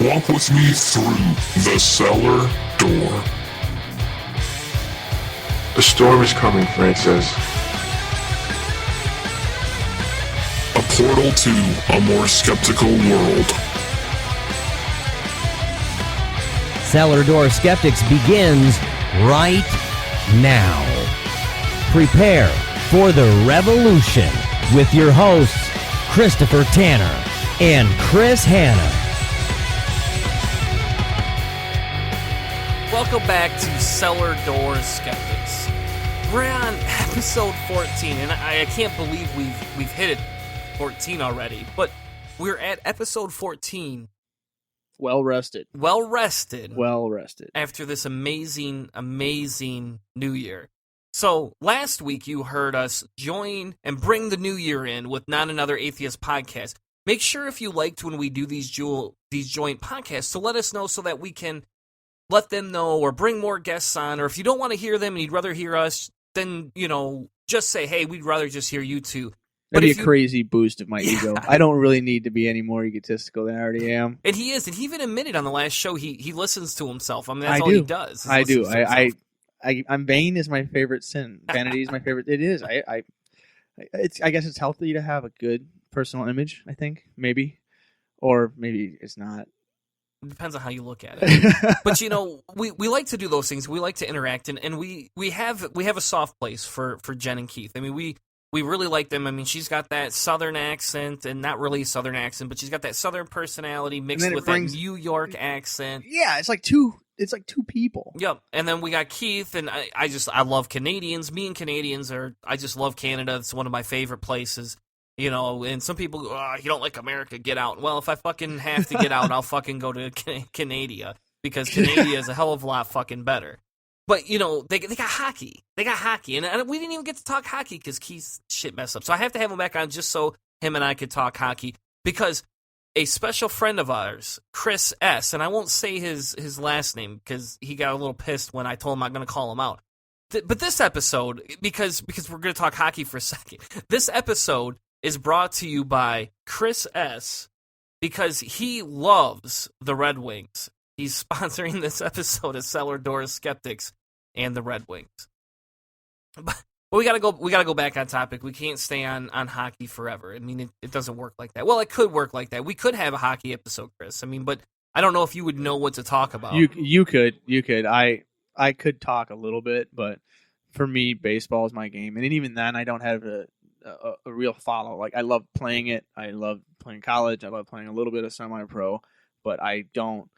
Walk with me through the cellar door. A storm is coming, Francis. A portal to a more skeptical world. Cellar Door Skeptics begins right now. Prepare for the revolution with your hosts, Christopher Tanner and Chris Hanna. Welcome back to Cellar Door Skeptics. We're on episode 14, and I can't believe we've hit it 14 already, but we're at episode 14. Well rested. Well rested After this amazing new year. So last week you heard us join and bring the new year in with Not Another Atheist podcast. Make sure if you liked when we do these joint podcasts to let us know so that we can let them know or bring more guests on. Or if you don't want to hear them and you'd rather hear us, then, just say, hey, we'd rather just hear you two. That'd be a crazy boost of my ego. I don't really need to be any more egotistical than I already am. And he is. And he even admitted on the last show he listens to himself. I mean, that's all he does. I do. I'm vain is my favorite sin. Vanity is my favorite. It is. I guess it's healthy to have a good personal image, I think. Maybe. Or maybe it's not. It depends on how you look at it. But, we like to do those things. We like to interact. And we have a soft place for Jen and Keith. I mean, we really like them. I mean, she's got that Southern accent, and not really a Southern accent, but she's got that Southern personality mixed with that New York accent. Yeah, it's like two people. Yep. And then we got Keith, and I love Canadians. Me and Canadians I just love Canada. It's one of my favorite places. And some people go, you don't like America, get out. Well, if I fucking have to get out, I'll fucking go to Canada, because Canada is a hell of a lot fucking better. But, they got hockey. They got hockey. And we didn't even get to talk hockey because Keith's shit messed up. So I have to have him back on just so him and I could talk hockey. Because a special friend of ours, Chris S., and I won't say his last name because he got a little pissed when I told him I'm going to call him out. But this episode, because we're going to talk hockey for a second, this episode is brought to you by Chris S., because he loves the Red Wings. He's sponsoring this episode of Cellar Door Skeptics and the Red Wings. But we gotta go back on topic. We can't stay on hockey forever. I mean, it doesn't work like that. Well, it could work like that. We could have a hockey episode, Chris. I mean, but I don't know if you would know what to talk about. You could. I could talk a little bit, but for me, baseball is my game, and even then, I don't have a real follow. Like, I love playing it. I love playing college. I love playing a little bit of semi-pro, but I don't.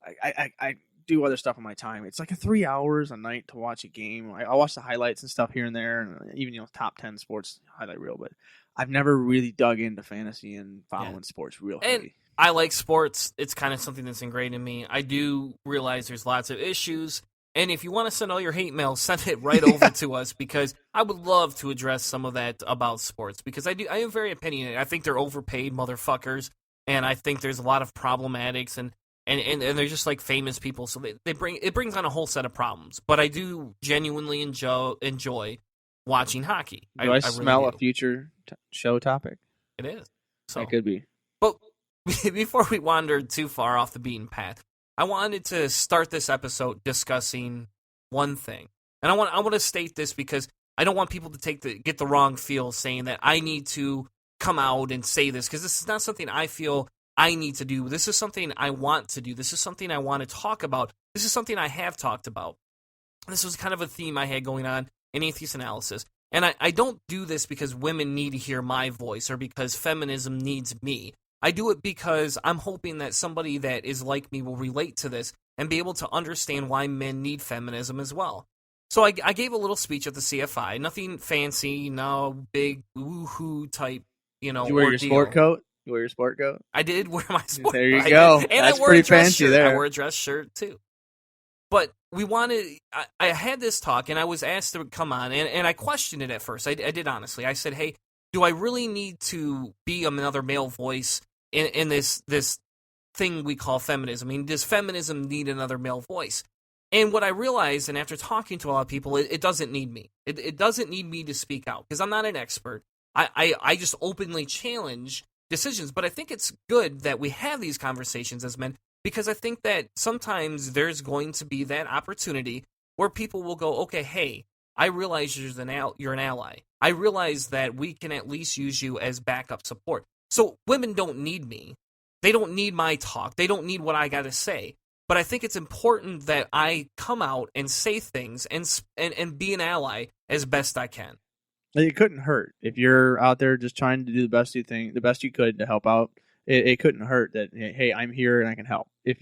I do other stuff on my time. It's like 3 hours a night to watch a game. I watch the highlights and stuff here and there, and even top 10 sports highlight reel. But I've never really dug into fantasy and following sports real heavy. And I like sports. It's kind of something that's ingrained in me. I do realize there's lots of issues, and if you want to send all your hate mail, send it right over to us, because I would love to address some of that about sports, because I am very opinionated. I think they're overpaid motherfuckers, and I think there's a lot of problematics, and they're just like famous people, so it brings on a whole set of problems. But I do genuinely enjoy watching hockey. Do I smell really a future show topic? It is. So it could be. But before we wander too far off the beaten path, I wanted to start this episode discussing one thing, and I want to state this because I don't want people to get the wrong feel saying that I need to come out and say this, because this is not something I feel I need to do. This is something I want to do. This is something I want to talk about. This is something I have talked about. This was kind of a theme I had going on in Atheist Analysis. And I don't do this because women need to hear my voice or because feminism needs me. I do it because I'm hoping that somebody that is like me will relate to this and be able to understand why men need feminism as well. So I gave a little speech at the CFI. Nothing fancy, no big woohoo type, Did you wear your sport coat? You wear your sport coat? I did wear my sport coat. There you go. And that's I wore pretty a dress fancy shirt. there. I wore a dress shirt too. But I had this talk, and I was asked to come on, and I questioned it at first. I did honestly. I said, hey, do I really need to be another male voice in this thing we call feminism? I mean, does feminism need another male voice? And what I realized, and after talking to a lot of people, it doesn't need me. It doesn't need me to speak out, because I'm not an expert. I just openly challenge decisions, but I think it's good that we have these conversations as men, because I think that sometimes there's going to be that opportunity where people will go, okay, hey, I realize you're an ally. I realize that we can at least use you as backup support. So women don't need me. They don't need my talk. They don't need what I got to say. But I think it's important that I come out and say things and be an ally as best I can. It couldn't hurt if you're out there just trying to do the best you could to help out. It couldn't hurt that, hey, I'm here and I can help. If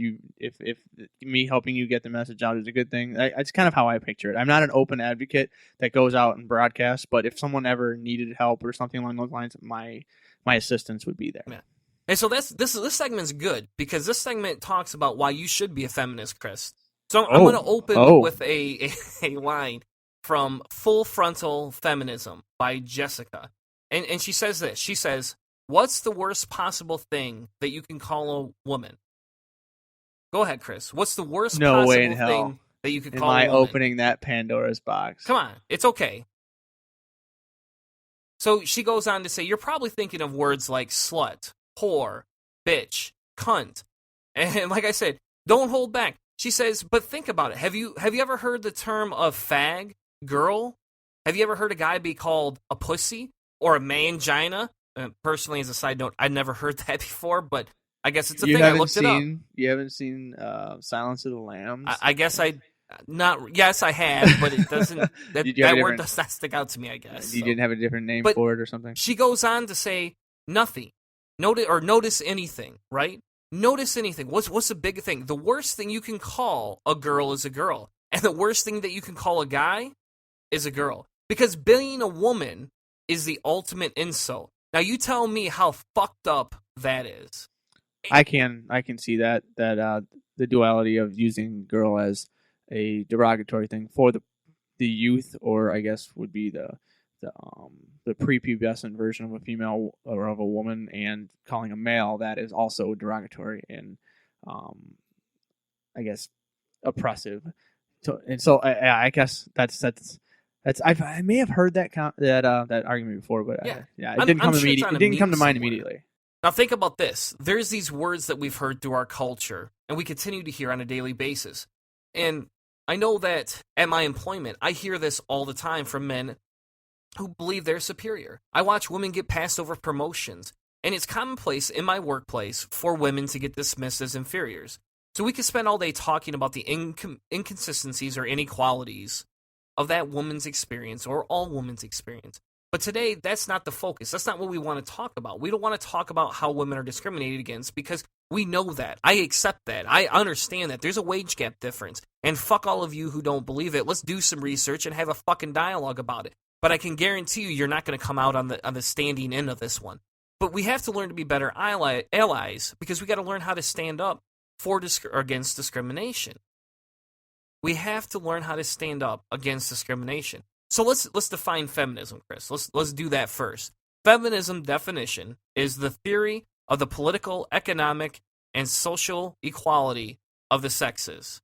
me helping you get the message out is a good thing, it's kind of how I picture it. I'm not an open advocate that goes out and broadcasts, but if someone ever needed help or something along those lines, my assistance would be there. Yeah. And so this segment's good because this segment talks about why you should be a feminist, Chris. So I'm going to open with a line from Full Frontal Feminism by Jessica. And she says this. She says, what's the worst possible thing that you can call a woman? Go ahead, Chris. What's the worst possible thing that you could call a woman? Am I opening that Pandora's box? Come on. It's okay. So she goes on to say, you're probably thinking of words like slut, whore, bitch, cunt. And like I said, don't hold back. She says, but think about it. Have you ever heard the term of fag, girl? Have you ever heard a guy be called a pussy or a mangina? Personally, as a side note, I'd never heard that before, but I guess it's a thing. I looked it up. You haven't seen Silence of the Lambs? I guess yes, I have, but it doesn't. That word does not stick out to me, I guess. You didn't have a different name for it or something? She goes on to say, nothing. Notice anything, right? Notice anything. What's the big thing? The worst thing you can call a girl is a girl. And the worst thing that you can call a guy is a girl. Because being a woman is the ultimate insult. Now you tell me how fucked up that is. I can see that the duality of using girl as a derogatory thing for the youth, or I guess would be the prepubescent version of a female or of a woman, and calling a male that is also derogatory and I guess oppressive. So I guess that's I may have heard that argument before, but it didn't come to me. It didn't come to mind immediately. Now think about this. There's these words that we've heard through our culture, and we continue to hear on a daily basis. And I know that at my employment, I hear this all the time from men who believe they're superior. I watch women get passed over promotions, and it's commonplace in my workplace for women to get dismissed as inferiors. So we could spend all day talking about the inconsistencies or inequalities of that woman's experience or all women's experience. But today, that's not the focus. That's not what we want to talk about. We don't want to talk about how women are discriminated against because we know that. I accept that. I understand that. There's a wage gap difference. And fuck all of you who don't believe it. Let's do some research and have a fucking dialogue about it. But I can guarantee you're not going to come out on the standing end of this one. But we have to learn to be better allies because we got to learn how to stand up for or against discrimination. We have to learn how to stand up against discrimination. So let's define feminism, Chris. Let's do that first. Feminism definition is the theory of the political, economic, and social equality of the sexes.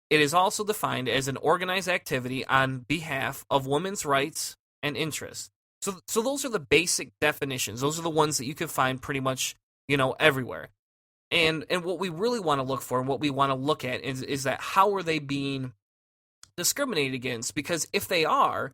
It is also defined as an organized activity on behalf of women's rights and interests. So those are the basic definitions. Those are the ones that you can find pretty much, everywhere. And what we really want to look for and what we want to look at is that how are they being discriminated against? Because if they are,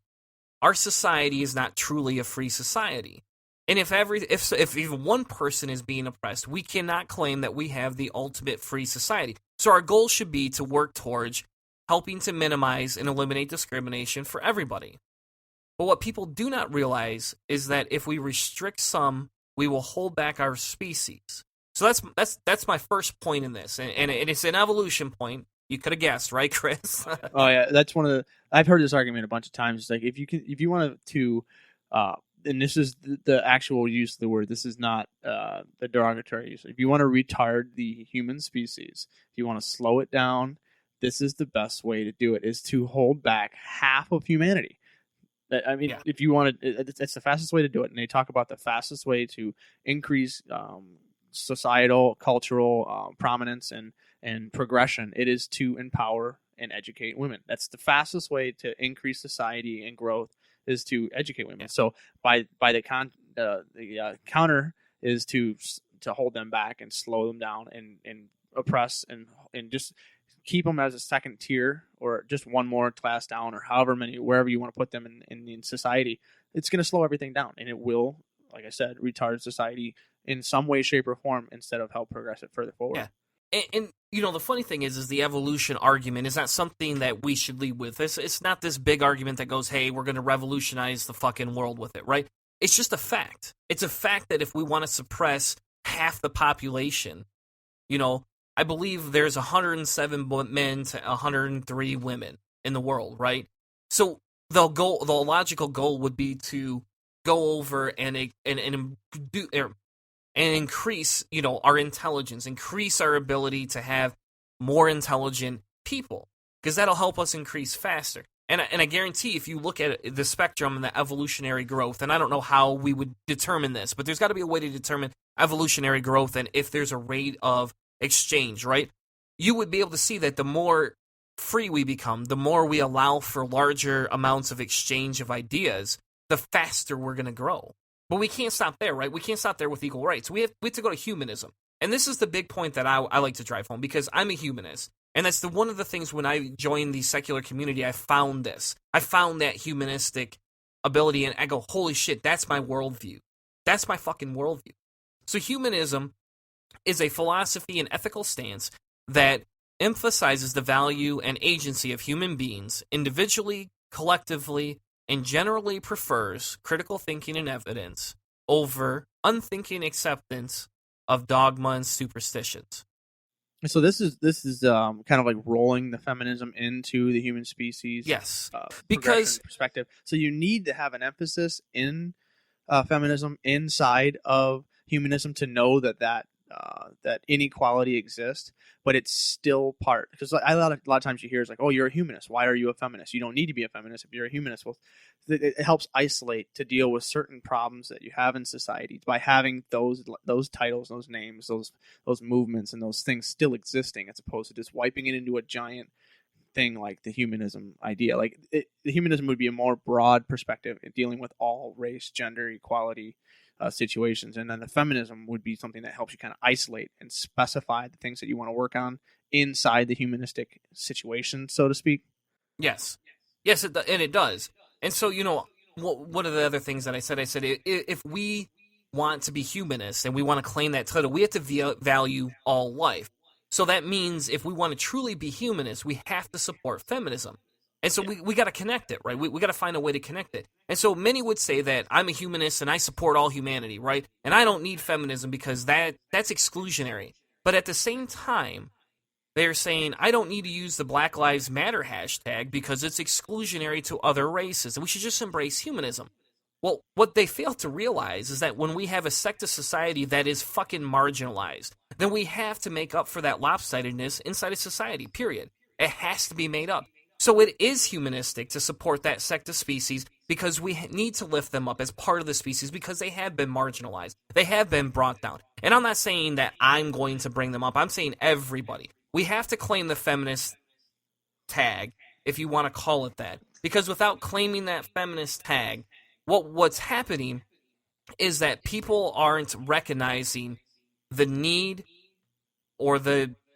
our society is not truly a free society. And if even one person is being oppressed, we cannot claim that we have the ultimate free society. So our goal should be to work towards helping to minimize and eliminate discrimination for everybody. But what people do not realize is that if we restrict some, we will hold back our species. So that's my first point in this, and it's an evolution point. You could have guessed, right, Chris? Oh yeah, that's one of the. I've heard this argument a bunch of times. It's like if you want to, and this is the actual use of the word. This is not the derogatory use. If you want to retard the human species, if you want to slow it down, this is the best way to do it. Is to hold back half of humanity. I mean, if you want to, it's the fastest way to do it. And they talk about the fastest way to increase societal, cultural prominence and progression. It is to empower and educate women. That's the fastest way to increase society and growth is to educate women. So by the counter is to hold them back and slow them down and oppress and just keep them as a second tier or just one more class down or however many, wherever you want to put them in society, it's going to slow everything down. And it will, like I said, retard society in some way, shape, or form instead of help progress it further forward. Yeah. And you know, the funny thing is the evolution argument is not something that we should lead with. It's not this big argument that goes, hey, we're going to revolutionize the fucking world with it, right? It's just a fact. It's a fact that if we want to suppress half the population, you know, I believe there's 107 men to 103 women in the world, right? So the logical goal would be to go over and increase, you know, our intelligence, increase our ability to have more intelligent people, because that'll help us increase faster. And I guarantee if you look at the spectrum and the evolutionary growth, and I don't know how we would determine this, but there's got to be a way to determine evolutionary growth and if there's a rate of exchange, right? You would be able to see that the more free we become, the more we allow for larger amounts of exchange of ideas, the faster we're going to grow. But we can't stop there, right? We can't stop there with equal rights. We have to go to humanism. And this is the big point that I like to drive home, because I'm a humanist. And that's one of the things when I joined the secular community, I found this. I found that humanistic ability, and I go, holy shit, that's my worldview. That's my fucking worldview. So humanism is a philosophy and ethical stance that emphasizes the value and agency of human beings individually, collectively, and generally prefers critical thinking and evidence over unthinking acceptance of dogma and superstitions. So this is kind of like rolling the feminism into the human species. Yes, because perspective. So you need to have an emphasis in feminism inside of humanism to know that inequality exists, but it's still part. Because a lot of times you hear is like, oh, you're a humanist. Why are you a feminist? You don't need to be a feminist if you're a humanist. Well, it helps isolate to deal with certain problems that you have in society by having those titles, those names, those movements, and those things still existing, as opposed to just wiping it into a giant thing like the humanism idea. Like the humanism would be a more broad perspective in dealing with all race, gender, equality situations, and then the feminism would be something that helps you kind of isolate and specify the things that you want to work on inside the humanistic situation, so to speak. Yes, and it does. And so, you know, what are the other things that I said? I said if we want to be humanists and we want to claim that title, we have to value all life. So that means if we want to truly be humanists, we have to support feminism. And so we got to connect it, right? We got to find a way to connect it. And so many would say that I'm a humanist and I support all humanity, right? And I don't need feminism because that's exclusionary. But at the same time, they're saying I don't need to use the Black Lives Matter hashtag because it's exclusionary to other races, and we should just embrace humanism. Well, what they fail to realize is that when we have a sect of society that is fucking marginalized, then we have to make up for that lopsidedness inside of society, period. It has to be made up. So it is humanistic to support that sect of species because we need to lift them up as part of the species because they have been marginalized. They have been brought down. And I'm not saying that I'm going to bring them up. I'm saying everybody. We have to claim the feminist tag, if you want to call it that. Because without claiming that feminist tag, what's happening is that people aren't recognizing the need or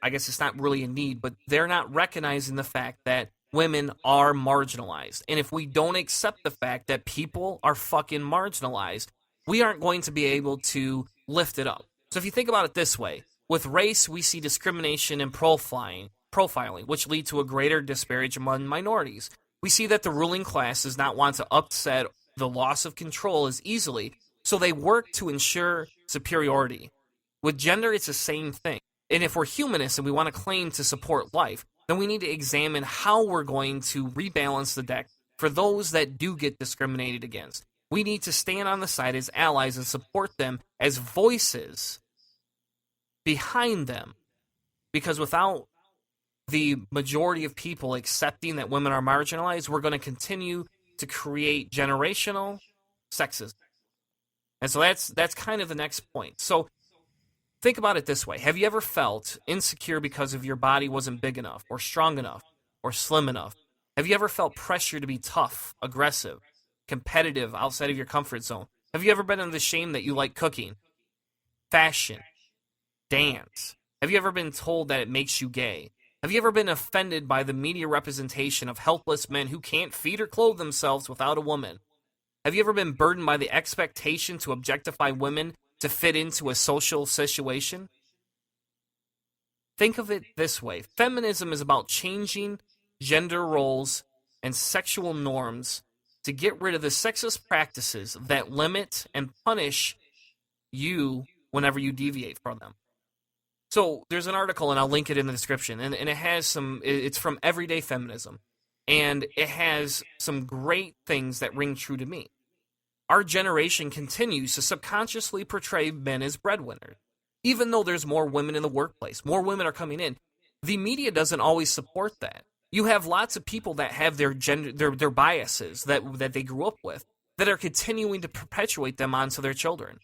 I guess it's not really a need, but they're not recognizing the fact that women are marginalized. And if we don't accept the fact that people are fucking marginalized, we aren't going to be able to lift it up. So if you think about it this way, with race, we see discrimination and profiling, which lead to a greater disparity among minorities. We see that the ruling class does not want to upset the loss of control as easily, so they work to ensure superiority. With gender, it's the same thing. And if we're humanists and we want to claim to support life, then we need to examine how we're going to rebalance the deck for those that do get discriminated against. We need to stand on the side as allies and support them as voices behind them. Because without the majority of people accepting that women are marginalized, we're going to continue to create generational sexism. And so that's kind of the next point. So think about it this way. Have you ever felt insecure because of your body wasn't big enough or strong enough or slim enough? Have you ever felt pressure to be tough, aggressive, competitive outside of your comfort zone? Have you ever been in the shame that you like cooking, fashion, dance, Have you ever been told that it makes you gay? Have you ever been offended by the media representation of helpless men who can't feed or clothe themselves without a woman? Have you ever been burdened by the expectation to objectify women to fit into a social situation? Think of it this way. Feminism is about changing gender roles and sexual norms to get rid of the sexist practices that limit and punish you whenever you deviate from them. So there's an article, and I'll link it in the description, and it has it's from Everyday Feminism, and it has some great things that ring true to me. Our generation continues to subconsciously portray men as breadwinners. Even though there's more women in the workplace, more women are coming in, the media doesn't always support that. You have lots of people that have their biases that they grew up with that are continuing to perpetuate them onto their children.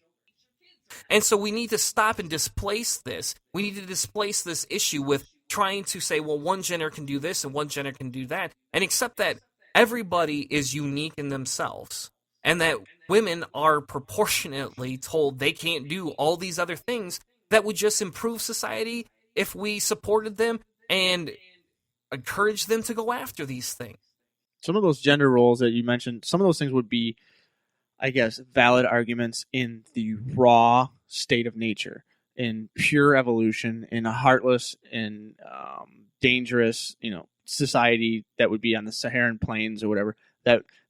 And so we need to stop and displace this. We need to displace this issue with trying to say, well, one gender can do this and one gender can do that, and accept that everybody is unique in themselves, and that women are proportionately told they can't do all these other things that would just improve society if we supported them and encouraged them to go after these things. Some of those gender roles that you mentioned, some of those things would be, I guess, valid arguments in the raw state of nature, in pure evolution, in a heartless and dangerous, society that would be on the Saharan plains or whatever,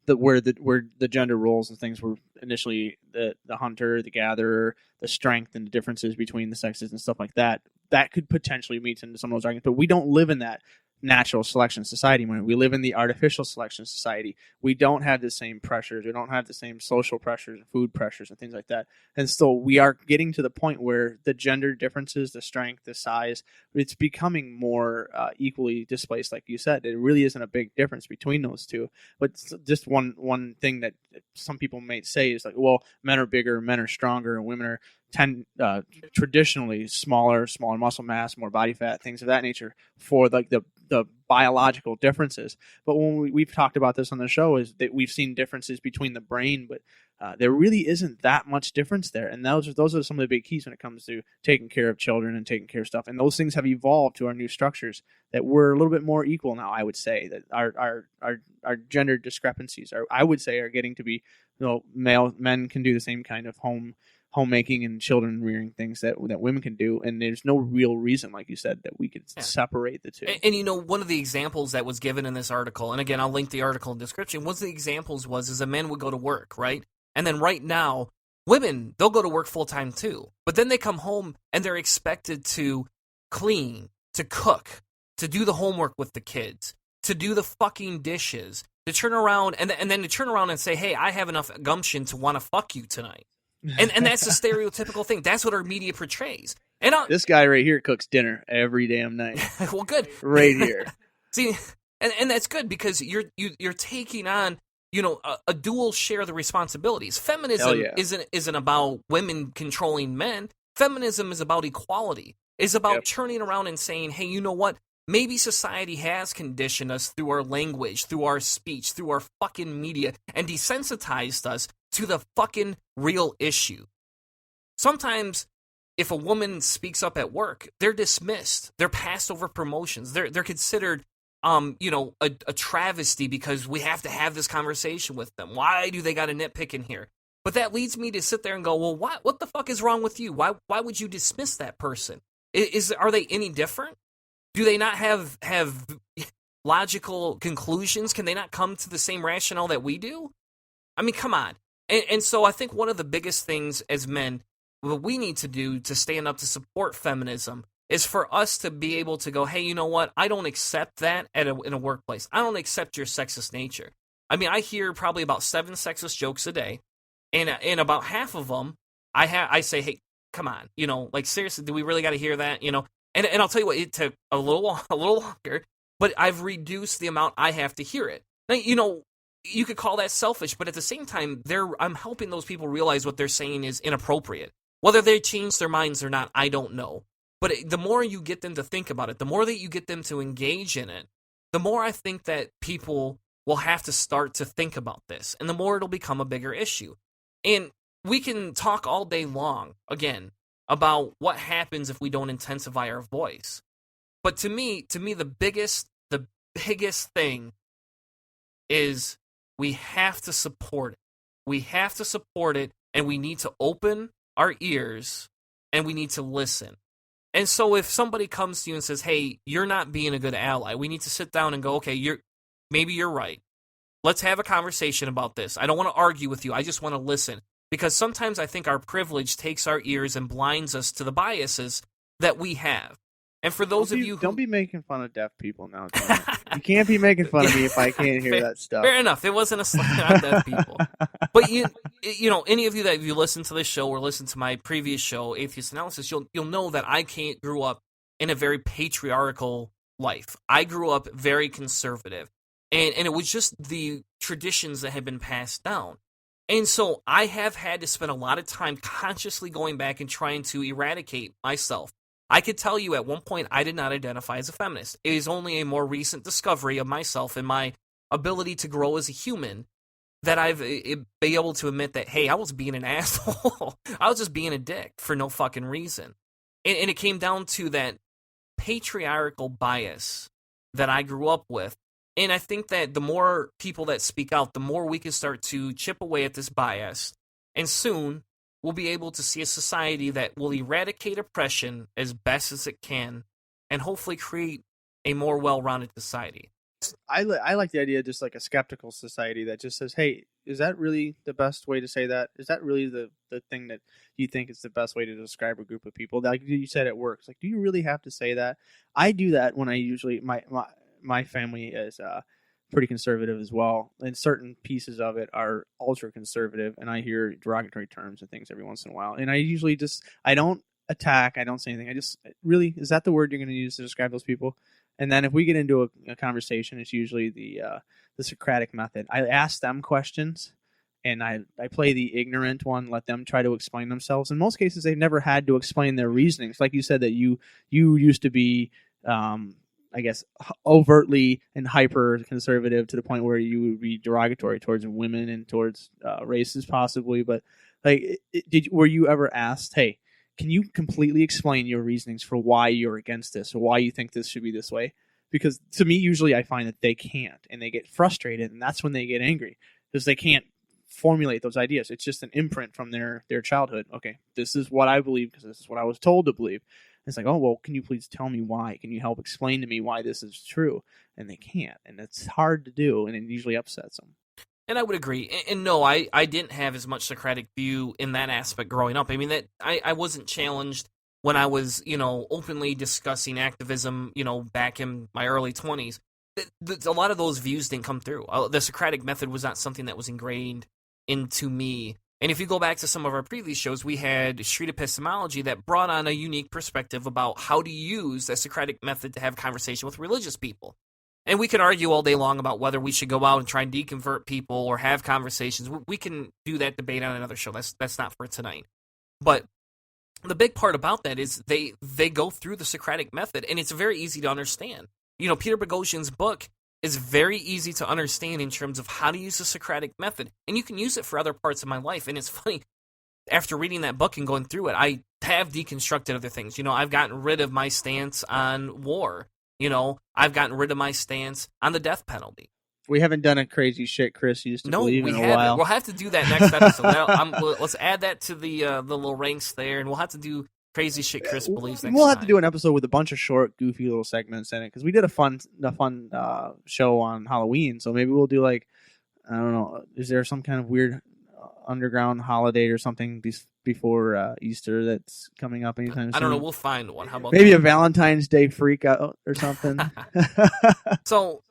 where the gender roles and things were initially the hunter, the gatherer, the strength and the differences between the sexes and stuff like that. That could potentially meet into some of those arguments, but we don't live in that natural selection society anymore. We live in the artificial selection society. We don't have the same pressures. We don't have the same social pressures and food pressures and things like that. And so we are getting to the point where the gender differences, the strength, the size, it's becoming more equally displaced, like you said. It really isn't a big difference between those two. But just one thing that some people might say is like, well, men are bigger, men are stronger, and women are traditionally smaller muscle mass, more body fat, things of that nature for like the biological differences. But when we've talked about this on the show, is that we've seen differences between the brain, but there really isn't that much difference there. And those are some of the big keys when it comes to taking care of children and taking care of stuff. And those things have evolved to our new structures that we're a little bit more equal now. I would say that our gender discrepancies are getting to be, men can do the same kind of homemaking and children rearing things that women can do, and there's no real reason, like you said, that we could separate the two. And one of the examples that was given in this article, and again I'll link the article in the description, one of the examples was a man would go to work, right? And then right now, women, they'll go to work full time too, but then they come home and they're expected to clean, to cook, to do the homework with the kids, to do the fucking dishes, to turn around and then to turn around and say, hey, I have enough gumption to want to fuck you tonight. And that's the stereotypical thing. That's what our media portrays. And this guy right here cooks dinner every damn night. Well, good. Right here. See, and that's good because you're taking on a dual share of the responsibilities. Feminism isn't about women controlling men. Feminism is about equality. It's about turning around and saying, hey, you know what? Maybe society has conditioned us through our language, through our speech, through our fucking media, and desensitized us to the fucking real issue. Sometimes, if a woman speaks up at work, they're dismissed. They're passed over promotions. They're considered, a travesty because we have to have this conversation with them. Why do they got a nitpick in here? But that leads me to sit there and go, well, what the fuck is wrong with you? Why would you dismiss that person? Are they any different? Do they not have logical conclusions? Can they not come to the same rationale that we do? I mean, come on. And so I think one of the biggest things as men, what we need to do to stand up to support feminism is for us to be able to go, hey, you know what? I don't accept that in a workplace. I don't accept your sexist nature. I mean, I hear probably about 7 sexist jokes a day, and about half of them, I say, hey, come on, like seriously, do we really got to hear that? And I'll tell you what, it took a little longer, but I've reduced the amount I have to hear it. Now, you could call that selfish, but at the same time, I'm helping those people realize what they're saying is inappropriate. Whether they change their minds or not, I don't know. But the more you get them to think about it, the more that you get them to engage in it, the more I think that people will have to start to think about this, and the more it'll become a bigger issue. And we can talk all day long, again, about what happens if we don't intensify our voice. But to me, the biggest thing is we have to support it. We have to support it, and we need to open our ears, and we need to listen. And so if somebody comes to you and says, hey, you're not being a good ally, we need to sit down and go, okay, maybe you're right. Let's have a conversation about this. I don't want to argue with you. I just want to listen. Because sometimes I think our privilege takes our ears and blinds us to the biases that we have. And for those of you who... Don't be making fun of deaf people now, Tony. You can't be making fun of me if I can't hear that stuff. Fair enough. It wasn't a slight on deaf people. But you know, any of you that you listen to this show or listen to my previous show, Atheist Analysis, you'll know that I grew up in a very patriarchal life. I grew up very conservative. And it was just the traditions that had been passed down. And so I have had to spend a lot of time consciously going back and trying to eradicate myself. I could tell you at one point I did not identify as a feminist. It is only a more recent discovery of myself and my ability to grow as a human that I've been able to admit that, hey, I was being an asshole. I was just being a dick for no fucking reason. And it came down to that patriarchal bias that I grew up with. And I think that the more people that speak out, the more we can start to chip away at this bias. And soon, we'll be able to see a society that will eradicate oppression as best as it can and hopefully create a more well-rounded society. I like the idea of just like a skeptical society that just says, hey, is that really the best way to say that? Is that really the thing that you think is the best way to describe a group of people? Like you said at work, it's like, do you really have to say that? I do that when I usually... My family is pretty conservative as well, and certain pieces of it are ultra conservative, and I hear derogatory terms and things every once in a while. And I usually I don't attack, I don't say anything. I just, really, is that the word you're going to use to describe those people? And then if we get into a conversation, it's usually the Socratic method. I ask them questions, and I play the ignorant one, let them try to explain themselves. In most cases, they've never had to explain their reasonings. Like you said, that you used to be... I guess, overtly and hyper conservative to the point where you would be derogatory towards women and towards races possibly. But like, were you ever asked, hey, can you completely explain your reasonings for why you're against this or why you think this should be this way? Because to me, usually I find that they can't, and they get frustrated, and that's when they get angry because they can't formulate those ideas. It's just an imprint from their childhood. Okay, this is what I believe because this is what I was told to believe. It's like, oh, well, can you please tell me why? Can you help explain to me why this is true? And they can't. And it's hard to do, and it usually upsets them. And I would agree. And no, I didn't have as much Socratic view in that aspect growing up. I mean, that I wasn't challenged when I was, openly discussing activism, back in my early 20s. A lot of those views didn't come through. The Socratic method was not something that was ingrained into me. And if you go back to some of our previous shows, we had street epistemology that brought on a unique perspective about how to use the Socratic method to have conversation with religious people. And we can argue all day long about whether we should go out and try and deconvert people or have conversations. We can do that debate on another show. That's not for tonight. But the big part about that is they go through the Socratic method, and it's very easy to understand. Peter Boghossian's book is very easy to understand in terms of how to use the Socratic method. And you can use it for other parts of my life. And it's funny, after reading that book and going through it, I have deconstructed other things. I've gotten rid of my stance on war. I've gotten rid of my stance on the death penalty. We haven't done a crazy shit Chris used to believe in a while. We'll have to do that next episode. Let's add that to the little ranks there, and we'll have to do crazy shit Chris believes next time. We'll have to do an episode with a bunch of short, goofy little segments in it because we did a fun show on Halloween. So maybe we'll do I don't know. Is there some kind of weird underground holiday or something before Easter that's coming up anytime soon? I don't know. We'll find one. How about maybe a Valentine's Day freak out or something? So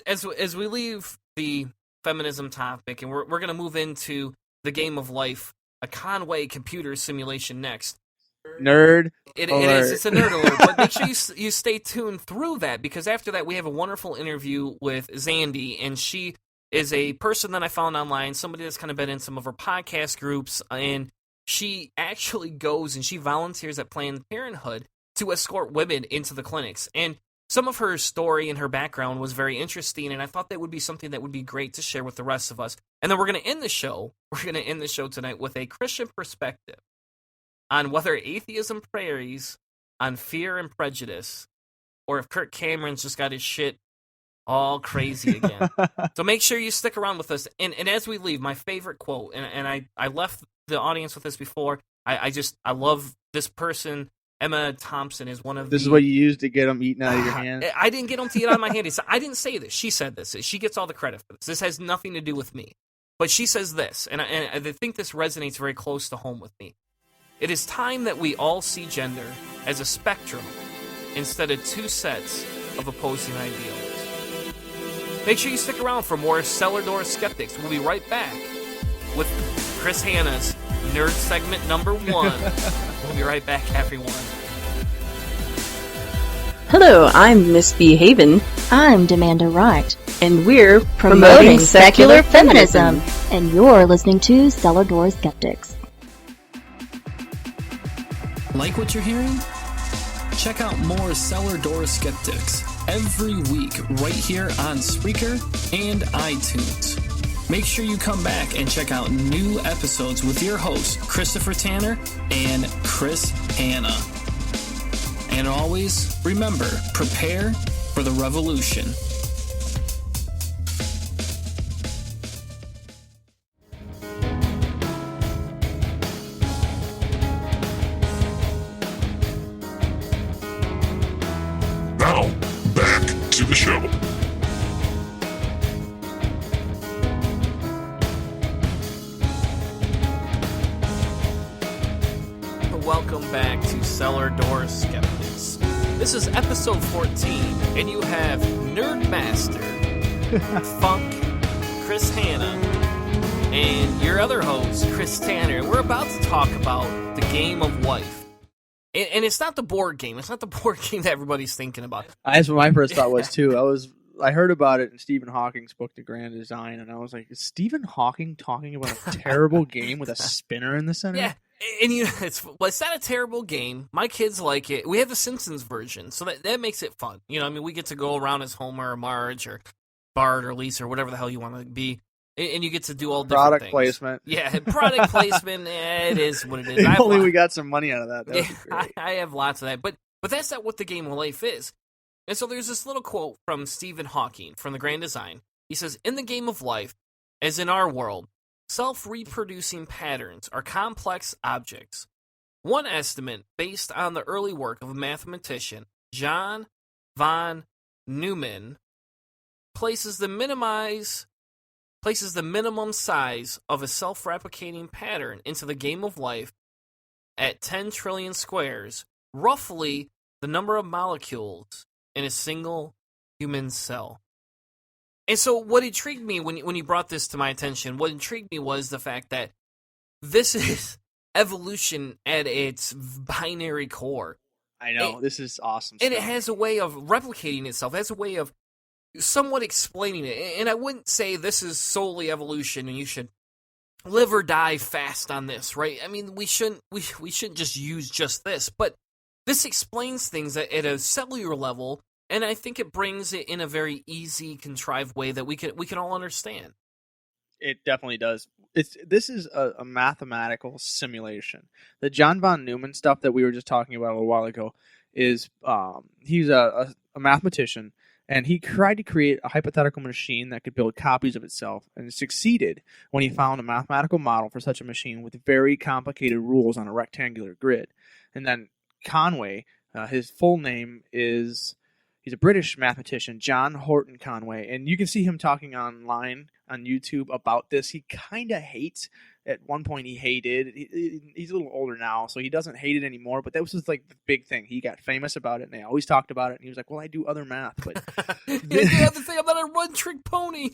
as we leave the feminism topic, and we're going to move into the game of life, a Conway computer simulation next. Nerd it is. It's a nerd alert, but make sure you stay tuned through that, because after that we have a wonderful interview with Xandi, and she is a person that I found online, somebody that's kind of been in some of our podcast groups, and she actually goes and she volunteers at Planned Parenthood to escort women into the clinics. And some of her story and her background was very interesting, and I thought that would be something that would be great to share with the rest of us. And then we're going to end the show. We're going to end the show tonight with a Christian perspective on whether atheism preys on fear and prejudice, or if Kirk Cameron's just got his shit all crazy again. So make sure you stick around with us. And as we leave, my favorite quote, and I left the audience with this before. I love this person. Emma Thompson is one of This is what you use to get them eaten out of your hand? I didn't get them to eat out of my hand. I didn't say this. She said this. She gets all the credit for this. This has nothing to do with me. But she says this, and I think this resonates very close to home with me. It is time that we all see gender as a spectrum instead of two sets of opposing ideals. Make sure you stick around for more Cellar Door Skeptics. We'll be right back with Chris Hanna's Nerd Segment number 1. We'll be right back, everyone. Hello, I'm Miss B. Haven. I'm Demanda Wright. And we're Promoting secular feminism. And you're listening to Cellar Door Skeptics. Like what you're hearing? Check out more Cellar Door Skeptics every week right here on Spreaker and iTunes. Make sure you come back and check out new episodes with your hosts, Christopher Tanner and Chris Hanna. And always, remember, prepare for the revolution. Now, back to the show. Welcome back to Cellar Door Skeptics. This is episode 14, and you have Nerd Master, Funk, Chris Hanna, and your other host, Chris Tanner. We're about to talk about the game of life. And it's not the board game. It's not the board game that everybody's thinking about. That's what my first thought was, too. I heard about it in Stephen Hawking's book, The Grand Design, and I was like, is Stephen Hawking talking about a terrible game with a spinner in the center? Yeah. And it's not a terrible game. My kids like it. We have the Simpsons version, so that makes it fun. You know, I mean, we get to go around as Homer or Marge or Bart or Lisa or whatever the hell you want to be, and you get to do all different Product things. placement. Yeah, product placement. It is what it is. If only we got some money out of that. That would be great. I have lots of that, but that's not what the game of life is. And so there's this little quote from Stephen Hawking from The Grand Design. He says, "In the game of life, as in our world, self-reproducing patterns are complex objects. One estimate, based on the early work of a mathematician, John von Neumann, places the minimum size of a self-replicating pattern into the game of life at 10 trillion squares, roughly the number of molecules in a single human cell." And so what intrigued me when you brought this to my attention, what intrigued me was the fact that this is evolution at its binary core. I know. This is awesome And stuff. it has a way of replicating itself. It has a way of somewhat explaining it. And I wouldn't say this is solely evolution and you should live or die fast on this, right? I mean, we shouldn't just use just this. But this explains things at a cellular level. And I think it brings it in a very easy, contrived way that we can all understand. It definitely does. This is a mathematical simulation. The John von Neumann stuff that we were just talking about a little while ago is he's a mathematician, and he tried to create a hypothetical machine that could build copies of itself, and succeeded when he found a mathematical model for such a machine with very complicated rules on a rectangular grid. And then Conway, his full name is... He's a British mathematician, John Horton Conway, and you can see him talking online on YouTube about this. He kind of hates. At one point, he hated. He's a little older now, so he doesn't hate it anymore. But that was just like the big thing. He got famous about it, and they always talked about it. And he was like, "Well, I do other math, but the other thing, I'm not a one-trick pony."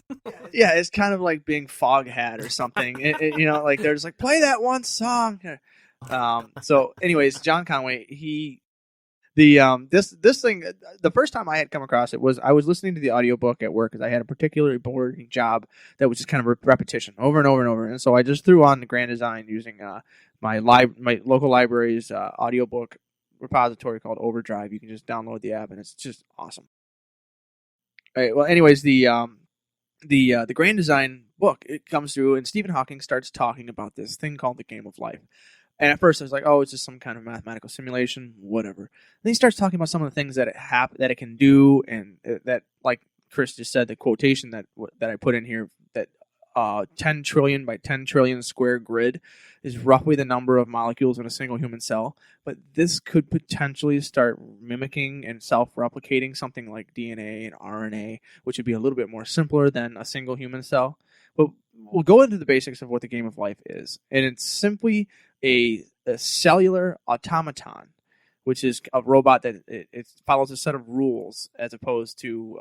Yeah, it's kind of like being Foghat or something. You know, like they're just like, play that one song. So, anyways, John Conway, this thing, the first time I had come across it was I was listening to the audiobook at work because I had a particularly boring job that was just kind of repetition over and over and over. And so I just threw on the Grand Design using my local library's audiobook repository called Overdrive. You can just download the app and it's just awesome. All right, well, anyways, the Grand Design book, it comes through and Stephen Hawking starts talking about this thing called the game of life. And at first I was like, oh, it's just some kind of mathematical simulation, whatever. Then he starts talking about some of the things that it can do, and that, like Chris just said, the quotation that I put in here, that 10 trillion by 10 trillion square grid is roughly the number of molecules in a single human cell. But this could potentially start mimicking and self-replicating something like DNA and RNA, which would be a little bit more simpler than a single human cell. But we'll go into the basics of what the game of life is. And it's simply a cellular automaton, which is a robot that it follows a set of rules, as opposed to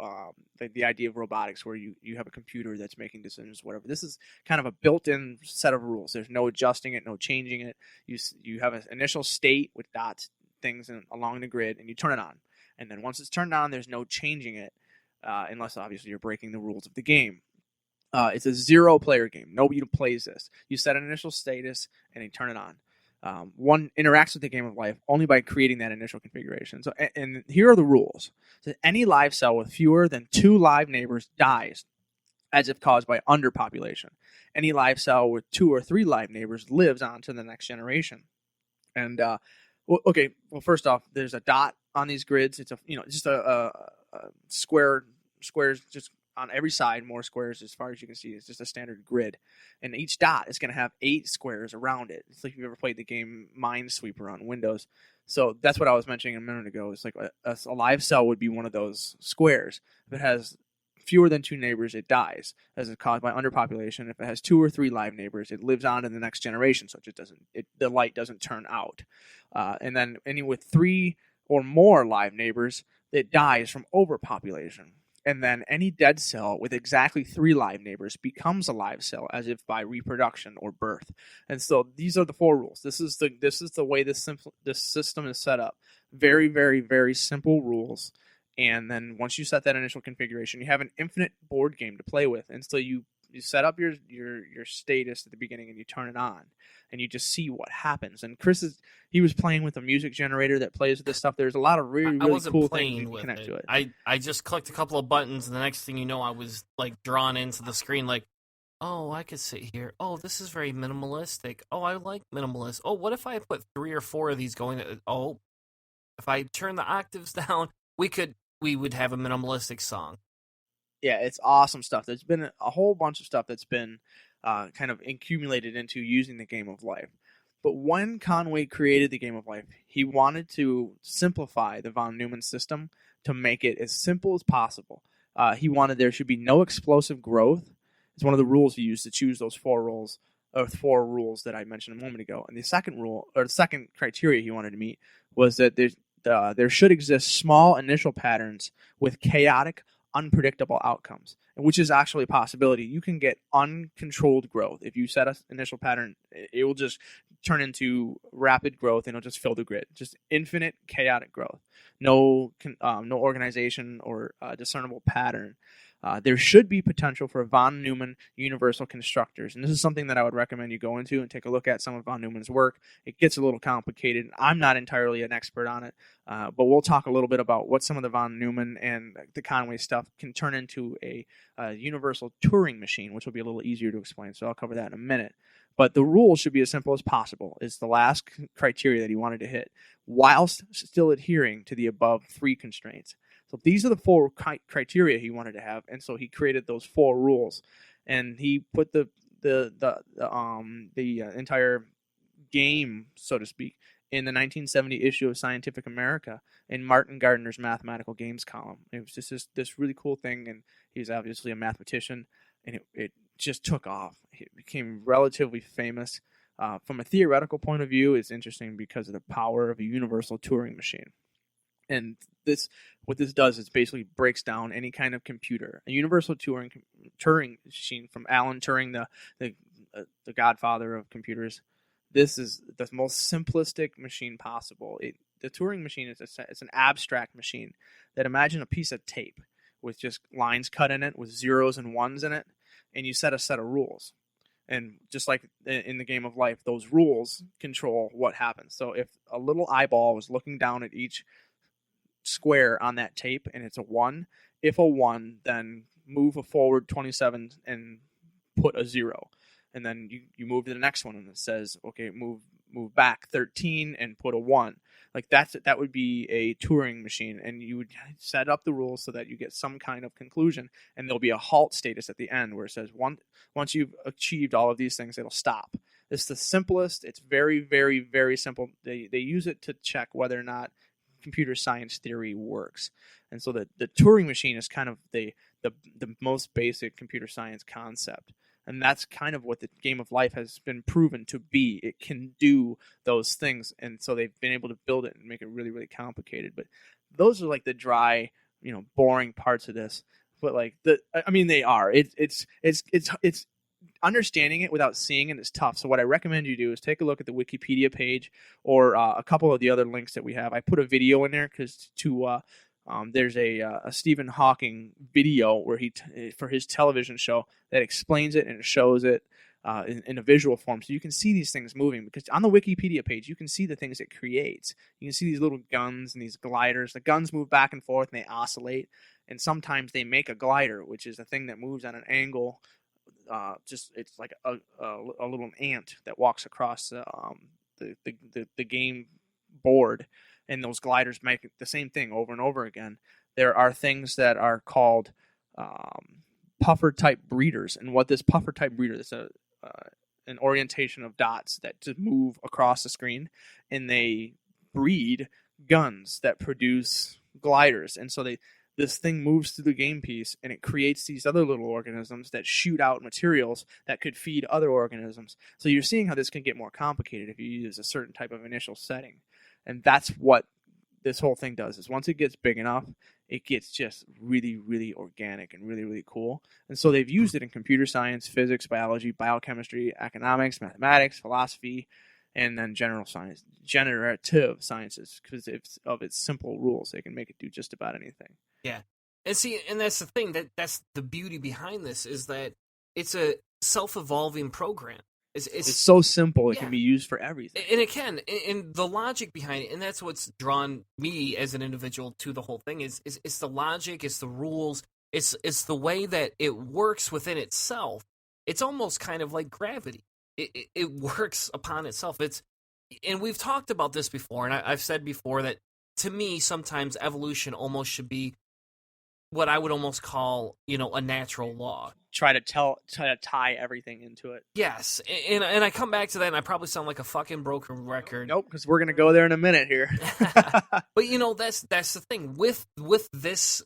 the idea of robotics where you have a computer that's making decisions, whatever. This is kind of a built-in set of rules. There's no adjusting it, no changing it. You have an initial state with dots, things along the grid, and you turn it on. And then once it's turned on, there's no changing it, unless obviously you're breaking the rules of the game. It's a 0-player game. Nobody plays this. You set an initial status, and you turn it on. One interacts with the game of life only by creating that initial configuration. So, and here are the rules. So any live cell with fewer than 2 live neighbors dies, as if caused by underpopulation. Any live cell with 2 or 3 live neighbors lives on to the next generation. And first off, there's a dot on these grids. It's just a squares just on every side, more squares as far as you can see. It's just a standard grid. And each dot is going to have 8 squares around it. It's like if you've ever played the game Minesweeper on Windows. So that's what I was mentioning a minute ago. It's like a live cell would be one of those squares. If it has fewer than 2 neighbors, it dies, as it's caused by underpopulation. If it has 2 or 3 live neighbors, it lives on in the next generation, so the light doesn't turn out. And then any with 3 or more live neighbors, it dies from overpopulation. And then any dead cell with exactly 3 live neighbors becomes a live cell, as if by reproduction or birth. And so these are the 4 rules. This is the way this system is set up. Very, very, very simple rules. And then once you set that initial configuration, you have an infinite board game to play with. And so you set up your status at the beginning and you turn it on, and you just see what happens. And Chris he was playing with a music generator that plays with this stuff. There's a lot of really cool things you can connect to it. I just clicked a couple of buttons, and the next thing you know, I was like drawn into the screen. Like, oh, I could sit here. Oh, this is very minimalistic. Oh, I like minimalist. Oh, what if I put 3 or 4 of these going? Oh, if I turn the octaves down, we would have a minimalistic song. Yeah, it's awesome stuff. There's been a whole bunch of stuff that's been kind of accumulated into using the game of life. But when Conway created the game of life, he wanted to simplify the von Neumann system to make it as simple as possible. He wanted there should be no explosive growth. It's one of the rules he used to choose those 4 rules that I mentioned a moment ago. And the second rule, or the second criteria he wanted to meet, was that there should exist small initial patterns with chaotic, unpredictable outcomes, which is actually a possibility. You can get uncontrolled growth. If you set an initial pattern, it will just turn into rapid growth, and it'll just fill the grid. Just infinite chaotic growth. No organization or discernible pattern. There should be potential for von Neumann universal constructors. And this is something that I would recommend you go into and take a look at some of von Neumann's work. It gets a little complicated. I'm not entirely an expert on it, but we'll talk a little bit about what some of the von Neumann and the Conway stuff can turn into a universal Turing machine, which will be a little easier to explain. So I'll cover that in a minute. But the rules should be as simple as possible. It's the last criteria that he wanted to hit, whilst still adhering to the above 3 constraints. So these are the 4 criteria he wanted to have, and so he created those 4 rules, and he put the entire game, so to speak, in the 1970 issue of Scientific America in Martin Gardner's Mathematical Games column. It was just this really cool thing, and he's obviously a mathematician, and it just took off. It became relatively famous. From a theoretical point of view, it's interesting because of the power of a universal Turing machine. And what this does is basically breaks down any kind of computer. A universal Turing machine from Alan Turing, the godfather of computers. This is the most simplistic machine possible. The Turing machine it's an abstract machine. That imagine a piece of tape with just lines cut in it with zeros and ones in it, and you set a set of rules. And just like in the game of life, those rules control what happens. So if a little eyeball was looking down at each square on that tape and it's a 1, if a 1, then move a forward 27 and put a 0, and then you move to the next one and it says, okay, move move back 13 and put a 1. Like that would be a Turing machine, and you would set up the rules so that you get some kind of conclusion, and there'll be a halt status at the end where it says once you've achieved all of these things, it'll stop. It's the simplest. It's very, very, very simple. They use it to check whether or not computer science theory works. And so the Turing machine is kind of the most basic computer science concept. And that's kind of what the game of life has been proven to be. It can do those things. And so they've been able to build it and make it really, really complicated. But those are like the dry, boring parts of this. But like they are. It's understanding it without seeing it is tough. So what I recommend you do is take a look at the Wikipedia page or a couple of the other links that we have. I put a video in there because there's a Stephen Hawking video where for his television show that explains it and shows it in a visual form, so you can see these things moving. Because on the Wikipedia page, you can see the things it creates. You can see these little guns and these gliders. The guns move back and forth and they oscillate, and sometimes they make a glider, which is a thing that moves at an angle. It's like a little ant that walks across the game board. And those gliders make the same thing over and over again. There are things that are called puffer-type breeders. And what this puffer-type breeder is an orientation of dots that just move across the screen. And they breed guns that produce gliders. And so this thing moves through the game piece, and it creates these other little organisms that shoot out materials that could feed other organisms. So you're seeing how this can get more complicated if you use a certain type of initial setting. And that's what this whole thing does, is once it gets big enough, it gets just really, really organic and really, really cool. And so they've used it in computer science, physics, biology, biochemistry, economics, mathematics, philosophy, and then generative sciences, because of its simple rules. They can make it do just about anything. Yeah. And that's the thing, that's the beauty behind this, is that it's a self-evolving program. It's so simple, it can be used for everything. And it can. And the logic behind it, and that's what's drawn me as an individual to the whole thing, is it's the logic, it's the rules, it's the way that it works within itself. It's almost kind of like gravity. It works upon itself. And we've talked about this before, and I've said before that, to me, sometimes evolution almost should be what I would almost call, a natural law. Try to tie everything into it. Yes, and I come back to that, and I probably sound like a fucking broken record. Nope, because we're gonna go there in a minute here. But that's the thing with this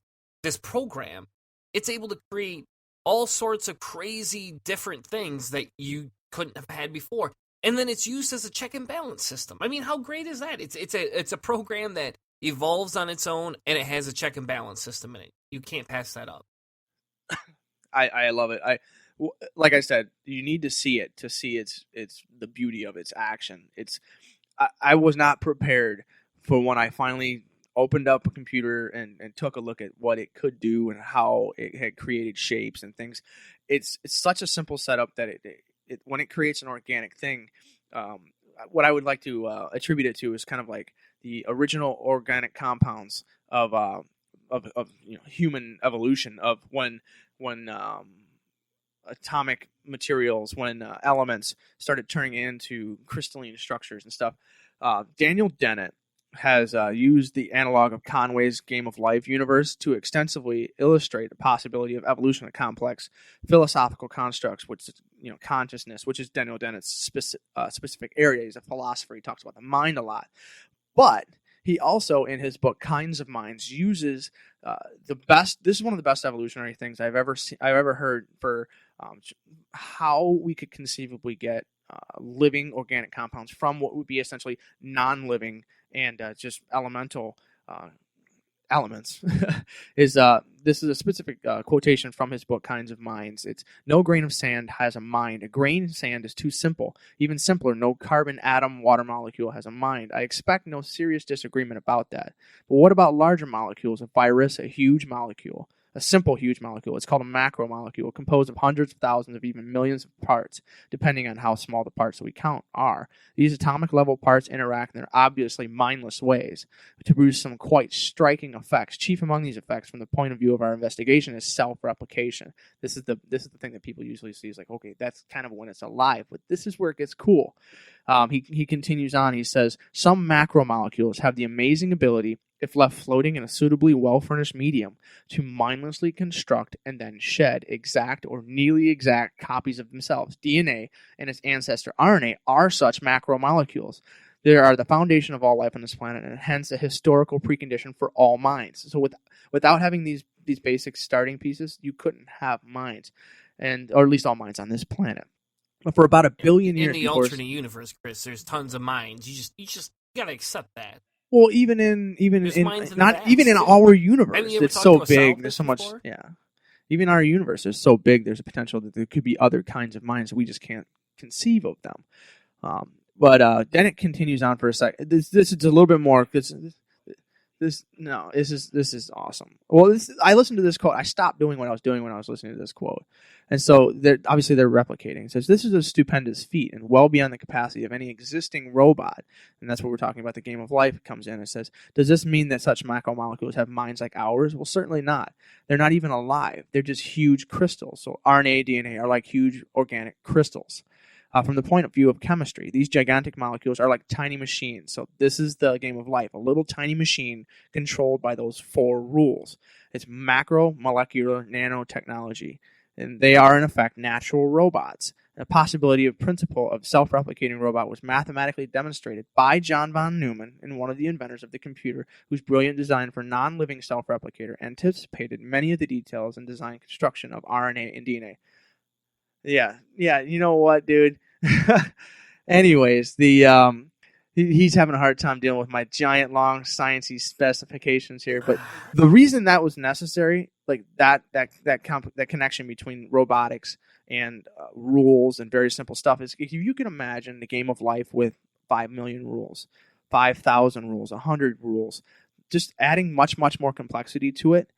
program, it's able to create all sorts of crazy different things that you couldn't have had before, and then it's used as a check and balance system. I mean, how great is that? It's a program that evolves on its own, and it has a check and balance system in it. You can't pass that up. I love it. Like I said, you need to see it to see it's the beauty of its action. I was not prepared for when I finally opened up a computer and took a look at what it could do and how it had created shapes and things. It's such a simple setup that it when it creates an organic thing, what I would like to attribute it to is kind of like the original organic compounds of human evolution, of when atomic materials, when elements started turning into crystalline structures and stuff. Daniel Dennett has used the analog of Conway's Game of Life universe to extensively illustrate the possibility of evolution of complex philosophical constructs, which is consciousness, which is Daniel Dennett's specific area. He's a philosopher. He talks about the mind a lot. But he also, in his book Kinds of Minds, uses the best. This is one of the best evolutionary things I've ever heard for how we could conceivably get living organic compounds from what would be essentially non-living and just elemental elements. This is a specific quotation from his book Kinds of Minds. It's, "No grain of sand has a mind. A grain of sand is too simple. Even simpler, no carbon atom water molecule has a mind. I expect no serious disagreement about that. But what about larger molecules? A virus, a huge molecule. a simple huge molecule. It's called a macromolecule, composed of hundreds of thousands of even millions of parts, depending on how small the parts that we count are. These atomic level parts interact in their obviously mindless ways to produce some quite striking effects. Chief among these effects, from the point of view of our investigation, is self-replication. This is the thing that people usually see. Is like, okay, that's kind of when it's alive, but this is where it gets cool. He continues on. He says, some macromolecules have the amazing ability, if left floating in a suitably well-furnished medium, to mindlessly construct and then shed exact or nearly exact copies of themselves. DNA and its ancestor RNA are such macromolecules. They are the foundation of all life on this planet, and hence a historical precondition for all minds. So without having these basic starting pieces, you couldn't have minds, or at least all minds on this planet. But for about 1 billion years in the alternate universe, Chris, there's tons of minds. You gotta accept that. Well, even in our universe, it's so big. There's so much. Yeah, even our universe is so big. There's a potential that there could be other kinds of minds. We just can't conceive of them. But then it continues on for a second. This is a little bit more. This is awesome. Well, I listened to this quote. I stopped doing what I was doing when I was listening to this quote. And so they're replicating. It says, this is a stupendous feat and well beyond the capacity of any existing robot. And that's what we're talking about. The game of life comes in. It says, does this mean that such macromolecules have minds like ours? Well, certainly not. They're not even alive. They're just huge crystals. So RNA, DNA are like huge organic crystals. From the point of view of chemistry, these gigantic molecules are like tiny machines. So this is the game of life, a little tiny machine controlled by those 4 rules. It's macromolecular nanotechnology, and they are in effect natural robots. The possibility of principle of self-replicating robot was mathematically demonstrated by John von Neumann, and one of the inventors of the computer, whose brilliant design for non-living self-replicator anticipated many of the details and design construction of RNA and DNA. Yeah, you know what, dude? Anyways, he's having a hard time dealing with my giant, long, sciencey specifications here. But the reason that was necessary, like that connection between robotics and rules and very simple stuff, is if you can imagine the game of life with 5 million rules, 5,000 rules, 100 rules, just adding much, much more complexity to it.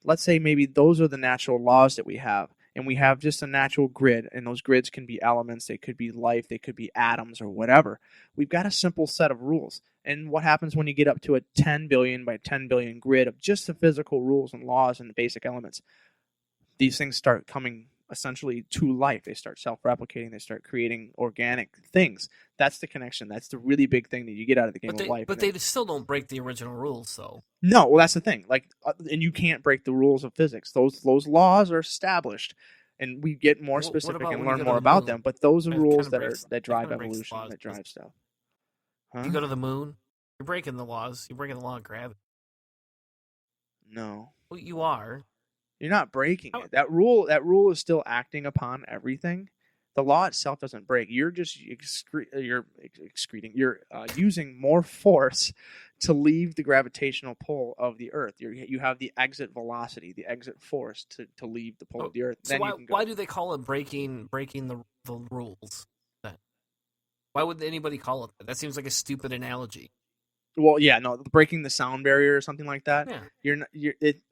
Let's say maybe those are the natural laws that we have. And we have just a natural grid, and those grids can be elements, they could be life, they could be atoms or whatever. We've got a simple set of rules. And what happens when you get up to a 10 billion by 10 billion grid of just the physical rules and laws and the basic elements? These things start coming essentially to life. They start self-replicating, they start creating organic things. That's the connection. That's the really big thing that you get out of the game of life. But they still don't break the original rules, though. No, well, that's the thing. And you can't break the rules of physics. Those laws are established, and we get more specific and learn more about them. But those are rules that drive evolution, that drive stuff. Huh? If you go to the moon, you're breaking the laws. You're breaking the law of gravity. No. Well, you are. You're not breaking it. That rule is still acting upon everything. The law itself doesn't break. You're just you're using more force to leave the gravitational pull of the Earth. You have the exit velocity, the exit force to leave the pull of the Earth. So why do they call it breaking the rules then? Why would anybody call it that? That seems like a stupid analogy. Well, yeah, no, breaking the sound barrier or something like that. Yeah.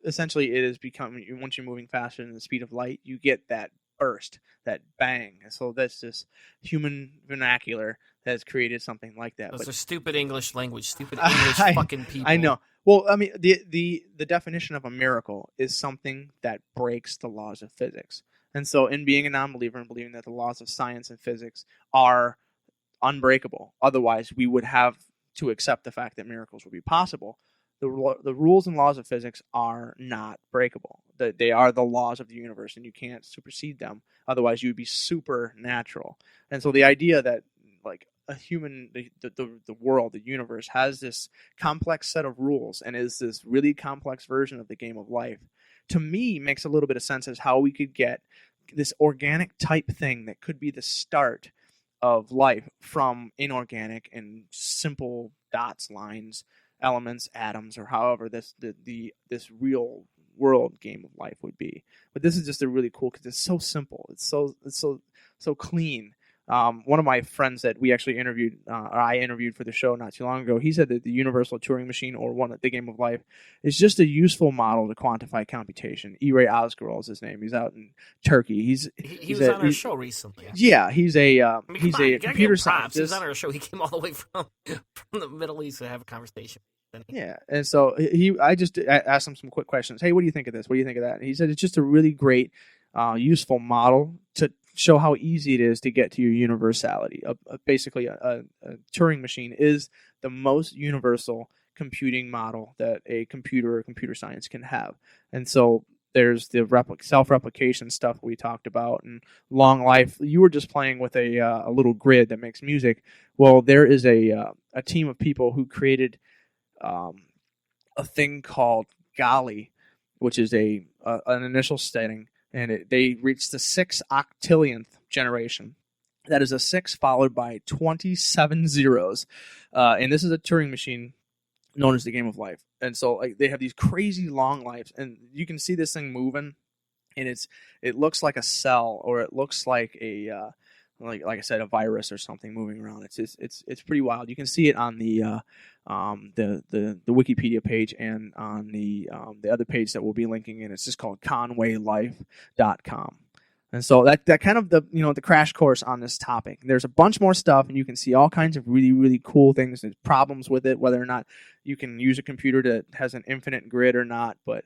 Essentially it is becoming, once you're moving faster than the speed of light, you get that burst, that bang. So that's this human vernacular that has created something like that. Those are stupid English language, stupid English fucking people. I know. Well, I mean, the definition of a miracle is something that breaks the laws of physics. And so in being a non-believer and believing that the laws of science and physics are unbreakable, otherwise we would have to accept the fact that miracles would be possible. The rules and laws of physics are not breakable. They are the laws of the universe, and you can't supersede them. Otherwise, you would be supernatural. And so the idea that like a human, the world, the universe has this complex set of rules and is this really complex version of the game of life, to me makes a little bit of sense as how we could get this organic type thing that could be the start of life from inorganic and simple dots, lines, elements, atoms, or however this real world game of life would be. But this is just a really cool because it's so simple. It's so clean. one of my friends that we actually interviewed, or I interviewed for the show not too long ago, he said that the universal Turing machine, or the game of life, is just a useful model to quantify computation. E. Ray Ozgerol is his name. He's out in Turkey. He was on our show recently. Yeah, he's a computer scientist. scientist. He was on our show. He came all the way from the Middle East to have a conversation. Yeah, and so I asked him some quick questions. Hey, what do you think of this? What do you think of that? And he said it's just a really great, useful model to show how easy it is to get to your universality. Basically, a Turing machine is the most universal computing model that a computer or computer science can have. And so there's the self-replication stuff we talked about, and long life. You were just playing with a little grid that makes music. Well, there is a team of people who created a thing called Golly, which is an initial setting, and they reached the 6 octillionth generation. That is a 6 followed by 27 zeros, and this is a Turing machine known as the game of life. And so they have these crazy long lives, and you can see this thing moving, and it looks like a cell, or it looks like a like I said, a virus or something moving around. It's pretty wild. You can see it on the Wikipedia page, and on the other page that we'll be linking in. It's just called conwaylife.com. And so that kind of the crash course on this topic. There's a bunch more stuff, and you can see all kinds of really, really cool things. There's problems with it, whether or not you can use a computer that has an infinite grid or not. But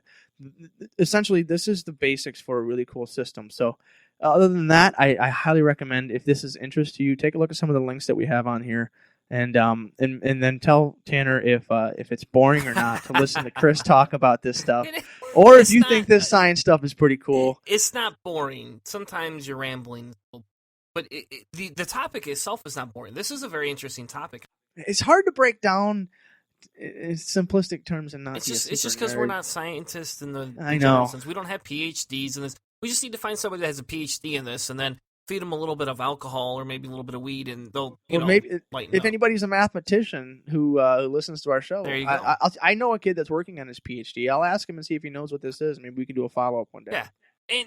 essentially, this is the basics for a really cool system. So other than that, I highly recommend, if this is interest to you, take a look at some of the links that we have on here. And then tell Tanner if it's boring or not to listen to Chris talk about this stuff, or if you think this science stuff is pretty cool. It's not boring. Sometimes you're rambling, but the topic itself is not boring. This is a very interesting topic. It's hard to break down in simplistic terms and not. It's just because we're not scientists in the I know. sense. We don't have PhDs in this. We just need to find somebody that has a PhD in this, and then feed them a little bit of alcohol or maybe a little bit of weed, and they'll maybe lighten if up. anybody's a mathematician who listens to our show, there you go. I know a kid that's working on his PhD. I'll ask him and see if he knows what this is. Maybe we can do a follow up one day. Yeah,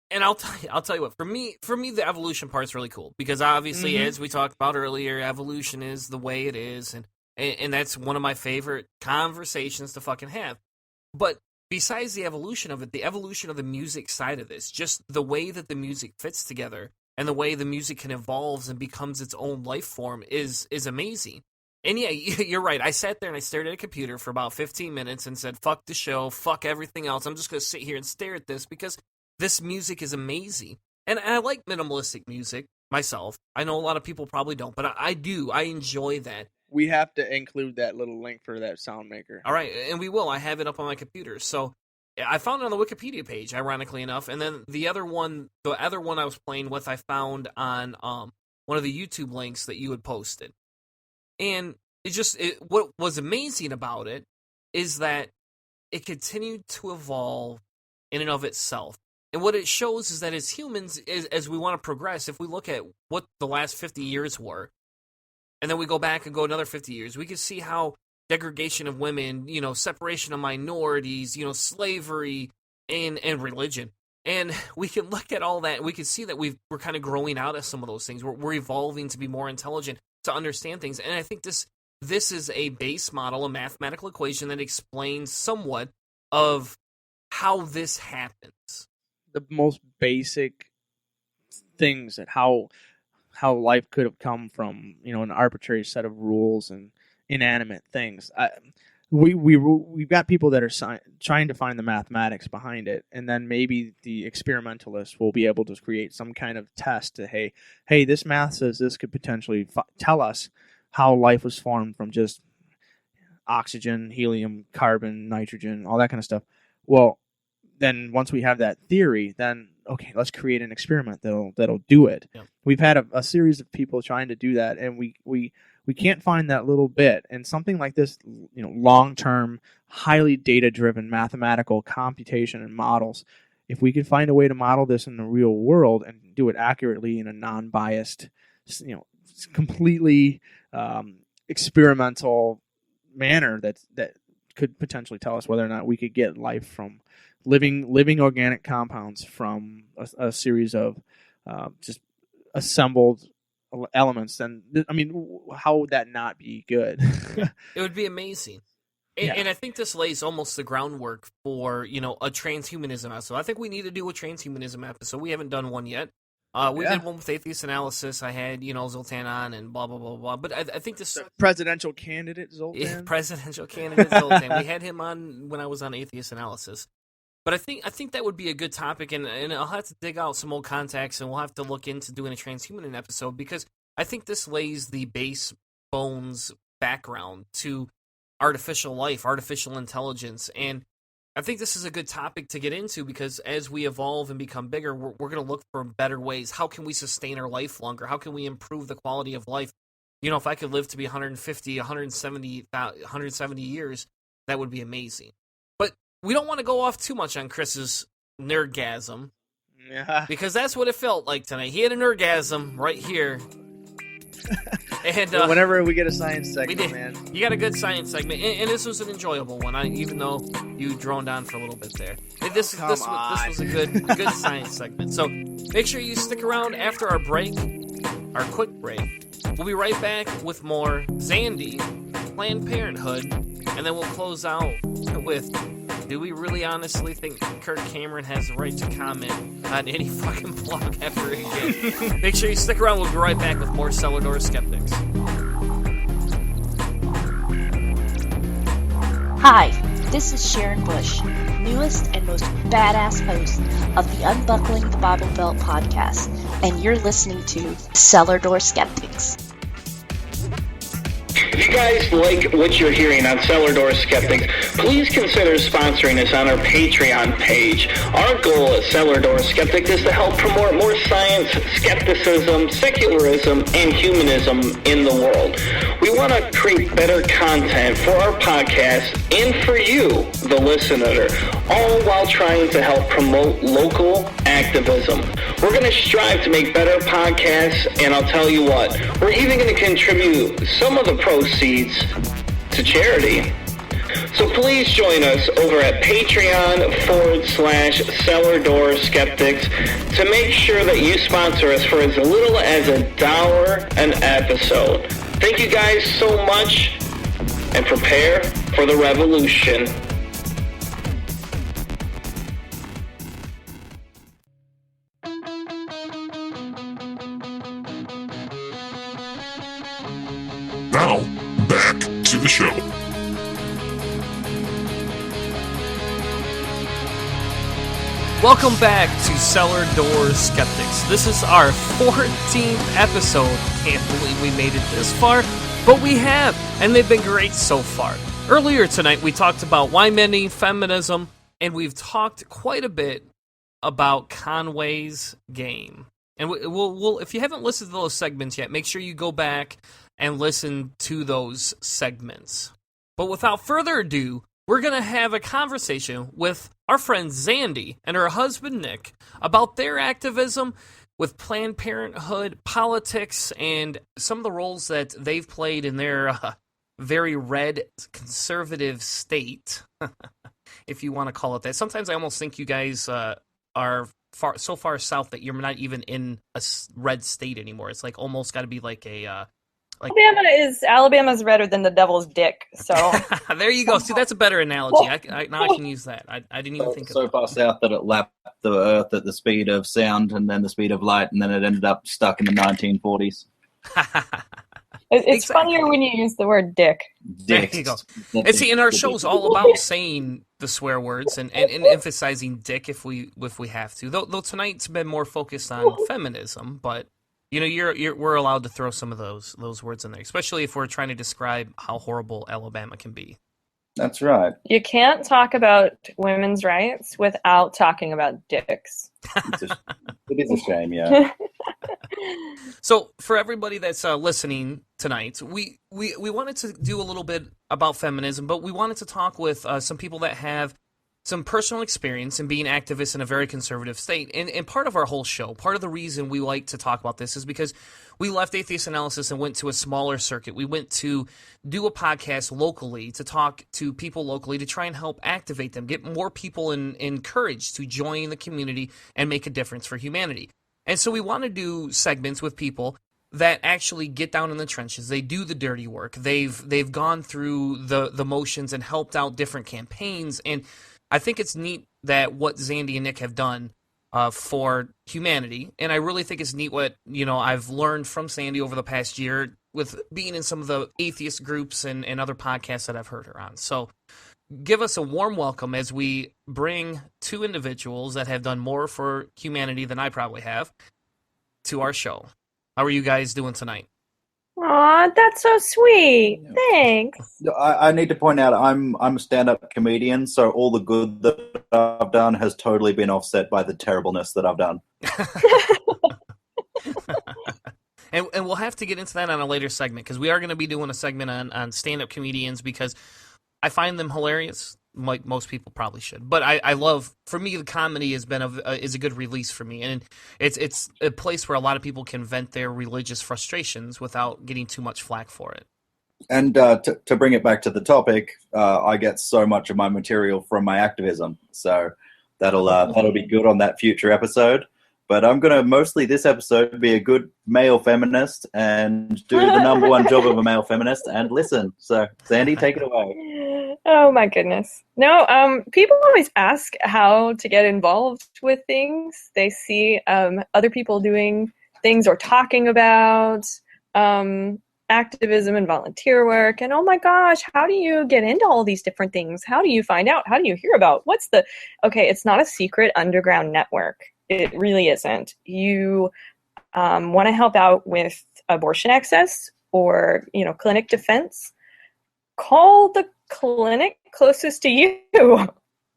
and I'll tell you what. For me, the evolution part's really cool, because obviously, as we talked about earlier, evolution is the way it is, and that's one of my favorite conversations to fucking have. But besides the evolution of it, the evolution of the music side of this, just the way that the music fits together, and the way the music can evolve and becomes its own life form is amazing. And yeah, you're right. I sat there and I stared at a computer for about 15 minutes and said, fuck the show, fuck everything else. I'm just going to sit here and stare at this, because this music is amazing. And I like minimalistic music myself. I know a lot of people probably don't, but I do. I enjoy that. We have to include that little link for that sound maker. All right, and we will. I have it up on my computer. So I found it on the Wikipedia page, ironically enough, and then the other one I was playing with, I found on one of the YouTube links that you had posted. And what was amazing about it is that it continued to evolve in and of itself. And what it shows is that as humans, as we want to progress, if we look at what the last 50 years were, and then we go back and go another 50 years, we can see how degradation of women, separation of minorities, slavery, and religion. And we can look at all that, and we can see that we're kind of growing out of some of those things. We're evolving to be more intelligent, to understand things. And I think this is a base model, a mathematical equation that explains somewhat of how this happens. The most basic things that how life could have come from, an arbitrary set of rules and inanimate things. We've got people that are trying to find the mathematics behind it, and then maybe the experimentalists will be able to create some kind of test to, hey, this math says this could potentially tell us how life was formed from just oxygen, helium, carbon, nitrogen, all that kind of stuff. Well, then once we have that theory, then okay, let's create an experiment that'll do it. Yeah. We've had a series of people trying to do that, and we can't find that little bit. And something like this, long-term, highly data-driven mathematical computation and models, if we could find a way to model this in the real world and do it accurately in a non-biased, completely experimental manner, that could potentially tell us whether or not we could get life from living organic compounds from a series of just assembled elements, then I mean, how would that not be good? It would be amazing. And I think this lays almost the groundwork for, you know, a transhumanism episode. I think we need to do a transhumanism episode. We haven't done one yet. We did one with Atheist Analysis. I had, you know, Zoltan on and blah, blah, blah, blah. But I think this... Presidential candidate Zoltan? Yeah, presidential candidate Zoltan. We had him on when I was on Atheist Analysis. But I think that would be a good topic, and I'll have to dig out some old contacts, and we'll have to look into doing a transhumanism episode, because I think this lays the base bones background to artificial life, artificial intelligence, and I think this is a good topic to get into, because as we evolve and become bigger, we're going to look for better ways. How can we sustain our life longer? How can we improve the quality of life? You know, if I could live to be 150, 170 years, that would be amazing. But we don't want to go off too much on Chris's nerdgasm, because that's what it felt like tonight. He had a nerdgasm right here. And whenever we get a science segment, man, you got a good science segment, and this was an enjoyable one. Even though you droned on for a little bit there, this was a good science segment. So make sure you stick around after our quick break. We'll be right back with more Xandi, Planned Parenthood, and then we'll close out with: do we really honestly think Kirk Cameron has the right to comment on any fucking blog ever again? Make sure you stick around. We'll be right back with more Cellar Door Skeptics. Hi, this is Sharon Bush, newest and most badass host of the Unbuckling the Bible Belt podcast, and you're listening to Cellar Door Skeptics. If you guys like what you're hearing on Cellar Door Skeptics, please consider sponsoring us on our Patreon page. Our goal at Cellar Door Skeptics is to help promote more science, skepticism, secularism, and humanism in the world. We want to create better content for our podcast and for you, the listener, all while trying to help promote local activism. We're going to strive to make better podcasts, and I'll tell you what, we're even going to contribute some of the proceeds to charity. So please join us over at Patreon.com/Cellar Door Skeptics to make sure that you sponsor us for as little as $1 an episode. Thank you guys so much, and prepare for the revolution. Now, back to the show. Welcome back to Cellar Door Skeptics. This is our 14th episode. Can't believe we made it this far, but we have, and they've been great so far. Earlier tonight, we talked about why men need feminism, and we've talked quite a bit about Conway's game. And we'll if you haven't listened to those segments yet, make sure you go back and listen to those segments. But without further ado, we're going to have a conversation with our friend Xandi and her husband Nick about their activism with Planned Parenthood, politics, and some of the roles that they've played in their very red conservative state, if you want to call it that. Sometimes I almost think you guys are so far south that you're not even in a red state anymore. It's like almost got to be like a... Alabama's redder than the devil's dick. So there you go. See, that's a better analogy. Now I can use that. I didn't even think of so far south that it lapped the Earth at the speed of sound and then the speed of light, and then it ended up stuck in the 1940s. It's funnier when you use the word dick. There you go. And see, and our show's all about saying the swear words and emphasizing dick if we have to. Though tonight's been more focused on feminism, but. You know, we're allowed to throw some of those words in there, especially if we're trying to describe how horrible Alabama can be. That's right. You can't talk about women's rights without talking about dicks. It is a shame, yeah. So, for everybody that's listening tonight, we wanted to do a little bit about feminism, but we wanted to talk with some people that have some personal experience in being activists in a very conservative state. And part of our whole show, part of the reason we like to talk about this is because we left Atheist Analysis and went to a smaller circuit. We went to do a podcast locally, to talk to people locally, to try and help activate them, get more people encouraged to join the community and make a difference for humanity. And so we want to do segments with people that actually get down in the trenches. They do the dirty work. They've gone through the motions and helped out different campaigns. And I think it's neat that what Xandi and Nick have done for humanity. And I really think it's neat what, I've learned from Xandi over the past year with being in some of the atheist groups and other podcasts that I've heard her on. So give us a warm welcome as we bring two individuals that have done more for humanity than I probably have to our show. How are you guys doing tonight? Aw, that's so sweet. Thanks. I need to point out I'm a stand-up comedian, so all the good that I've done has totally been offset by the terribleness that I've done. And we'll have to get into that on a later segment, because we are going to be doing a segment on stand-up comedians, because I find them hilarious, like most people probably should. But I love, for me, the comedy has been is a good release for me, and it's a place where a lot of people can vent their religious frustrations without getting too much flack for it. And to bring it back to the topic, I get so much of my material from my activism, so that'll be good on that future episode. But I'm going to mostly this episode be a good male feminist and do the number one job of a male feminist and listen. So, Xandi, take it away. Oh my goodness. No, people always ask how to get involved with things. They see other people doing things or talking about activism and volunteer work. And oh my gosh, how do you get into all these different things? How do you find out? How do you hear about? Okay, it's not a secret underground network. It really isn't. You want to help out with abortion access or, clinic defense, call the clinic closest to you.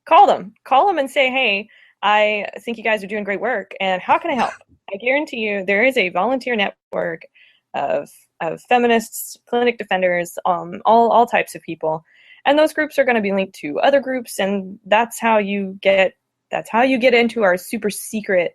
Call them and say, hey, I think you guys are doing great work, and how can I help? I guarantee you there is a volunteer network of feminists, clinic defenders, all types of people. And those groups are going to be linked to other groups, and that's how you get into our super secret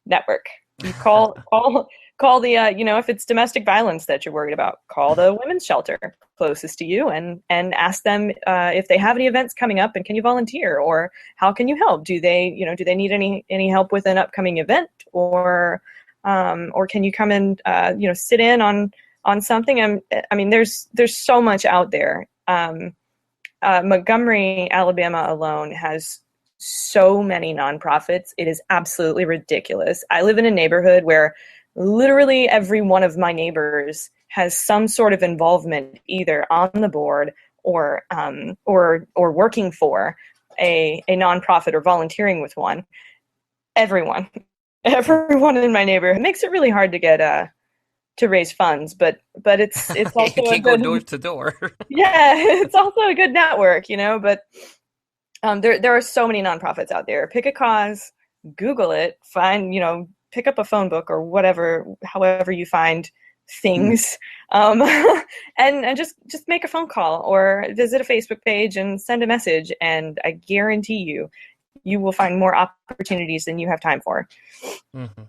network. You call the, if it's domestic violence that you're worried about, call the women's shelter closest to you and ask them if they have any events coming up and can you volunteer, or how can you help? Do they need any help with an upcoming event, or can you come and, sit in on something? I mean, there's so much out there. Montgomery, Alabama alone has so many nonprofits. It is absolutely ridiculous. I live in a neighborhood where literally every one of my neighbors has some sort of involvement, either on the board or working for a nonprofit or volunteering with one. Everyone in my neighborhood. It makes it really hard to get to raise funds, but it's also you can't go door to door. Yeah, it's also a good network, but there are so many nonprofits out there. Pick a cause, Google it, pick up a phone book or whatever, however you find things, and just make a phone call or visit a Facebook page and send a message, and I guarantee you will find more opportunities than you have time for. Mm-hmm.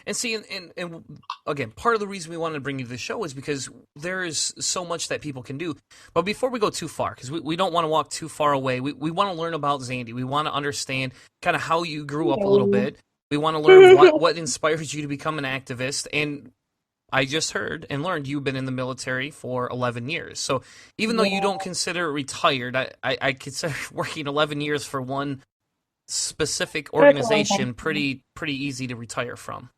And see, and again, part of the reason we wanted to bring you to the show is because there is so much that people can do. But before we go too far, because we don't want to walk too far away, we want to learn about Xandi. We want to understand kind of how you grew up a little bit. We want to learn what inspires you to become an activist. And I just heard and learned you've been in the military for 11 years. So even though you don't consider retired, I consider working 11 years for one specific organization pretty easy to retire from.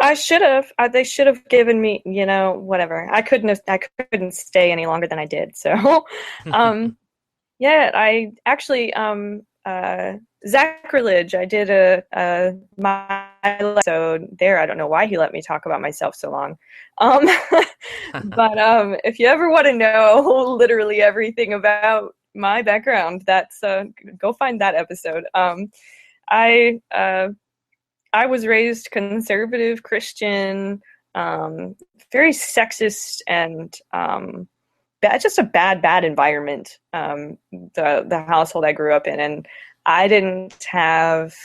I should have. They should have given me, whatever. I couldn't stay any longer than I did. So, yeah, I actually, sacrilege. I did my episode there. I don't know why he let me talk about myself so long. But if you ever want to know literally everything about my background, that's go find that episode. I was raised conservative Christian, very sexist, and just a bad environment. The household I grew up in, and I didn't have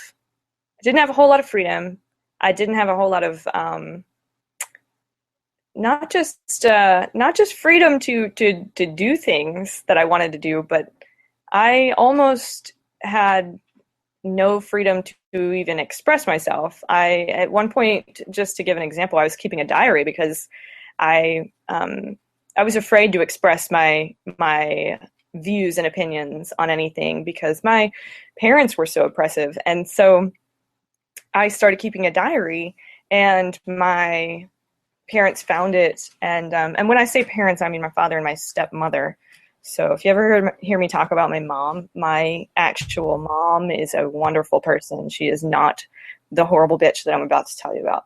a whole lot of freedom. I didn't have a whole lot of not just freedom to do things that I wanted to do, but I almost had no freedom to even express myself. At one point, just to give an example, I was keeping a diary because I was afraid to express my views and opinions on anything because my parents were so oppressive. And so I started keeping a diary, and my parents found it. And when I say parents, I mean my father and my stepmother. So if you ever hear me talk about my mom, my actual mom is a wonderful person. She is not the horrible bitch that I'm about to tell you about.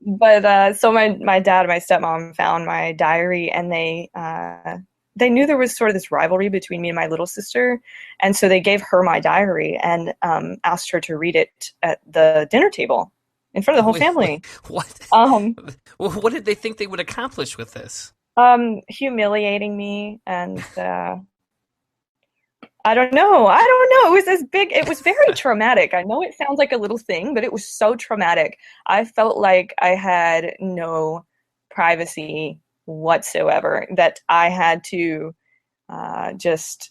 But so my dad and my stepmom found my diary, and they knew there was sort of this rivalry between me and my little sister. And so they gave her my diary and asked her to read it at the dinner table in front of the whole family. What? What did they think they would accomplish with this? Humiliating me, and I don't know. It was this big, it was very traumatic. I know it sounds like a little thing, but it was so traumatic. I felt like I had no privacy whatsoever, that I had to just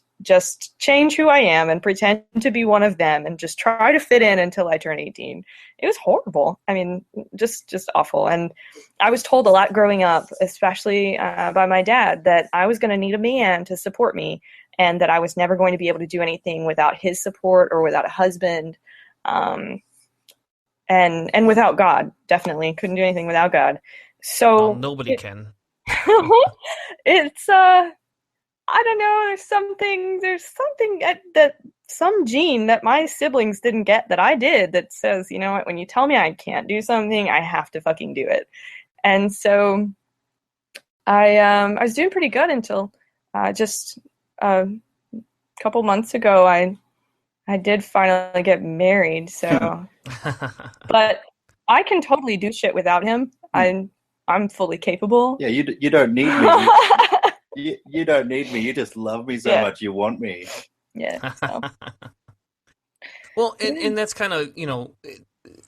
change who I am and pretend to be one of them and just try to fit in until I turn 18. It was horrible. I mean, just awful. And I was told a lot growing up, especially by my dad, that I was going to need a man to support me, and that I was never going to be able to do anything without his support or without a husband. And without God, definitely couldn't do anything without God. So well, nobody can. It's I don't know, there's something that some gene that my siblings didn't get that I did, that says, you know what, when you tell me I can't do something, I have to fucking do it. And so I was doing pretty good until just a couple months ago I did finally get married. So but I can totally do shit without him. I'm fully capable. Yeah, you don't need me. You don't need me. You just love me so much. You want me. Yeah. So. Well, and that's kind of, you know,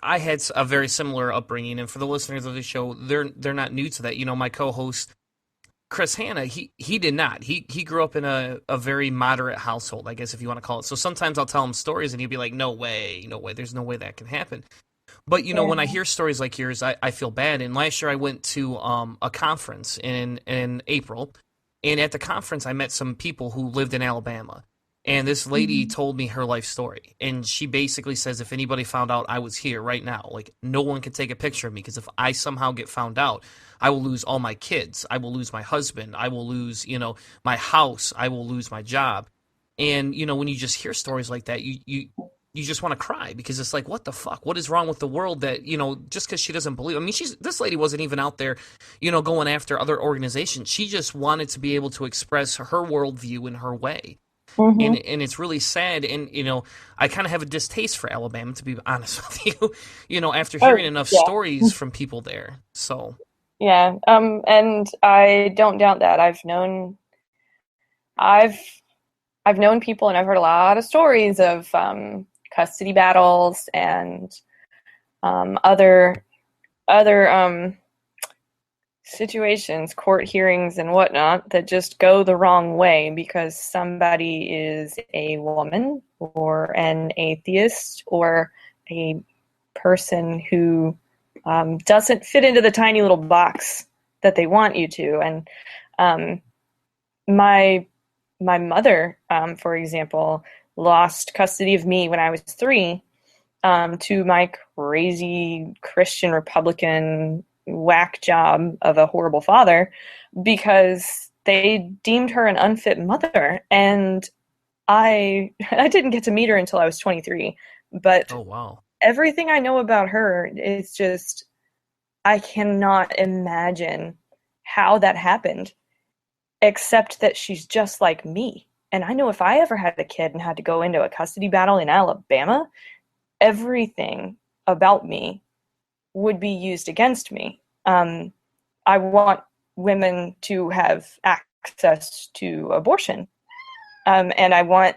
I had a very similar upbringing, and for the listeners of the show, they're not new to that. You know, my co-host Chris Hanna, he did not. He grew up in a very moderate household, I guess, if you want to call it. So sometimes I'll tell him stories, and he'll be like, "No way, there's no way that can happen." But, you know, when I hear stories like yours, I feel bad. And last year I went to a conference in April. And at the conference, I met some people who lived in Alabama. And this lady told me her life story. And she basically says, if anybody found out I was here right now, like, no one can take a picture of me, because if I somehow get found out, I will lose all my kids. I will lose my husband. I will lose, you know, my house. I will lose my job. And, you know, when you just hear stories like that, you just want to cry, because it's like, what the fuck? What is wrong with the world that, you know, just because she doesn't believe? I mean, this lady wasn't even out there, you know, going after other organizations. She just wanted to be able to express her worldview in her way. Mm-hmm. And it's really sad. And, you know, I kind of have a distaste for Alabama, to be honest with you, you know, after hearing enough stories from people there. So. Yeah. And I don't doubt that. I've known people, and I've heard a lot of stories of, custody battles and other situations, court hearings and whatnot, that just go the wrong way because somebody is a woman or an atheist or a person who doesn't fit into the tiny little box that they want you to. And my mother, for example, lost custody of me when I was 3 to my crazy Christian Republican whack job of a horrible father, because they deemed her an unfit mother. And I didn't get to meet her until I was 23. But oh, wow. Everything I know about her is just, I cannot imagine how that happened, except that she's just like me. And I know if I ever had a kid and had to go into a custody battle in Alabama, everything about me would be used against me. I want women to have access to abortion. And I want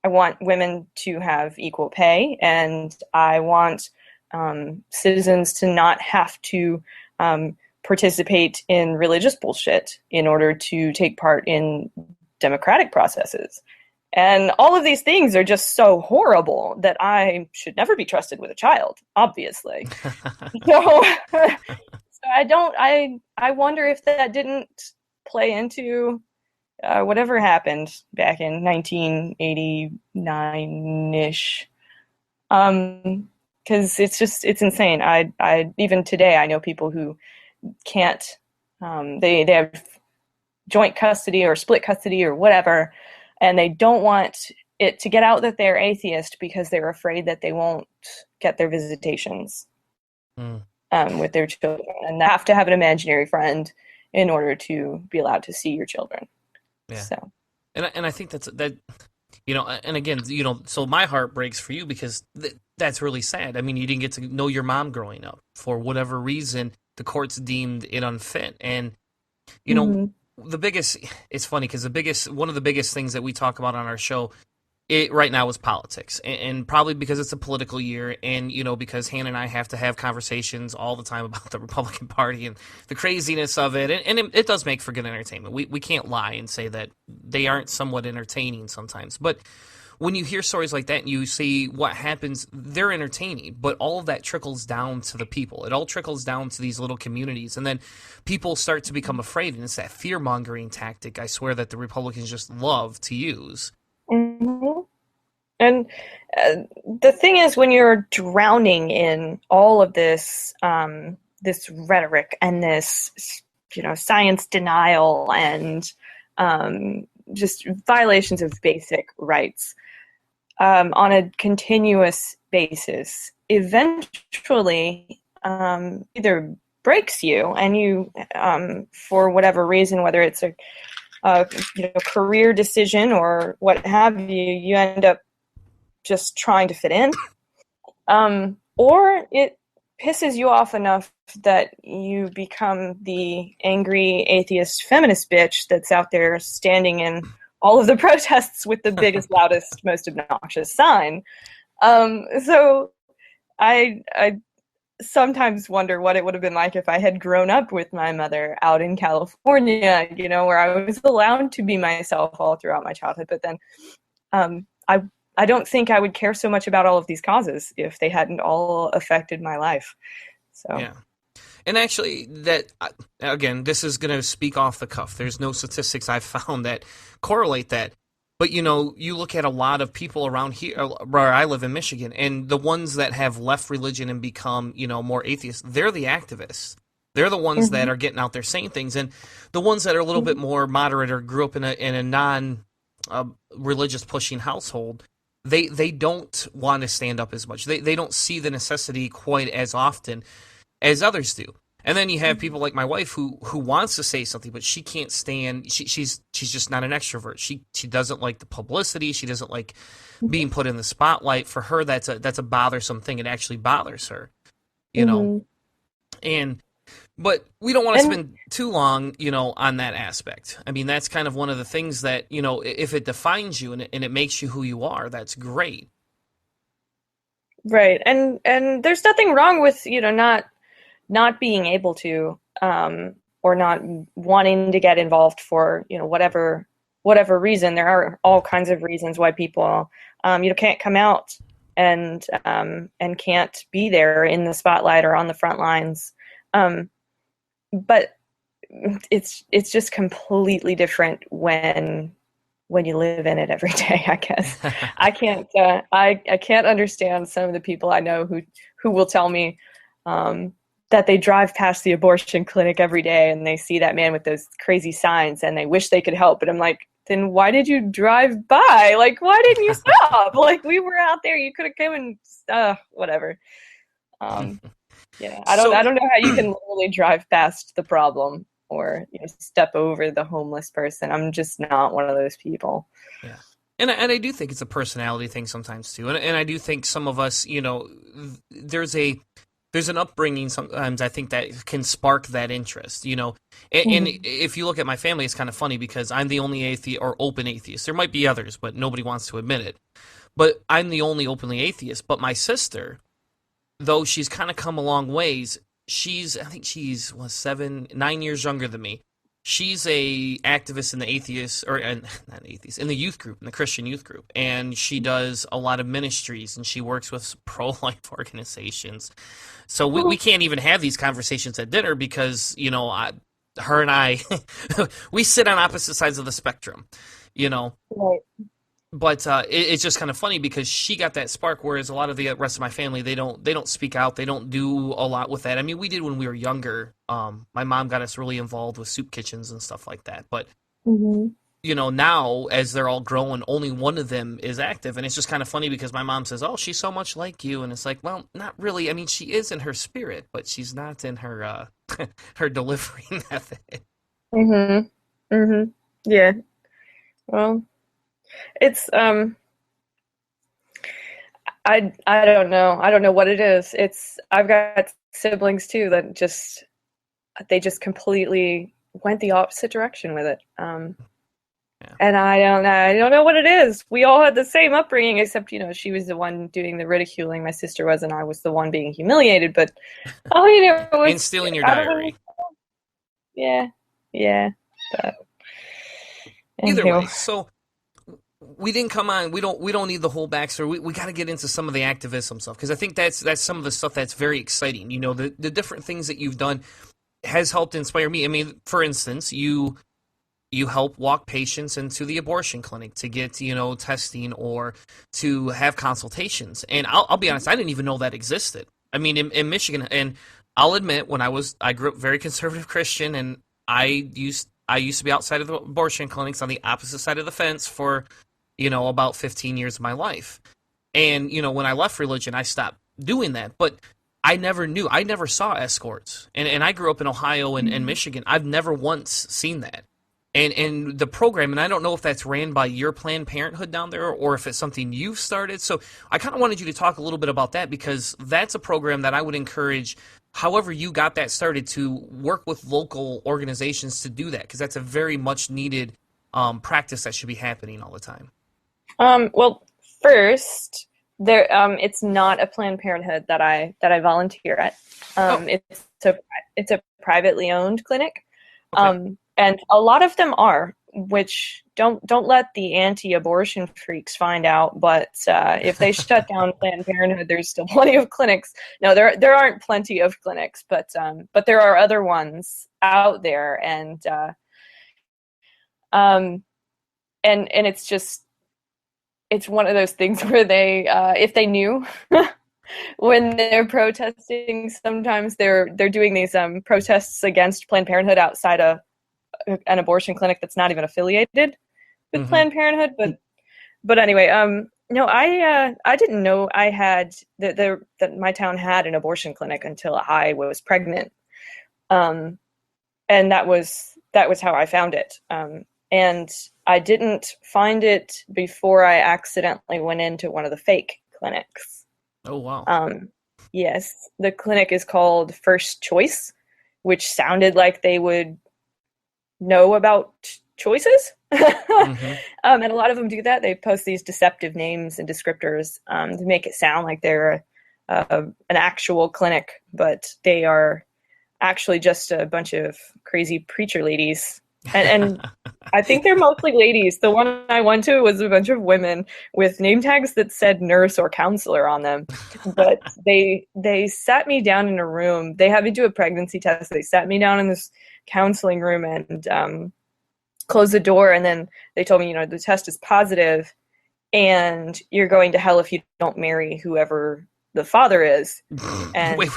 women to have equal pay, and I want citizens to not have to participate in religious bullshit in order to take part in democratic processes. And all of these things are just so horrible that I should never be trusted with a child, obviously. So, I wonder if that didn't play into whatever happened back in 1989-ish. Because it's insane. I even today, I know people who can't, they have joint custody or split custody or whatever, and they don't want it to get out that they're atheist because they're afraid that they won't get their visitations with their children, and they have to have an imaginary friend in order to be allowed to see your children. Yeah. So, and I think that and again, so my heart breaks for you because that's really sad. I mean, you didn't get to know your mom growing up for whatever reason. The courts deemed it unfit, and it's funny because one of the biggest things that we talk about on our show right now is politics, and probably because it's a political year, and because Hannah and I have to have conversations all the time about the Republican Party and the craziness of it, and it does make for good entertainment. We can't lie and say that they aren't somewhat entertaining sometimes, but when you hear stories like that and you see what happens, they're entertaining, but all of that trickles down to the people. It all trickles down to these little communities, and then people start to become afraid, and it's that fear-mongering tactic, I swear, that the Republicans just love to use. Mm-hmm. And the thing is, when you're drowning in all of this this rhetoric and this science denial and just violations of basic rights on a continuous basis, eventually either breaks you, and you for whatever reason, whether it's a career decision or what have you, you end up just trying to fit in, or it pisses you off enough that you become the angry atheist feminist bitch that's out there standing in all of the protests with the biggest, loudest, most obnoxious sign. So I sometimes wonder what it would have been like if I had grown up with my mother out in California, where I was allowed to be myself all throughout my childhood. But then I don't think I would care so much about all of these causes if they hadn't all affected my life. So yeah. And actually, that again, this is going to speak off the cuff. There's no statistics I've found that correlate that. But, you look at a lot of people around here, where I live in Michigan, and the ones that have left religion and become, more atheist, they're the activists. They're the ones that are getting out there saying things. And the ones that are a little bit more moderate or grew up in a non-religious pushing household, they don't want to stand up as much. They don't see the necessity quite as often as others do. And then you have people like my wife who wants to say something, but she can't stand. She's just not an extrovert. She doesn't like the publicity. She doesn't like being put in the spotlight. For her, that's a bothersome thing. It actually bothers her, But we don't want to spend too long, on that aspect. I mean, that's kind of one of the things that if it defines you and it makes you who you are, that's great. Right, and there's nothing wrong with not being able to, or not wanting to get involved for, whatever reason. There are all kinds of reasons why people, can't come out and can't be there in the spotlight or on the front lines. But it's just completely different when you live in it every day, I guess. I can't understand some of the people I know who will tell me, that they drive past the abortion clinic every day and they see that man with those crazy signs and they wish they could help. But I'm like, then why did you drive by? Like, why didn't you stop? Like, we were out there. You could have come and whatever. Yeah, I don't know how you can literally drive past the problem or step over the homeless person. I'm just not one of those people. Yeah. And I do think it's a personality thing sometimes too. And I do think some of us, there's an upbringing sometimes I think that can spark that interest, and if you look at my family, it's kind of funny because I'm the only atheist or open atheist. There might be others, but nobody wants to admit it. But I'm the only openly atheist. But my sister, though she's kind of come a long ways, I think she's 9 years younger than me. she's a activist in the not atheist, in the youth group, in the Christian youth group, and she does a lot of ministries, and she works with pro-life organizations. So we can't even have these conversations at dinner because, her and I, we sit on opposite sides of the spectrum, Right. But it's just kind of funny because she got that spark, whereas a lot of the rest of my family, they don't speak out, they don't do a lot with that. I mean, we did when we were younger. My mom got us really involved with soup kitchens and stuff like that. But now as they're all growing, only one of them is active, and it's just kind of funny because my mom says, "Oh, she's so much like you," and it's like, well, not really. I mean, she is in her spirit, but she's not in her her delivery method. Yeah. Well, it's I don't know. I don't know what it is. I've got siblings too that they just completely went the opposite direction with it. And I don't know what it is. We all had the same upbringing, except she was the one doing the ridiculing. My sister was, and I was the one being humiliated. But and stealing your diary. Yeah. But either way, so. We didn't come on. We don't need the whole backstory. We got to get into some of the activism stuff because I think that's some of the stuff that's very exciting. The different things that you've done has helped inspire me. I mean, for instance, you help walk patients into the abortion clinic to get testing or to have consultations. And I'll be honest, I didn't even know that existed. I mean, in Michigan, and I'll admit I grew up very conservative Christian, and I used to be outside of the abortion clinics on the opposite side of the fence for about 15 years of my life. And, when I left religion, I stopped doing that. But I never saw escorts. And I grew up in Ohio and Michigan. I've never once seen that. And the program, and I don't know if that's ran by your Planned Parenthood down there or if it's something you've started. So I kind of wanted you to talk a little bit about that because that's a program that I would encourage, however you got that started, to work with local organizations to do that because that's a very much needed practice that should be happening all the time. Well, first, it's not a Planned Parenthood that I volunteer at. It's a privately owned clinic, and a lot of them are. Which don't let the anti-abortion freaks find out. But if they shut down Planned Parenthood, there's still plenty of clinics. No, there aren't plenty of clinics, but there are other ones out there, and it's just. It's one of those things where they, if they knew when they're protesting, sometimes they're doing these protests against Planned Parenthood outside an abortion clinic that's not even affiliated with Planned Parenthood. But anyway, no, I didn't know I had that my town had an abortion clinic until I was pregnant, and that was how I found it. And I didn't find it before I accidentally went into one of the fake clinics. Oh, wow. Yes, the clinic is called First Choice, which sounded like they would know about choices. And a lot of them do that. They post these deceptive names and descriptors to make it sound like they're an actual clinic, but they are actually just a bunch of crazy preacher ladies. And I think they're mostly ladies. The one I went to was a bunch of women with name tags that said nurse or counselor on them. But they sat me down in a room. They had me do a pregnancy test. They sat me down in this counseling room and closed the door. And then they told me, the test is positive and you're going to hell if you don't marry whoever the father is. And wait.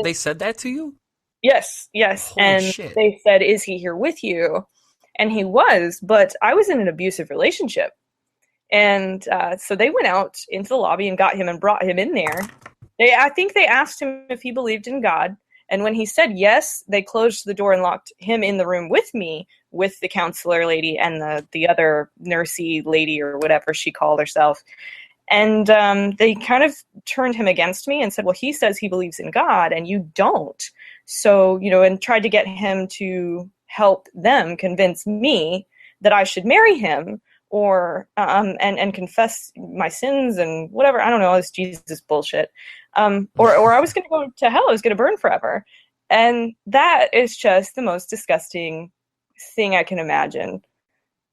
They said that to you? Yes. Holy and shit. They said, is he here with you? And he was, but I was in an abusive relationship. And so they went out into the lobby and got him and brought him in there. I think they asked him if he believed in God. And when he said yes, they closed the door and locked him in the room with me, with the counselor lady and the other nursey lady or whatever she called herself. And they kind of turned him against me and said, well, he says he believes in God and you don't. So, and tried to get him to help them convince me that I should marry him or and confess my sins and whatever. I don't know, all this Jesus bullshit. Or I was going to go to hell. I was going to burn forever. And that is just the most disgusting thing I can imagine.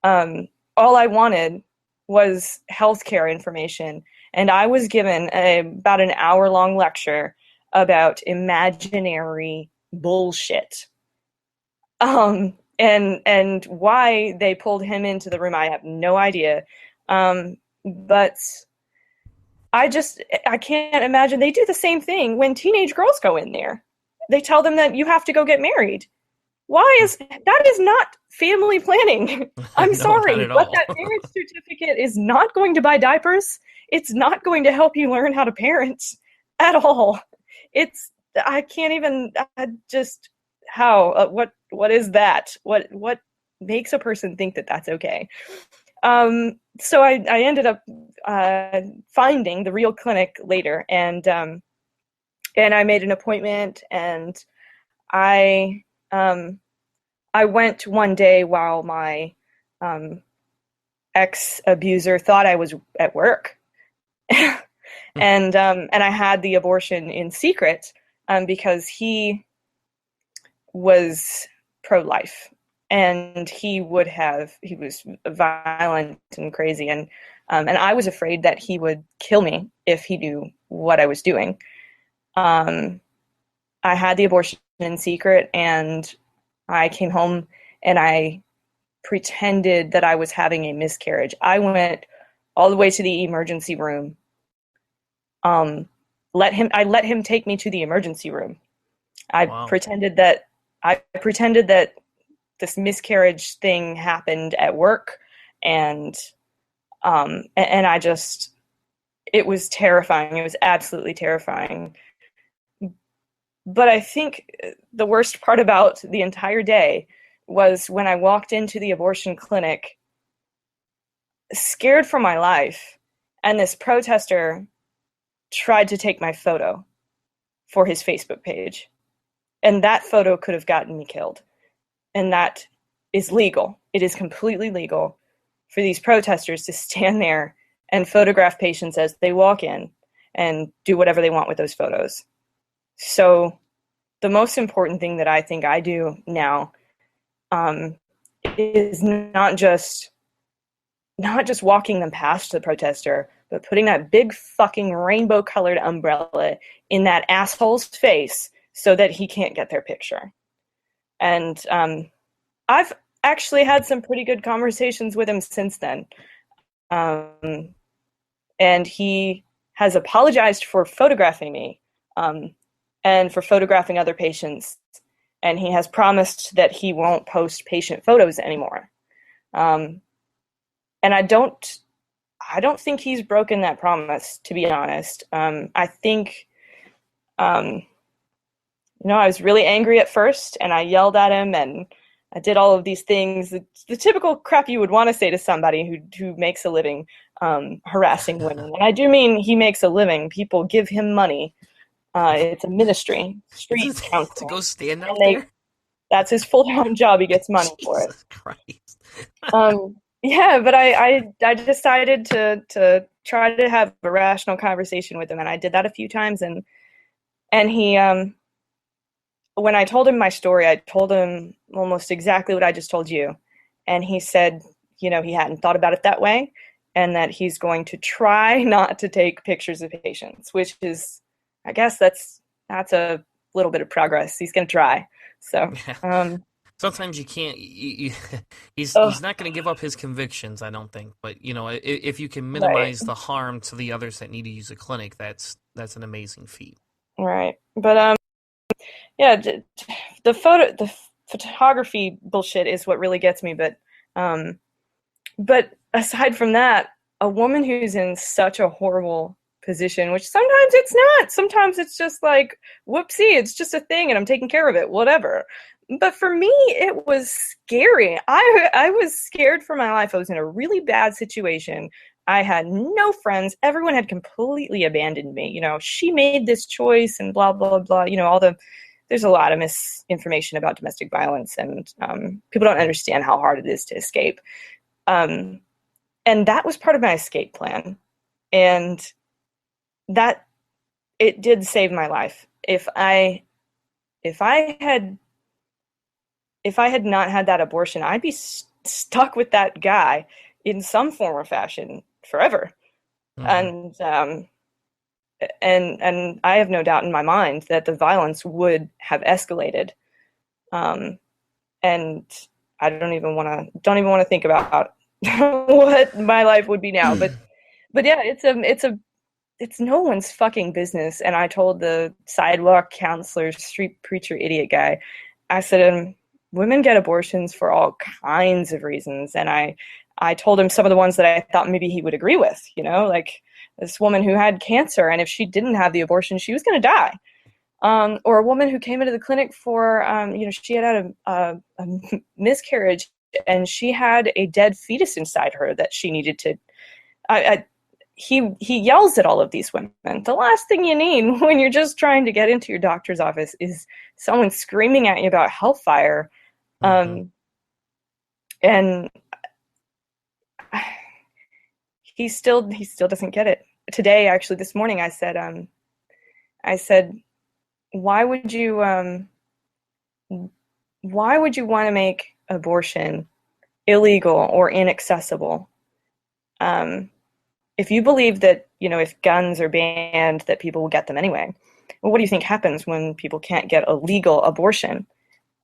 All I wanted was healthcare information, and I was given about an hour-long lecture about imaginary bullshit. And why they pulled him into the room, I have no idea. But I can't imagine. They do the same thing when teenage girls go in there. They tell them that you have to go get married. That is not family planning. I'm No, sorry, not at but all. that marriage certificate is not going to buy diapers. It's not going to help you learn how to parent at all. I can't even, what is that? What makes a person think that that's okay? So I ended up finding the real clinic later, and I made an appointment, and I went one day while my ex-abuser thought I was at work, and I had the abortion in secret because he was pro-life, and he was violent and crazy, and I was afraid that he would kill me if he knew what I was doing. I had the abortion in secret, and I came home and I pretended that I was having a miscarriage. I went all the way to the emergency room. I let him take me to the emergency room. I pretended that this miscarriage thing happened at work, and it was terrifying. It was absolutely terrifying. But I think the worst part about the entire day was when I walked into the abortion clinic, scared for my life, and this protester tried to take my photo for his Facebook page. And that photo could have gotten me killed. And that is legal. It is completely legal for these protesters to stand there and photograph patients as they walk in and do whatever they want with those photos. So the most important thing that I think I do now is not just walking them past the protester, but putting that big fucking rainbow-colored umbrella in that asshole's face so that he can't get their picture. And I've actually had some pretty good conversations with him since then. And he has apologized for photographing me and for photographing other patients. And he has promised that he won't post patient photos anymore. And I don't think he's broken that promise, to be honest. I think, I was really angry at first, and I yelled at him, and I did all of these things, the typical crap you would want to say to somebody who makes a living harassing women. And I do mean he makes a living. People give him money. It's a ministry, street counseling. To go stand out there? That's his full-time job. He gets money for it. Jesus Christ. Yeah, but I decided to try to have a rational conversation with him, and I did that a few times, and he when I told him my story, I told him almost exactly what I just told you, and he said, he hadn't thought about it that way, and that he's going to try not to take pictures of patients, which is, I guess that's a little bit of progress. He's going to try. So, sometimes you can't. He's not going to give up his convictions, I don't think. But if you can minimize the harm to the others that need to use a clinic, that's an amazing feat. Right, but the photography bullshit is what really gets me. But aside from that, a woman who's in such a horrible position, which sometimes it's not. Sometimes it's just like, whoopsie, it's just a thing and I'm taking care of it, whatever. But for me, it was scary. I was scared for my life. I was in a really bad situation. I had no friends. Everyone had completely abandoned me. She made this choice and blah, blah, blah. There's a lot of misinformation about domestic violence, and people don't understand how hard it is to escape. And that was part of my escape plan. And that it did save my life. If I had if I had not had that abortion, I'd be stuck with that guy in some form or fashion forever. And I have no doubt in my mind that the violence would have escalated. And I don't even want to think about what my life would be now. But yeah, it's no one's fucking business. And I told the sidewalk counselor, street preacher, idiot guy, I said, women get abortions for all kinds of reasons. And I told him some of the ones that I thought maybe he would agree with, like this woman who had cancer, and if she didn't have the abortion, she was going to die. Or a woman who came into the clinic for, she had a miscarriage, and she had a dead fetus inside her that she needed to. He yells at all of these women. The last thing you need when you're just trying to get into your doctor's office is someone screaming at you about hellfire. And he still doesn't get it. Today, actually, this morning, I said, why would you want to make abortion illegal or inaccessible? If you believe that, if guns are banned, that people will get them anyway, well, what do you think happens when people can't get a legal abortion?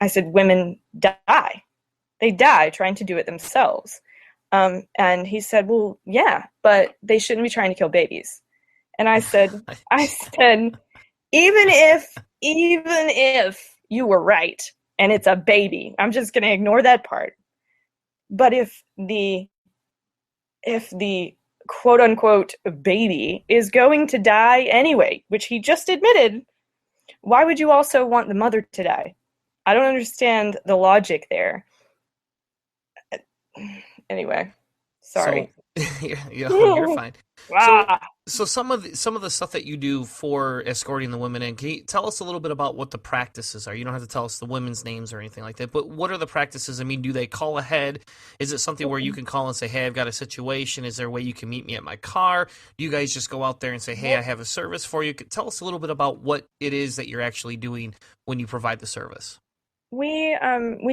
I said, women die. They die trying to do it themselves. And he said, well, yeah, but they shouldn't be trying to kill babies. And I said, even if you were right and it's a baby, I'm just going to ignore that part. But if the quote unquote baby is going to die anyway, which he just admitted, why would you also want the mother to die? I don't understand the logic there. Anyway, sorry. So, you're fine. So some of the stuff that you do for escorting the women in, can you tell us a little bit about what the practices are? You don't have to tell us the women's names or anything like that, but what are the practices? I mean, do they call ahead? Is it something where you can call and say, hey, I've got a situation. Is there a way you can meet me at my car? Do you guys just go out there and say, hey, I have a service for you? Tell us a little bit about what it is that you're actually doing when you provide the service. We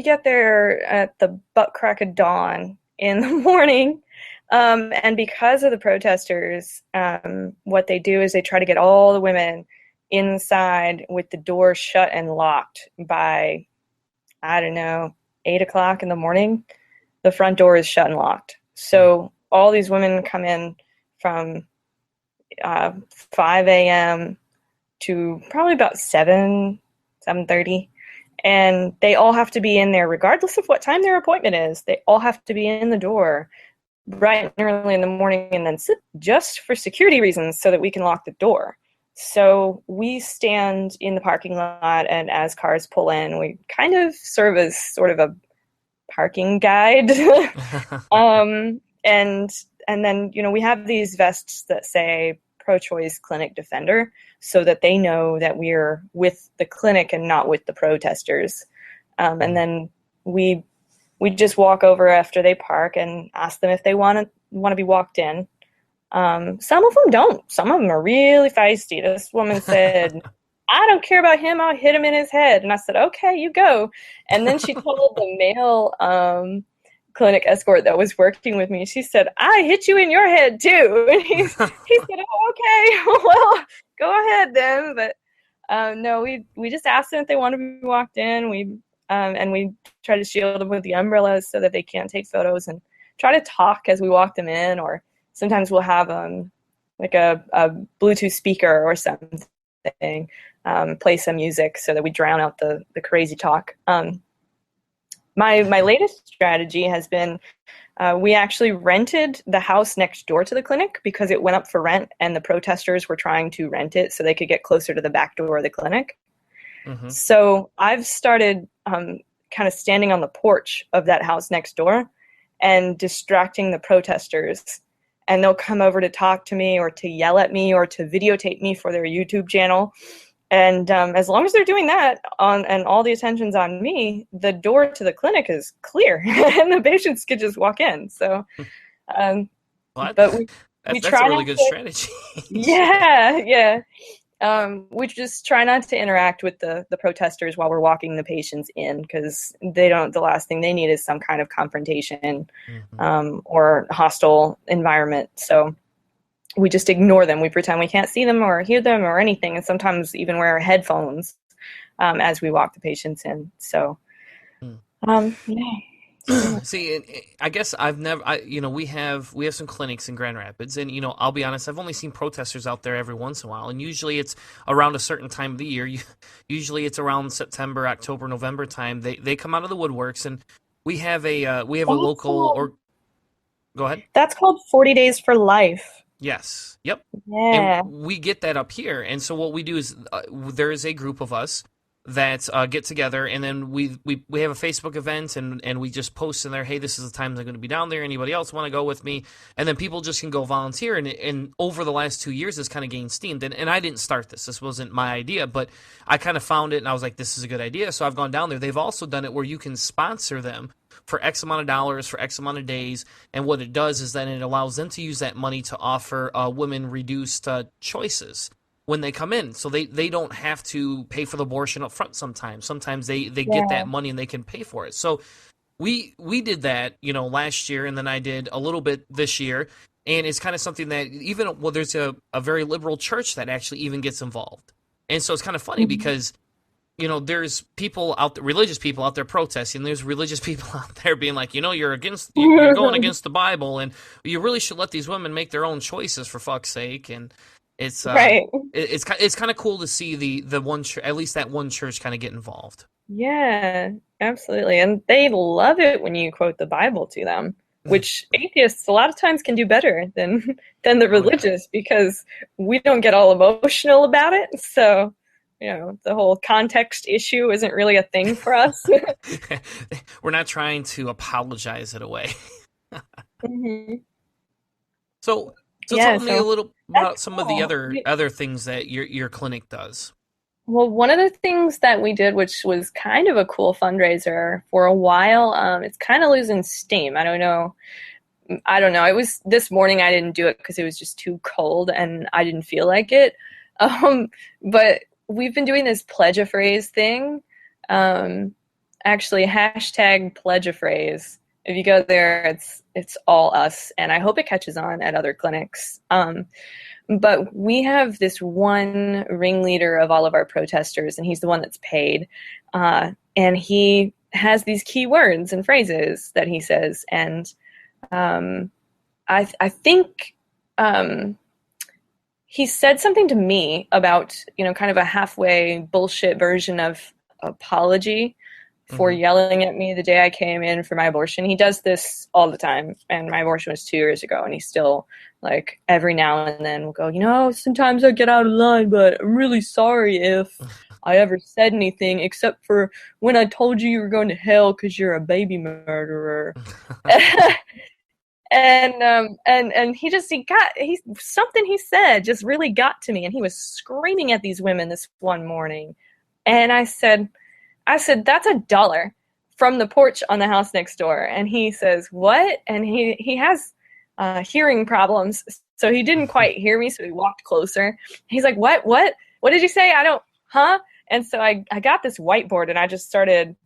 get there at the butt crack of dawn in the morning. And because of the protesters, what they do is they try to get all the women inside with the door shut and locked by, 8 o'clock in the morning. The front door is shut and locked. So all these women come in from 5 a.m. to probably about 7:30. And they all have to be in there regardless of what time their appointment is. They all have to be in the door bright and early in the morning and then sit just for security reasons so that we can lock the door. So we stand in the parking lot, and as cars pull in, we kind of serve as sort of a parking guide. And then, we have these vests that say pro-choice clinic defender so that they know that we're with the clinic and not with the protesters. And then we just walk over after they park and ask them if they want to be walked in. Some of them don't. Some of them are really feisty. This woman said, I don't care about him. I'll hit him in his head. And I said, okay, you go. And then she told the male clinic escort that was working with me, she said, I hit you in your head too. And he said, oh, okay, well, go ahead then. But no, we just asked them if they want to be walked in. And we try to shield them with the umbrellas so that they can't take photos, and try to talk as we walk them in. Or sometimes we'll have like a Bluetooth speaker or something, play some music so that we drown out the crazy talk. My latest strategy has been we actually rented the house next door to the clinic because it went up for rent, and the protesters were trying to rent it so they could get closer to the back door of the clinic. Mm-hmm. So I've started kind of standing on the porch of that house next door and distracting the protesters. And they'll come over to talk to me or to yell at me or to videotape me for their YouTube channel. And as long as they're doing that and all the attention's on me, the door to the clinic is clear and the patients could just walk in. So, but we that's try a really good strategy. Yeah. We just try not to interact with the protesters while we're walking the patients in, because the last thing they need is some kind of confrontation or hostile environment. So we just ignore them. We pretend we can't see them or hear them or anything, and sometimes even wear headphones as we walk the patients in. So, yeah. See, I guess we have some clinics in Grand Rapids, and I'll be honest, I've only seen protesters out there every once in a while, and usually it's around a certain time of the year. Usually it's around September, October, November time. They come out of the woodworks, and we have a local or go ahead. That's called 40 Days for Life. Yes. Yep. Yeah. And we get that up here, and so what we do is there is a group of us that get together, and then we have a Facebook event, and we just post in there, hey, this is the time I'm going to be down there. Anybody else want to go with me? And then people just can go volunteer. And over the last 2 years, it's kind of gained steam. And I didn't start this. This wasn't my idea, but I kind of found it, and I was like, this is a good idea. So I've gone down there. They've also done it where you can sponsor them for X amount of dollars for X amount of days. And what it does is then it allows them to use that money to offer women reduced choices when they come in. So they don't have to pay for the abortion up front sometimes. Sometimes they get that money and they can pay for it. So we did that, last year, and then I did a little bit this year. And it's kind of something that there's a very liberal church that actually even gets involved. And so it's kind of funny because there's people out there, religious people out there protesting. There's religious people out there being like, you're going against the Bible, and you really should let these women make their own choices, for fuck's sake. And it's right. It's kind of cool to see the one at least that one church kind of get involved. Yeah, absolutely, and they love it when you quote the Bible to them, which atheists a lot of times can do better than the religious, because we don't get all emotional about it. So, the whole context issue isn't really a thing for us. We're not trying to apologize it away. Mm-hmm. So tell me a little about some of the other things that your clinic does. Well, one of the things that we did, which was kind of a cool fundraiser for a while, it's kind of losing steam. I don't know. It was this morning. I didn't do it because it was just too cold and I didn't feel like it. But we've been doing this pledge a phrase thing. Actually, hashtag pledge a phrase. If you go there, it's all us, and I hope it catches on at other clinics. But we have this one ringleader of all of our protesters, and he's the one that's paid. And he has these key words and phrases that he says. And I think he said something to me about, kind of a halfway bullshit version of apology for yelling at me the day I came in for my abortion. He does this all the time, and my abortion was 2 years ago, and he still, every now and then will go, sometimes I get out of line, but I'm really sorry if I ever said anything, except for when I told you were going to hell because you're a baby murderer. And something he said just really got to me, and he was screaming at these women this one morning. And I said, that's $1 from the porch on the house next door. And he says, what? And he has hearing problems, so he didn't quite hear me, so he walked closer. He's like, what did you say? And so I got this whiteboard, and I just started,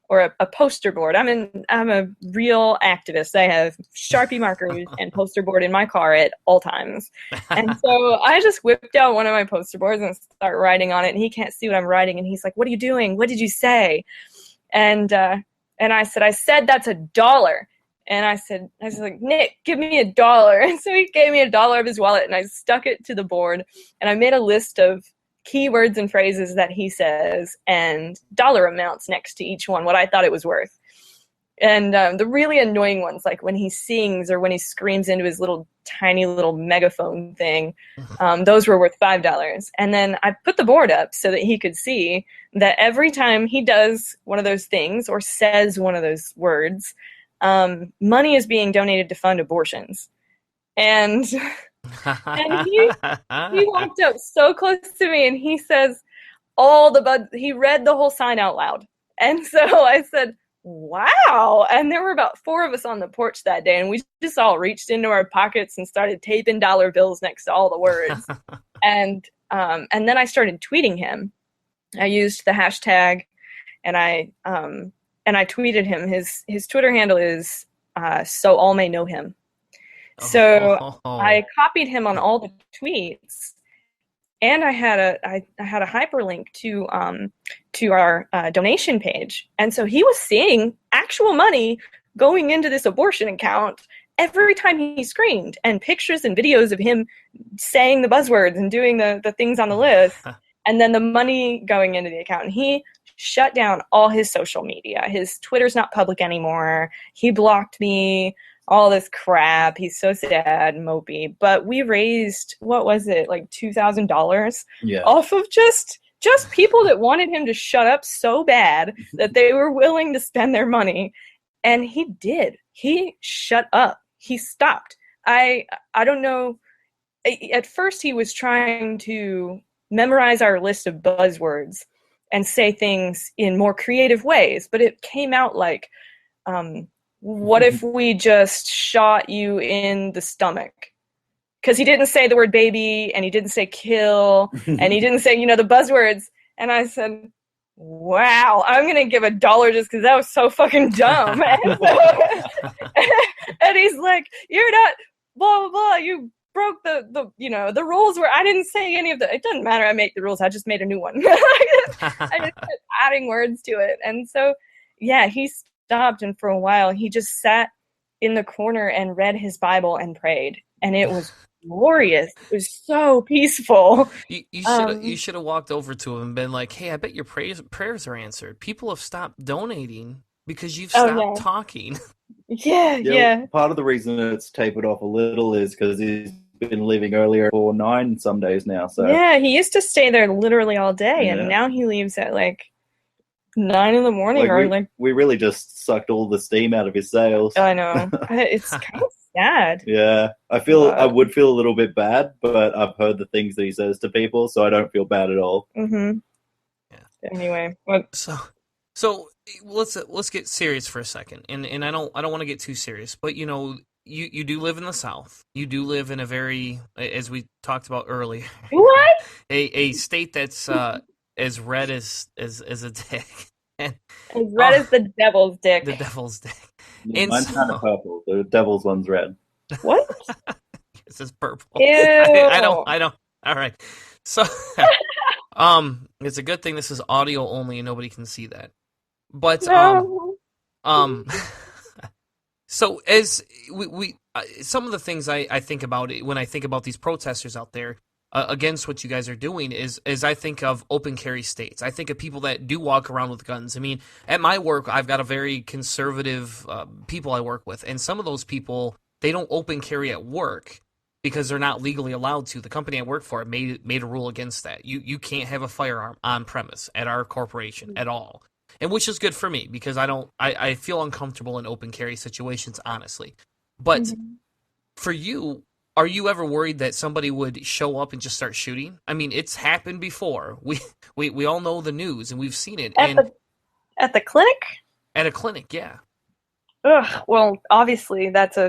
or a poster board. I'm a real activist. I have Sharpie markers and poster board in my car at all times. And so I just whipped out one of my poster boards and start writing on it, and he can't see what I'm writing. And he's like, what are you doing? What did you say? And I said, that's $1. And I said, like, Nick, give me $1. And so he gave me $1 of his wallet, and I stuck it to the board, and I made a list of keywords and phrases that he says and dollar amounts next to each one, what I thought it was worth. And the really annoying ones, like when he sings or when he screams into his tiny little megaphone thing, those were worth $5. And then I put the board up so that he could see that every time he does one of those things or says one of those words, money is being donated to fund abortions. And he walked up so close to me, and he says he read the whole sign out loud. And so I said, wow. And there were about 4 of us on the porch that day, and we just all reached into our pockets and started taping dollar bills next to all the words. And And then I started tweeting him. I used the hashtag, and I tweeted him. His Twitter handle is so all may know him. So I copied him on all the tweets, and I had a hyperlink to our donation page, and so he was seeing actual money going into this abortion account every time he screamed, and pictures and videos of him saying the buzzwords and doing the things on the list, and then the money going into the account. And he shut down all his social media. His Twitter's not public anymore. He blocked me. All this crap. He's so sad and mopey. But we raised, what was it, like $2,000 off of just people that wanted him to shut up so bad that they were willing to spend their money. And he did. He shut up. He stopped. I don't know. At first he was trying to memorize our list of buzzwords and say things in more creative ways, but it came out like, what if we just shot you in the stomach? Because he didn't say the word baby, and he didn't say kill, and he didn't say, the buzzwords. And I said, wow, I'm going to give $1 just because that was so fucking dumb. And he's like, you're not, blah, blah, blah. You broke the rules where I didn't say any of the, it doesn't matter. I make the rules. I just made a new one. I just kept adding words to it. And so, yeah, he stopped, and for a while he just sat in the corner and read his Bible and prayed, and it was glorious. It was so peaceful. You should have walked over to him and been like, hey, I bet your prayers are answered. People have stopped donating because you've stopped talking. Yeah. Part of the reason it's tapered off a little is because he's been leaving earlier for 9 some days now. So yeah, he used to stay there literally all day, and now he leaves at like 9 in the morning. We really just sucked all the steam out of his sails. I know. It's kind of sad. Yeah. I would feel a little bit bad, but I've heard the things that he says to people, so I don't feel bad at all. Mm-hmm. Yeah. Anyway, so let's get serious for a second. And I don't want to get too serious, but you do live in the South. You do live in a very, as we talked about earlier, what? a state that's as red as a dick. And, as red as the devil's dick. The devil's dick. Yeah, mine's kind of purple. The devil's one's red. What? This is purple. Ew. I don't. All right. So, it's a good thing this is audio only and nobody can see that. But so as we some of the things I think about when I think about these protesters out there against what you guys are doing is I think of open carry states. I think of people that do walk around with guns. I mean, at my work, I've got a very conservative people I work with, and some of those people, they don't open carry at work because they're not legally allowed to. The company I work for made a rule against that. You can't have a firearm on premise at our corporation at all. And which is good for me because I feel uncomfortable in open carry situations, honestly. But for you, are you ever worried that somebody would show up and just start shooting? I mean, it's happened before. We all know the news and we've seen it. At the clinic? At a clinic, yeah. Ugh, well, obviously that's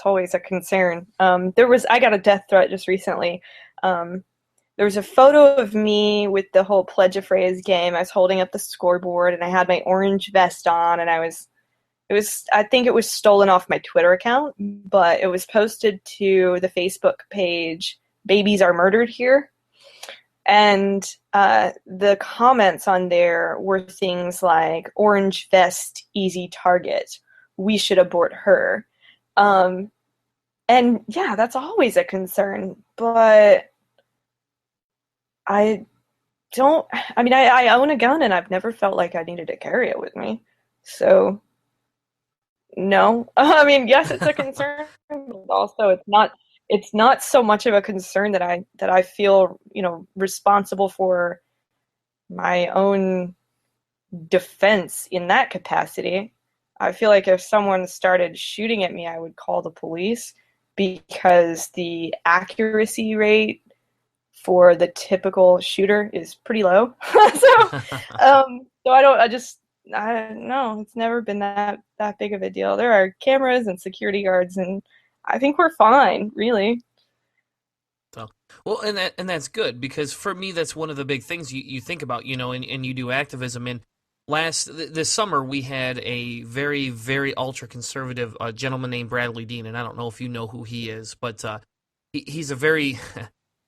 always a concern. I got a death threat just recently. There was a photo of me with the whole Pledge a Phrase game. I was holding up the scoreboard and I had my orange vest on, and I think it was stolen off my Twitter account, but it was posted to the Facebook page, Babies Are Murdered Here. And the comments on there were things like, orange vest, easy target. We should abort her. And yeah, that's always a concern, but I own a gun and I've never felt like I needed to carry it with me. So no, I mean, yes, it's a concern, but also it's not so much of a concern that I feel, responsible for my own defense in that capacity. I feel like if someone started shooting at me, I would call the police because the accuracy rate for the typical shooter is pretty low. So I don't know. It's never been that big of a deal. There are cameras and security guards, and I think we're fine, really. So Well, and that's good, because for me, that's one of the big things you think about, and you do activism. And this summer, we had a very, very ultra conservative gentleman named Bradley Dean, and I don't know if you know who he is, but he's a very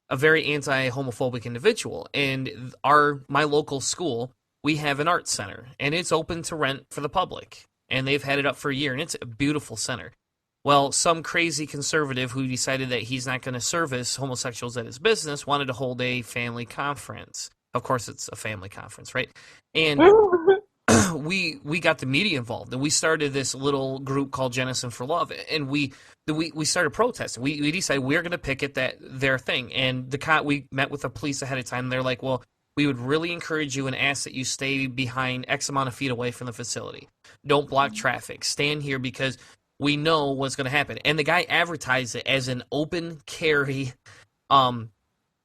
a very anti-homophobic individual. And my local school, we have an arts center, and it's open to rent for the public, and they've had it up for a year, and it's a beautiful center. Well, some crazy conservative who decided that he's not going to service homosexuals at his business wanted to hold a family conference. Of course, it's a family conference, right? And we got the media involved, and we started this little group called Jenison for Love, and we started protesting. We decided we're going to picket their thing, and we met with the police ahead of time. And they're like, well, we would really encourage you and ask that you stay behind X amount of feet away from the facility. Don't block traffic. Stand here because we know what's going to happen. And the guy advertised it as an open carry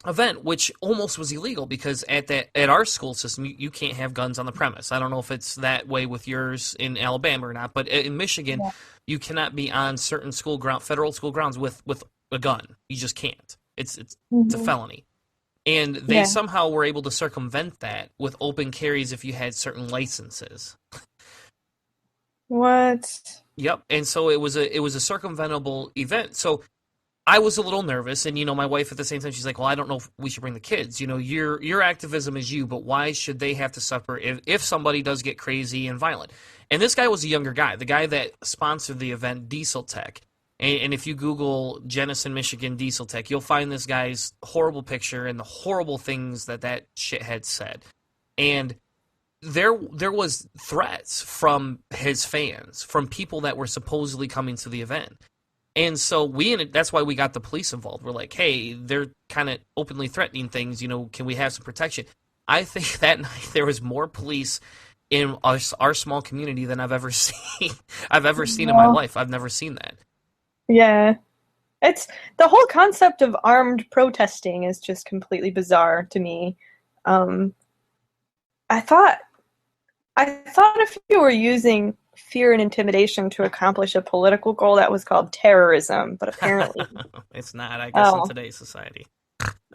event, which almost was illegal, because at our school system, you can't have guns on the premise. I don't know if it's that way with yours in Alabama or not, but in Michigan, you cannot be on certain federal school grounds with a gun. You just can't. It's a felony. And they somehow were able to circumvent that with open carries if you had certain licenses. What? Yep. And so it was a circumventable event. So I was a little nervous, and my wife at the same time, she's like, well, I don't know if we should bring the kids. Your activism is you, but why should they have to suffer if somebody does get crazy and violent? And this guy was a younger guy, the guy that sponsored the event, Diesel Tech. And if you Google Jenison, Michigan Diesel Tech, you'll find this guy's horrible picture and the horrible things that shithead said. And there was threats from his fans, from people that were supposedly coming to the event. And so that's why we got the police involved. We're like, hey, they're kind of openly threatening things, can we have some protection? I think that night there was more police in our small community than I've ever seen. In my life. I've never seen that. Yeah. It's the whole concept of armed protesting is just completely bizarre to me. I thought if you were using fear and intimidation to accomplish a political goal, that was called terrorism, but apparently it's not, I guess, in today's society.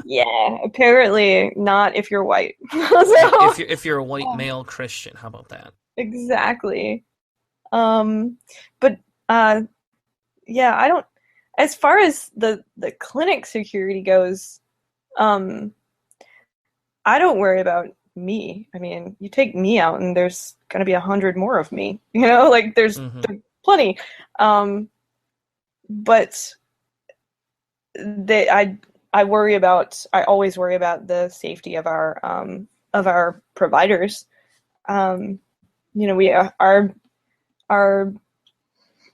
Yeah, apparently not if you're white. if you're a white male Christian, how about that? Exactly. But yeah, I don't. As far as the clinic security goes, I don't worry about me. I mean, you take me out, and there's going to be 100 more of me. There's plenty. But I always worry about the safety of our providers. Our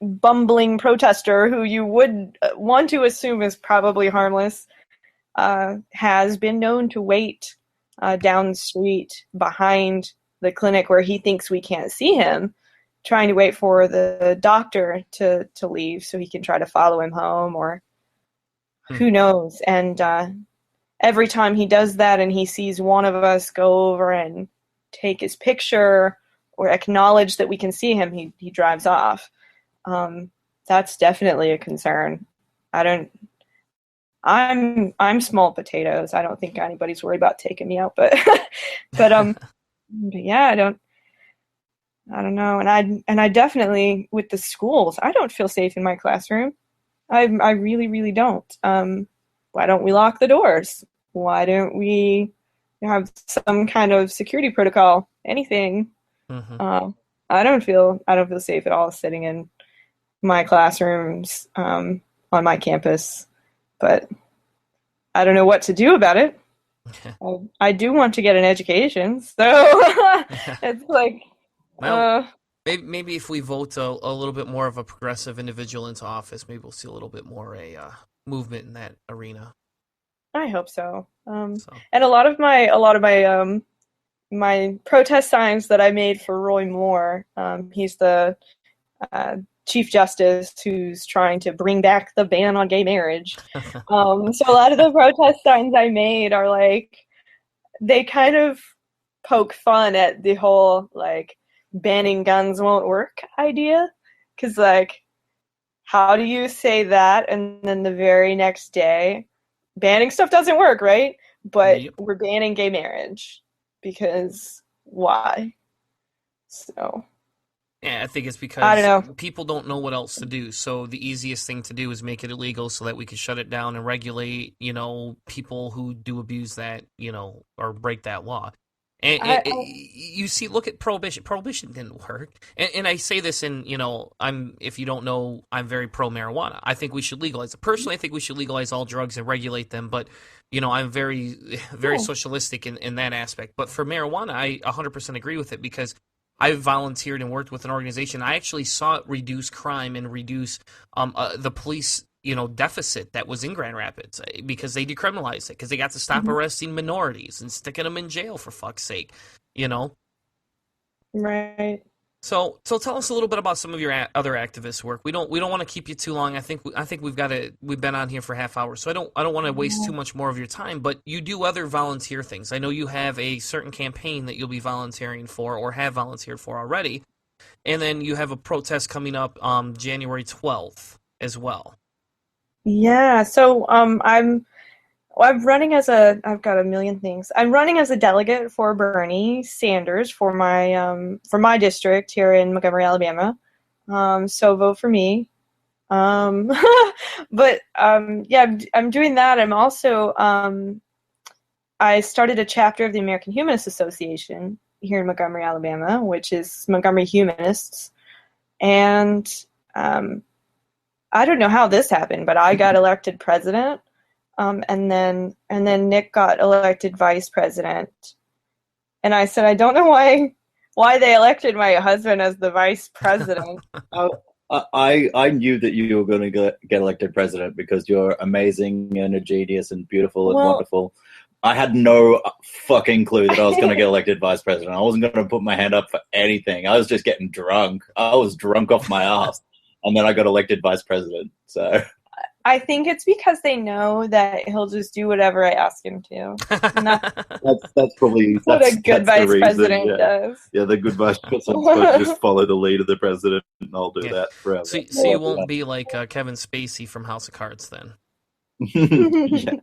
bumbling protester, who you would want to assume is probably harmless, has been known to wait down the street behind the clinic where he thinks we can't see him, trying to wait for the doctor to leave so he can try to follow him home, or who knows. And every time he does that and he sees one of us go over and take his picture or acknowledge that we can see him, he drives off. That's definitely a concern. I'm small potatoes. I don't think anybody's worried about taking me out, but yeah, I don't know. And I definitely, with the schools, I don't feel safe in my classroom. I really, really don't. Why don't we lock the doors? Why don't we have some kind of security protocol? Anything. I don't feel safe at all sitting in my classrooms on my campus, but I don't know what to do about it. I do want to get an education, so it's like, maybe if we vote a little bit more of a progressive individual into office, maybe we'll see a little bit more movement in that arena. I hope so. And a lot of my my protest signs that I made for Roy Moore. He's the Chief Justice who's trying to bring back the ban on gay marriage. So a lot of the protest signs I made are like, they kind of poke fun at the whole like banning guns won't work idea. Because like, how do you say that and then the very next day banning stuff doesn't work, right? But Yep. we're banning gay marriage because why? So Yeah, I think it's I because don't know. people don't know what else to do. So the easiest thing to do is make it illegal so that we can shut it down and regulate, people who do abuse that, or break that law. And you see, look at prohibition. Prohibition didn't work. And I say this if you don't know, I'm very pro marijuana. I think we should legalize it. Personally, I think we should legalize all drugs and regulate them. But, I'm very, very socialistic in that aspect. But for marijuana, I 100% agree with it because I volunteered and worked with an organization. I actually saw it reduce crime and reduce the police, deficit that was in Grand Rapids because they decriminalized it because they got to stop arresting minorities and sticking them in jail for fuck's sake, Right. So tell us a little bit about some of your other activist work. We don't want to keep you too long. I think we've been on here for half hour, so I don't want to waste too much more of your time. But you do other volunteer things. I know you have a certain campaign that you'll be volunteering for or have volunteered for already, and then you have a protest coming up January 12th as well. Yeah. So I'm running I've got a million things. I'm running as a delegate for Bernie Sanders for my district here in Montgomery, Alabama. So vote for me. But yeah, I'm doing that. I'm also I started a chapter of the American Humanist Association here in Montgomery, Alabama, which is Montgomery Humanists. And I don't know how this happened, but I got elected president. And then Nick got elected vice president. And I said, I don't know why they elected my husband as the vice president. I knew that you were going to get elected president because you're amazing and a genius and beautiful and wonderful. I had no fucking clue that I was going to get elected vice president. I wasn't going to put my hand up for anything. I was just getting drunk. I was drunk off my ass. And then I got elected vice president. So I think it's because they know that he'll just do whatever I ask him to. And that's probably what a good vice president does. Yeah, the good vice president's supposed to just follow the lead of the president, and I'll do that forever. So you won't be like Kevin Spacey from House of Cards then. Yeah.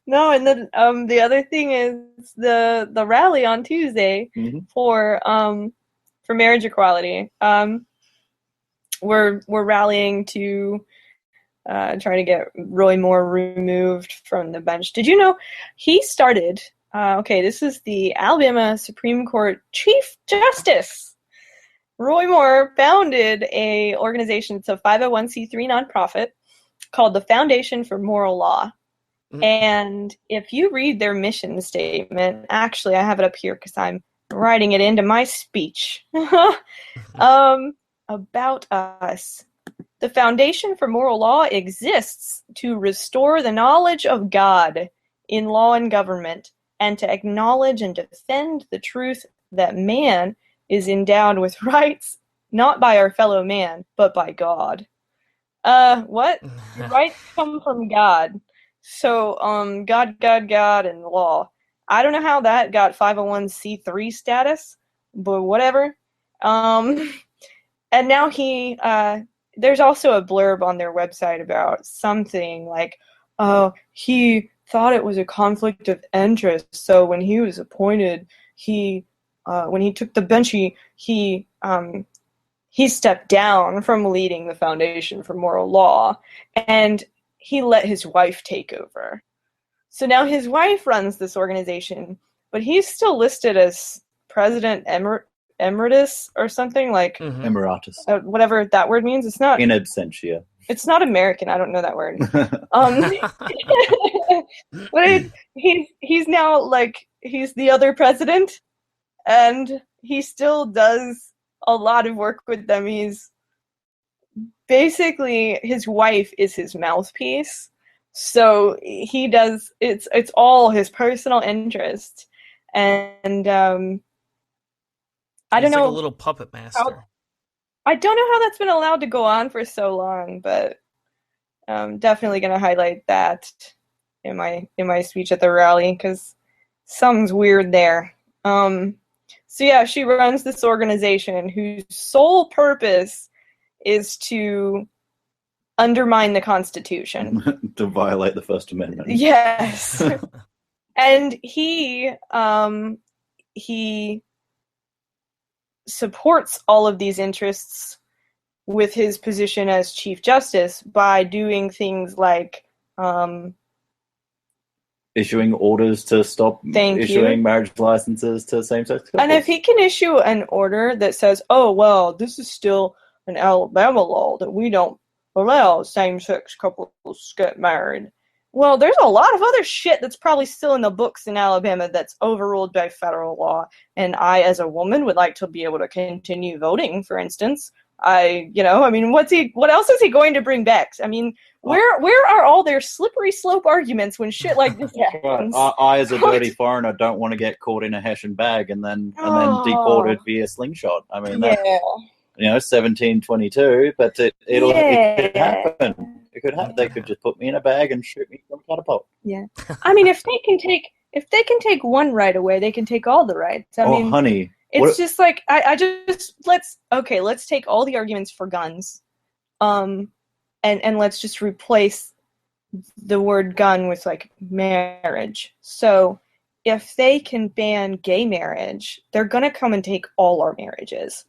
No, and then the other thing is the rally on Tuesday for marriage equality. We're rallying to try to get Roy Moore removed from the bench. Did you know he started? This is the Alabama Supreme Court Chief Justice. Roy Moore founded a organization. It's a 501c3 nonprofit called the Foundation for Moral Law. And if you read their mission statement, actually, I have it up here because I'm writing it into my speech. About us. The Foundation for Moral Law exists to restore the knowledge of God in law and government and to acknowledge and defend the truth that man is endowed with rights, not by our fellow man, but by God. What? Rights come from God. So, God, and law. I don't know how that got 501c3 status, but whatever. And now there's also a blurb on their website about something like, he thought it was a conflict of interest. So when he was appointed, when he took the bench, he stepped down from leading the Foundation for Moral Law, and he let his wife take over. So now his wife runs this organization, but he's still listed as President Emeritus or something like Emeritus. Whatever that word means. It's not in absentia. It's not American. I don't know that word. But he's now like he's the other president, and he still does a lot of work with them. He's basically his wife is his mouthpiece, so he does it's all his personal interest, and I don't know, like a little puppet master. I don't know how that's been allowed to go on for so long, but I'm definitely going to highlight that in my speech at the rally because something's weird there. So yeah, she runs this organization whose sole purpose is to undermine the Constitution. To violate the First Amendment. Yes. And he supports all of these interests with his position as Chief Justice by doing things like issuing orders to stop issuing marriage licenses to same-sex couples. And if he can issue an order that says, oh, well, this is still an Alabama law that we don't allow same-sex couples to get married. Well, there's a lot of other shit that's probably still in the books in Alabama that's overruled by federal law. And I, as a woman, would like to be able to continue voting, for instance. What else is he going to bring back? I mean, where are all their slippery slope arguments when shit like this happens? I, as a dirty foreigner, don't want to get caught in a Hessian bag and then deported via slingshot. I mean, that's, 1722, but it could happen. It could happen. They could just put me in a bag and shoot me from a catapult. Yeah, I mean, if they can take one right away, they can take all the rights. I mean, honey. It's just like let's take all the arguments for guns, and let's just replace the word gun with like marriage. So if they can ban gay marriage, they're gonna come and take all our marriages.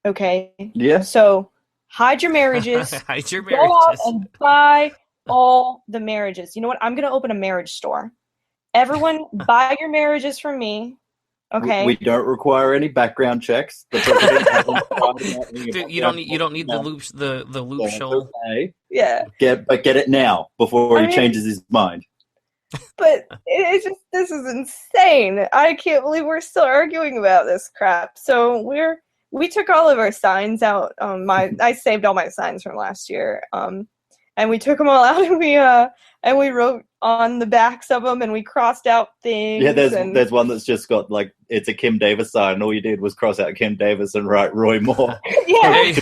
Okay? Yeah. So hide your marriages. Hide your Go marriages. out and buy all the marriages. You know what? I'm gonna open a marriage store. Everyone buy your marriages from me. Okay. We don't require any background checks. The Dude, you don't need the loop show. Okay. Yeah. Get it now before he changes his mind. But this is insane. I can't believe we're still arguing about this crap. So we took all of our signs out. I saved all my signs from last year. And we took them all out and we wrote on the backs of them and we crossed out things. Yeah, there's one that's just got like it's a Kim Davis sign and all you did was cross out Kim Davis and write Roy Moore. Yeah.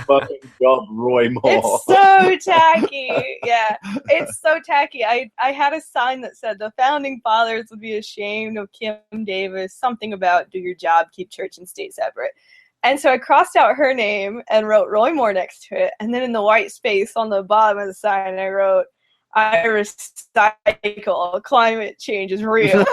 Fucking job, Roy Moore. It's so tacky. Yeah, it's so tacky. I had a sign that said the founding fathers would be ashamed of Kim Davis, something about do your job, keep church and state separate. And so I crossed out her name and wrote Roy Moore next to it. And then in the white space on the bottom of the sign, I wrote, I recycle. Climate change is real.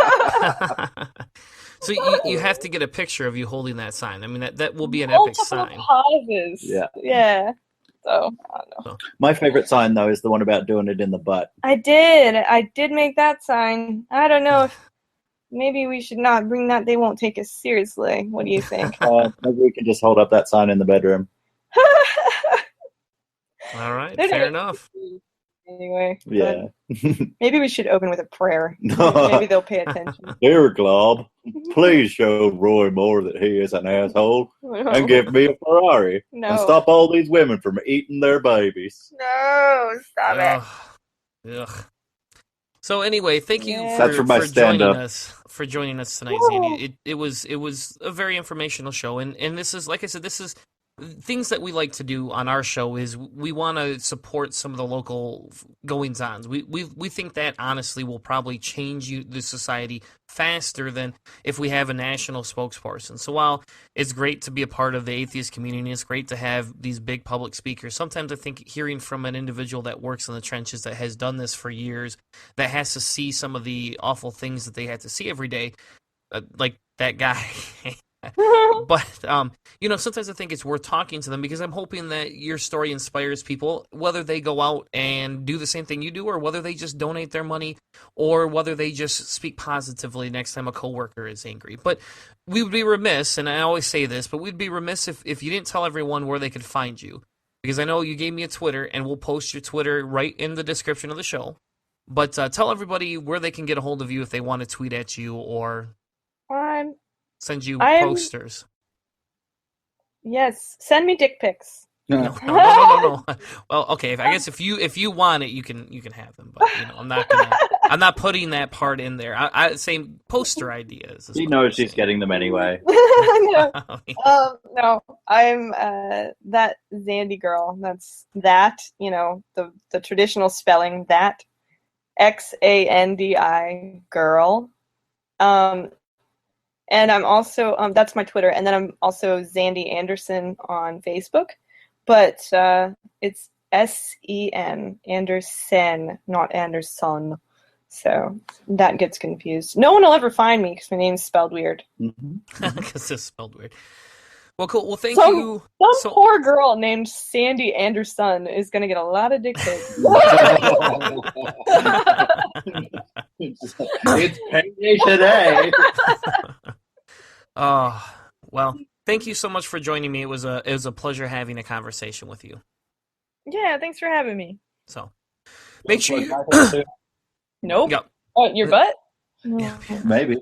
So you have to get a picture of you holding that sign. I mean, that will be an epic sign. Pauses. Yeah. So, I don't know. My favorite sign, though, is the one about doing it in the butt. I did make that sign. I don't know if maybe we should not bring that. They won't take us seriously. What do you think? Maybe we can just hold up that sign in the bedroom. All right, fair enough. Anyway. Yeah. Maybe we should open with a prayer. Maybe they'll pay attention. Dear Glob, please show Roy Moore that he is an asshole and give me a Ferrari. No. And stop all these women from eating their babies. No, stop it. Ugh. So anyway, thank you for joining us tonight, Xandi. It was a very informational show, and this is, like I said, this is things that we like to do on our show. Is we want to support some of the local goings-ons. We think that honestly will probably change the society faster than if we have a national spokesperson. So while it's great to be a part of the atheist community, it's great to have these big public speakers. Sometimes I think hearing from an individual that works in the trenches, that has done this for years, that has to see some of the awful things that they have to see every day, like that guy. But sometimes I think it's worth talking to them, because I'm hoping that your story inspires people, whether they go out and do the same thing you do, or whether they just donate their money, or whether they just speak positively next time a coworker is angry. But we would be remiss, and I always say this, but we'd be remiss if you didn't tell everyone where they could find you, because I know you gave me a Twitter, and we'll post your Twitter right in the description of the show. But tell everybody where they can get a hold of you if they want to tweet at you or send you posters. Yes, send me dick pics. No. Well, okay. I guess if you want it, you can have them. But I'm not putting that part in there. I same poster ideas. He knows she's getting them anyway. No, I'm that Xandi girl. That's that. The traditional spelling, that Xandi girl. And I'm also, that's my Twitter, and then I'm also Xandi Anderson on Facebook, but it's Sen, Anderson, not Anderson. So that gets confused. No one will ever find me because my name's spelled weird. Because it's spelled weird. Well, cool. Well, thank Some you. poor girl named Xandi Anderson is going to get a lot of dick pics. It's payday today. Well, thank you so much for joining me. It was a pleasure having a conversation with you. Yeah, thanks for having me. So, make sure you... Nope. Yep. Oh, your butt? Yeah. Maybe.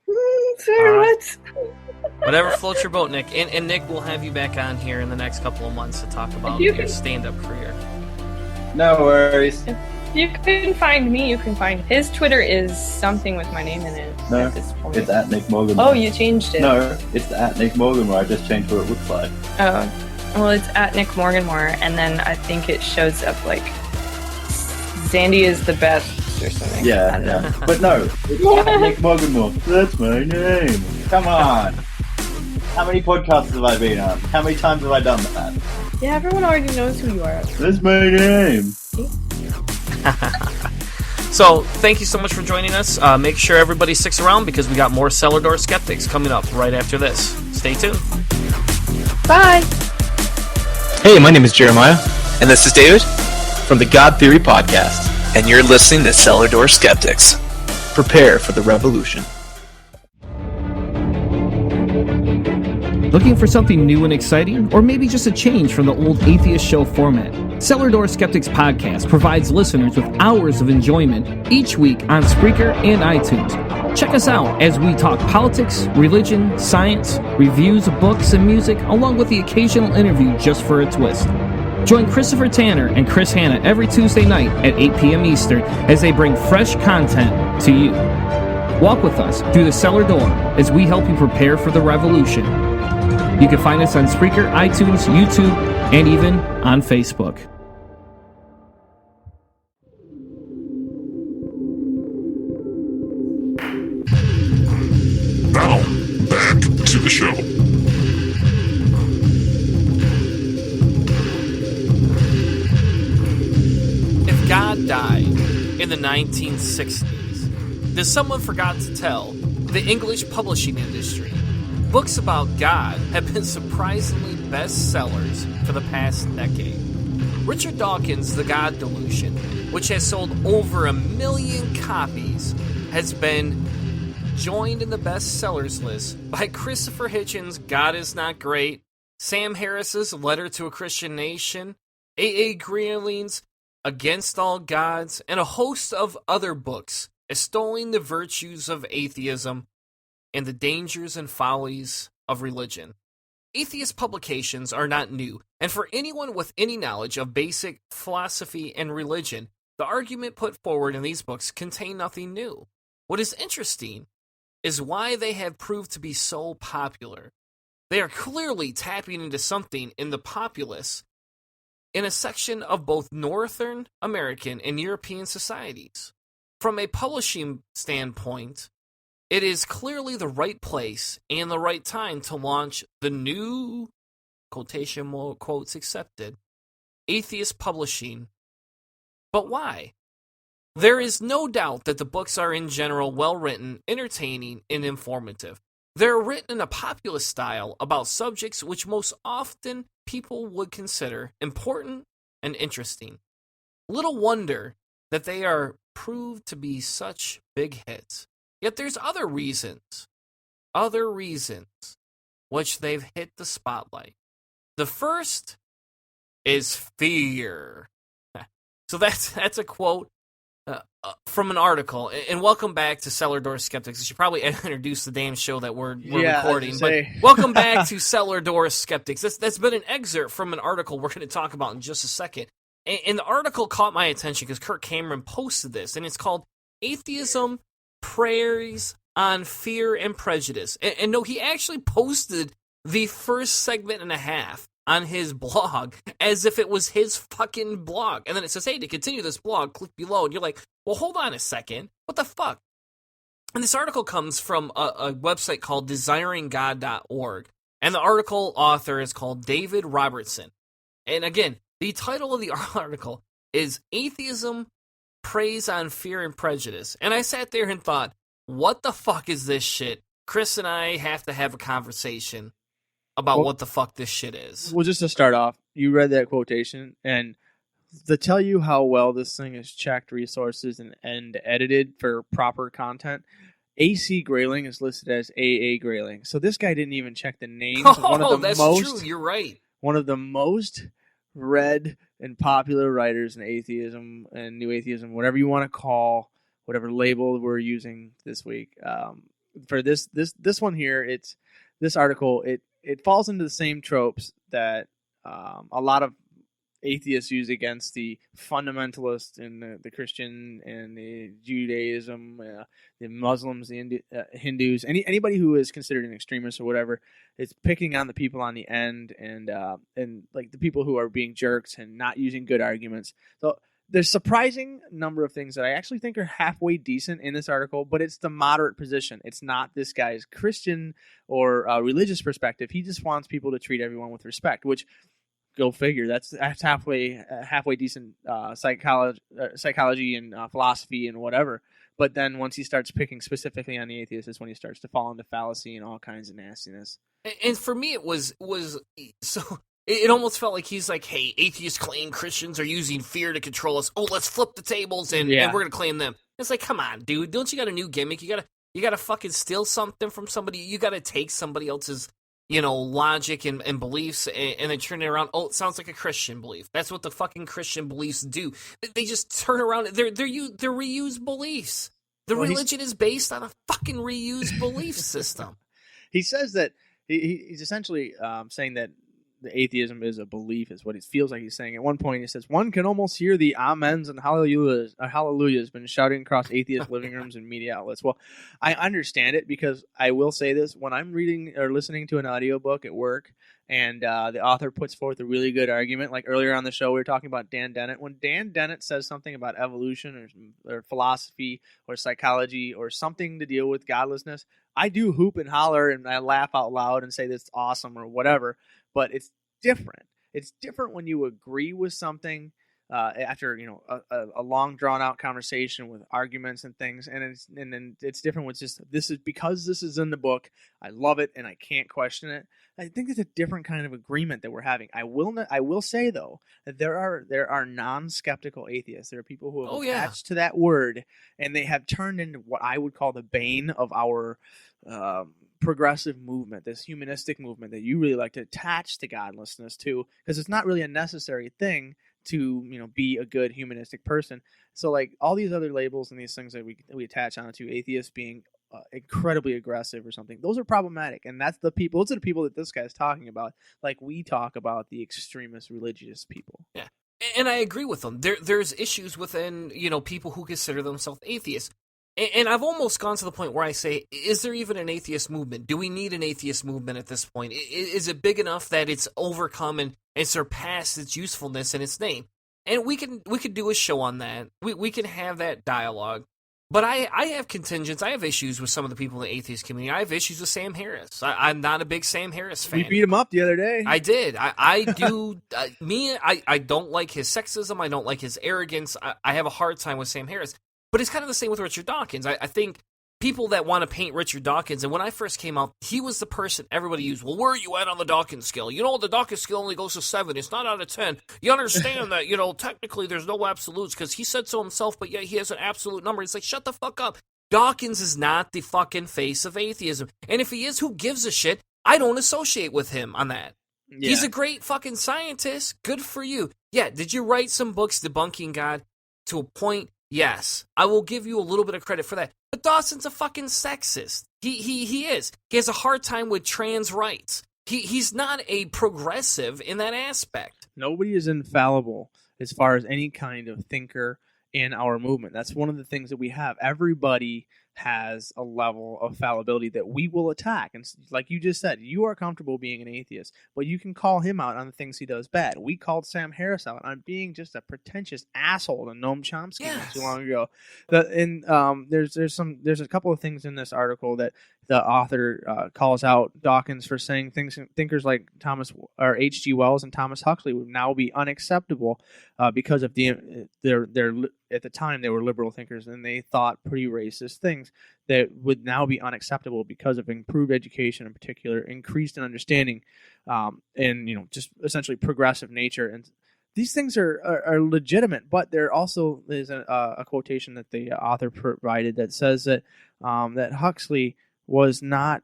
What? Whatever floats your boat, Nick. And Nick, we'll have you back on here in the next couple of months to talk about your stand-up career. No worries. If you can find me, you can find his Twitter is something with my name in it. No, at this point. it's at Nick Morgan. Oh, you changed it. No, it's at Nick Morgan where I just changed what it looks like. Oh, well, it's at Nick Morganmore, and then I think it shows up like Xandi is the best or something. Yeah. But no, it's at Nick Morganmore. That's my name. Come on. How many podcasts have I been on? How many times have I done that? Yeah, everyone already knows who you are. That's my name. So, thank you so much for joining us. Make sure everybody sticks around because we got more Cellar Door Skeptics coming up right after this. Stay tuned. Bye. Hey, my name is Jeremiah. And this is David from the God Theory Podcast. And you're listening to Cellar Door Skeptics. Prepare for the revolution. Looking for something new and exciting, or maybe just a change from the old atheist show format? Cellar Door Skeptics Podcast provides listeners with hours of enjoyment each week on Spreaker and iTunes. Check us out as we talk politics, religion, science, reviews of books and music, along with the occasional interview just for a twist. Join Christopher Tanner and Chris Hanna every Tuesday night at 8 p.m. Eastern as they bring fresh content to you. Walk with us through the cellar door as we help you prepare for the revolution. You can find us on Spreaker, iTunes, YouTube, and even on Facebook. Now, back to the show. If God died in the 1960s, does someone forgot to tell the English publishing industry books about God have been surprisingly bestsellers for the past decade? Richard Dawkins' The God Delusion, which has sold over 1 million copies, has been joined in the bestsellers list by Christopher Hitchens' God Is Not Great, Sam Harris's Letter to a Christian Nation, A.A. Greenling's Against All Gods, and a host of other books extolling the virtues of atheism and the dangers and follies of religion. Atheist publications are not new, and for anyone with any knowledge of basic philosophy and religion, the argument put forward in these books contain nothing new. What is interesting is why they have proved to be so popular. They are clearly tapping into something in the populace in a section of both Northern American and European societies. From a publishing standpoint, it is clearly the right place and the right time to launch the new, quotation quotes accepted, atheist publishing. But why? There is no doubt that the books are in general well-written, entertaining, and informative. They're written in a populist style about subjects which most often people would consider important and interesting. Little wonder that they are proved to be such big hits. Yet there's other reasons which they've hit the spotlight. The first is fear. So that's a quote from an article. And welcome back to Cellar Door Skeptics. I should probably introduce the damn show that we're recording. But welcome back to Cellar Door Skeptics. That's been an excerpt from an article we're going to talk about in just a second. And the article caught my attention because Kirk Cameron posted this, and it's called Atheism Preying on Fear and Prejudice. And no, he actually posted the first segment and a half on his blog as if it was his fucking blog. And then it says, hey, to continue this blog, click below. And you're like, well, hold on a second. What the fuck? And this article comes from a website called desiringgod.org. And the article author is called David Robertson. And again, The title of the article is Atheism Preys on Fear and Prejudice. And I sat there and thought, what the fuck is this shit? Chris and I have to have a conversation about what the fuck this shit is. Well, just to start off, you read that quotation, and to tell you how well this thing is checked resources and edited for proper content, AC Grayling is listed as AA Grayling. So this guy didn't even check the names. Oh, that's true. You're right. One of the most read and popular writers in atheism and new atheism, whatever you want to call, whatever label we're using this week. For this one here, this article, it falls into the same tropes that a lot of atheists use against the fundamentalists and the Christian and the Judaism, the Muslims, the Hindus, anybody who is considered an extremist or whatever. It's picking on the people on the end and like the people who are being jerks and not using good arguments. So there's surprising number of things that I actually think are halfway decent in this article, but it's the moderate position. It's not this guy's Christian or religious perspective. He just wants people to treat everyone with respect, which, go figure, that's halfway decent psychology and philosophy and whatever. But then once he starts picking specifically on the atheists is when he starts to fall into fallacy and all kinds of nastiness. And for me, it was so. It almost felt like he's like, hey, atheists claim Christians are using fear to control us. Oh, let's flip the tables and we're going to claim them. It's like, come on, dude. Don't you got a new gimmick? You gotta fucking steal something from somebody. You got to take somebody else's, logic and beliefs and then turn it around. Oh, it sounds like a Christian belief. That's what the fucking Christian beliefs do. They just turn around. They're reused beliefs. Religion is based on a fucking reused belief system. He says that he's essentially saying that the atheism is a belief, is what it feels like he's saying. At one point, he says, one can almost hear the amens and hallelujahs been shouting across atheist living rooms and media outlets. Well, I understand it because I will say this. When I'm reading or listening to an audiobook at work and the author puts forth a really good argument, like earlier on the show, we were talking about Dan Dennett. When Dan Dennett says something about evolution or philosophy or psychology or something to deal with godlessness, I do hoop and holler and I laugh out loud and say that's awesome or whatever. But it's different. It's different when you agree with something after a long drawn out conversation with arguments and things, and then it's different with just this is in the book. I love it and I can't question it. I think it's a different kind of agreement that we're having. I will say though that there are non-skeptical atheists. There are people who have attached to that word, and they have turned into what I would call the bane of our progressive movement, this humanistic movement that you really like to attach to godlessness to, because it's not really a necessary thing to be a good humanistic person. So like all these other labels and these things that we attach onto atheists being incredibly aggressive or something, those are problematic, and those are the people that this guy's talking about, like we talk about the extremist religious people. Yeah, and I agree with them. There's issues within people who consider themselves atheists. And I've almost gone to the point where I say, is there even an atheist movement? Do we need an atheist movement at this point? Is it big enough that it's overcome and surpassed its usefulness in its name? And we can do a show on that. We can have that dialogue. But I have contingents. I have issues with some of the people in the atheist community. I have issues with Sam Harris. I'm not a big Sam Harris fan. You beat him up the other day. I did. I do. I don't like his sexism. I don't like his arrogance. I have a hard time with Sam Harris. But it's kind of the same with Richard Dawkins. I think people that want to paint Richard Dawkins, and when I first came out, he was the person everybody used. Well, where are you at on the Dawkins scale? The Dawkins scale only goes to 7. It's not out of 10. You understand that, technically there's no absolutes because he said so himself, but yet he has an absolute number. It's like, shut the fuck up. Dawkins is not the fucking face of atheism. And if he is, who gives a shit? I don't associate with him on that. Yeah. He's a great fucking scientist. Good for you. Yeah, did you write some books debunking God to a point? Yes, I will give you a little bit of credit for that. But Dawson's a fucking sexist. He is. He has a hard time with trans rights. He's not a progressive in that aspect. Nobody is infallible as far as any kind of thinker in our movement. That's one of the things that we have. Everybody has a level of fallibility that we will attack. And like you just said, you are comfortable being an atheist, but you can call him out on the things he does bad. We called Sam Harris out on being just a pretentious asshole to Noam Chomsky not too long ago. There's a couple of things in this article that the author calls out Dawkins for saying thinkers like H.G. Wells and Thomas Huxley would now be unacceptable because of their at the time they were liberal thinkers and they thought pretty racist things that would now be unacceptable because of improved education, in particular, increased in understanding, and just essentially progressive nature. And these things are legitimate, but there also is a quotation that the author provided that says that that Huxley was not.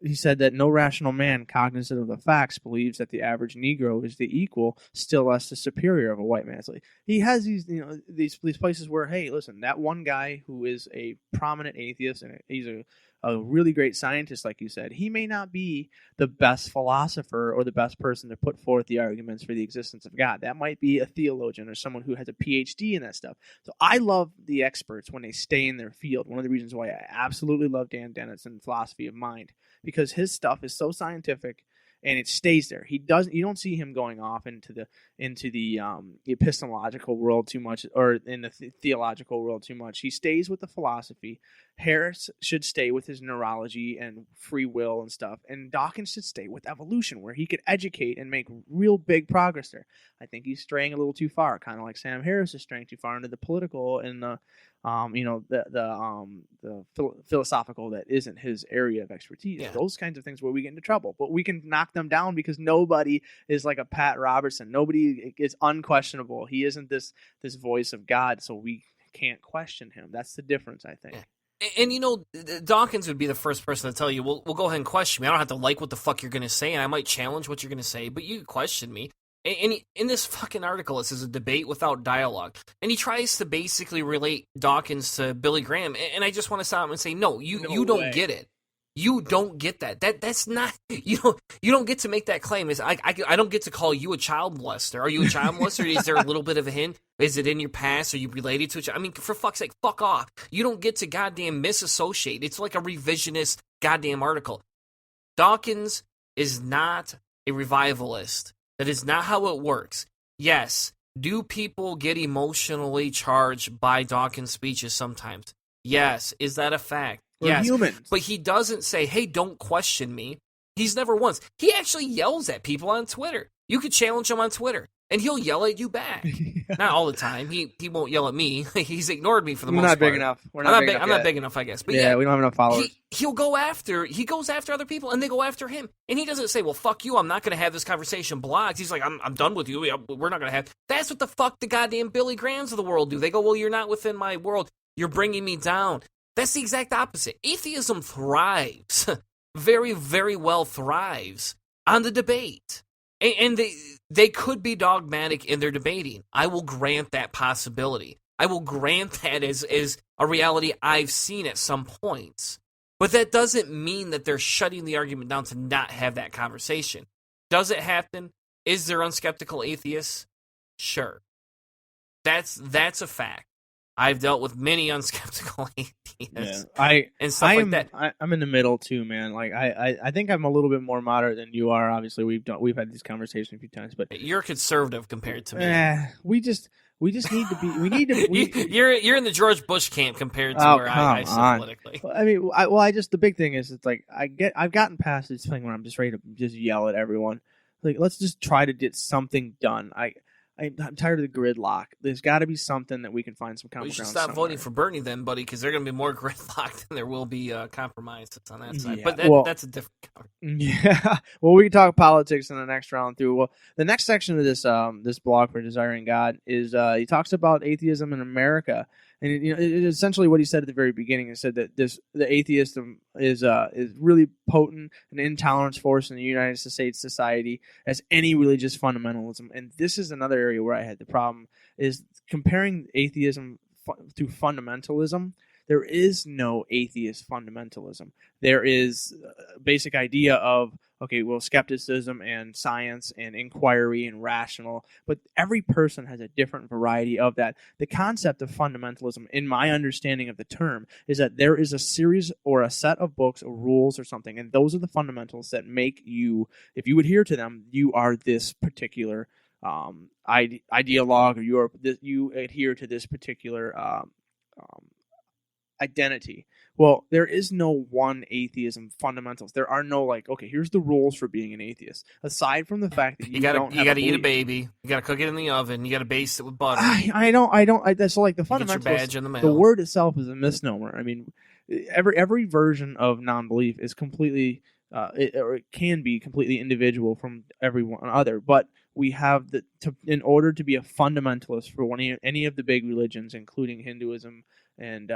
He said that no rational man cognizant of the facts believes that the average Negro is the equal, still less the superior of a white man. So he has these places where, hey, listen, that one guy who is a prominent atheist and he's a really great scientist, like you said, he may not be the best philosopher or the best person to put forth the arguments for the existence of God. That might be a theologian or someone who has a PhD in that stuff. So I love the experts when they stay in their field. One of the reasons why I absolutely love Dan Dennison's philosophy of mind, because his stuff is so scientific and it stays there. You don't see him going off into the epistemological world too much, or in the theological world too much. He stays with the philosophy. Harris should stay with his neurology and free will and stuff, and Dawkins should stay with evolution, where he could educate and make real big progress there. I think he's straying a little too far, kind of like Sam Harris is straying too far into the political and the philosophical that isn't his area of expertise. Yeah. Those kinds of things where we get into trouble, but we can knock them down because nobody is like a Pat Robertson. Nobody is unquestionable. He isn't this voice of God, so we can't question him. That's the difference, I think. Yeah. And Dawkins would be the first person to tell you, well, go ahead and question me. I don't have to like what the fuck you're going to say, and I might challenge what you're going to say, but you question me. And in this fucking article, it says a debate without dialogue. And he tries to basically relate Dawkins to Billy Graham. And I just want to stop and say, no, you don't get it. You don't get that. That's not, you don't get to make that claim. I don't get to call you a child molester. Are you a child molester? Is there a little bit of a hint? Is it in your past? Are you related to a child? I mean, for fuck's sake, fuck off. You don't get to goddamn misassociate. It's like a revisionist goddamn article. Dawkins is not a revivalist. That is not how it works. Yes, do people get emotionally charged by Dawkins' speeches sometimes? Yes. Is that a fact? We're humans. But he doesn't say, hey, don't question me. He's never once. He actually yells at people on Twitter. You could challenge him on Twitter, and he'll yell at you back. Not all the time. He won't yell at me. He's ignored me for the most part. We're not big enough. I'm not big enough, I guess. But yeah, we don't have enough followers. He goes after other people, and they go after him. And he doesn't say, well, fuck you, I'm not going to have this conversation blocked. He's like, I'm done with you. We're not going to have. That's what the fuck the goddamn Billy Grahams of the world do. They go, well, you're not within my world. You're bringing me down. That's the exact opposite. Atheism thrives, very, very well thrives on the debate. And they could be dogmatic in their debating. I will grant that possibility. I will grant that as a reality I've seen at some points. But that doesn't mean that they're shutting the argument down to not have that conversation. Does it happen? Is there unskeptical atheists? Sure. That's a fact. I've dealt with many unskeptical atheists and stuff like that. I'm in the middle too, man. Like I think I'm a little bit more moderate than you are. Obviously, we've had these conversations a few times, but you're conservative compared to me. We just need to be. We need to. You're in the George Bush camp compared to where I sit politically. I mean, the big thing is it's like I've gotten past this thing where I'm just ready to just yell at everyone. Like, let's just try to get something done. I'm tired of the gridlock. There's got to be something that we can find some common ground. You should stop voting for Bernie then, buddy, because they're going to be more gridlocked than there will be compromises on that side. But that's a different conversation. Yeah. Well, we can talk politics in the next round too. Well, the next section of this blog for Desiring God is he talks about atheism in America. And essentially what he said at the very beginning, he said that the atheism is really potent, an intolerance force in the United States society as any religious fundamentalism. And this is another area where I had the problem, is comparing atheism to fundamentalism. there is no atheist fundamentalism. There is a basic idea of, okay, well, skepticism and science and inquiry and rational, but every person has a different variety of that. The concept of fundamentalism, in my understanding of the term, is that there is a series or a set of books or rules or something, and those are the fundamentals that make you, if you adhere to them, you are this particular ideologue, or you adhere to this particular identity. Well, there is no one atheism fundamentals. There are no okay, here's the rules for being an atheist. Aside from the fact that you got to eat a baby, you got to cook it in the oven, you got to baste it with butter. That's like the fundamentals. Get your badge in the mail. The word itself is a misnomer. I mean, every version of non-belief is completely it can be completely individual from everyone other, but we have in order to be a fundamentalist for any of the big religions, including Hinduism and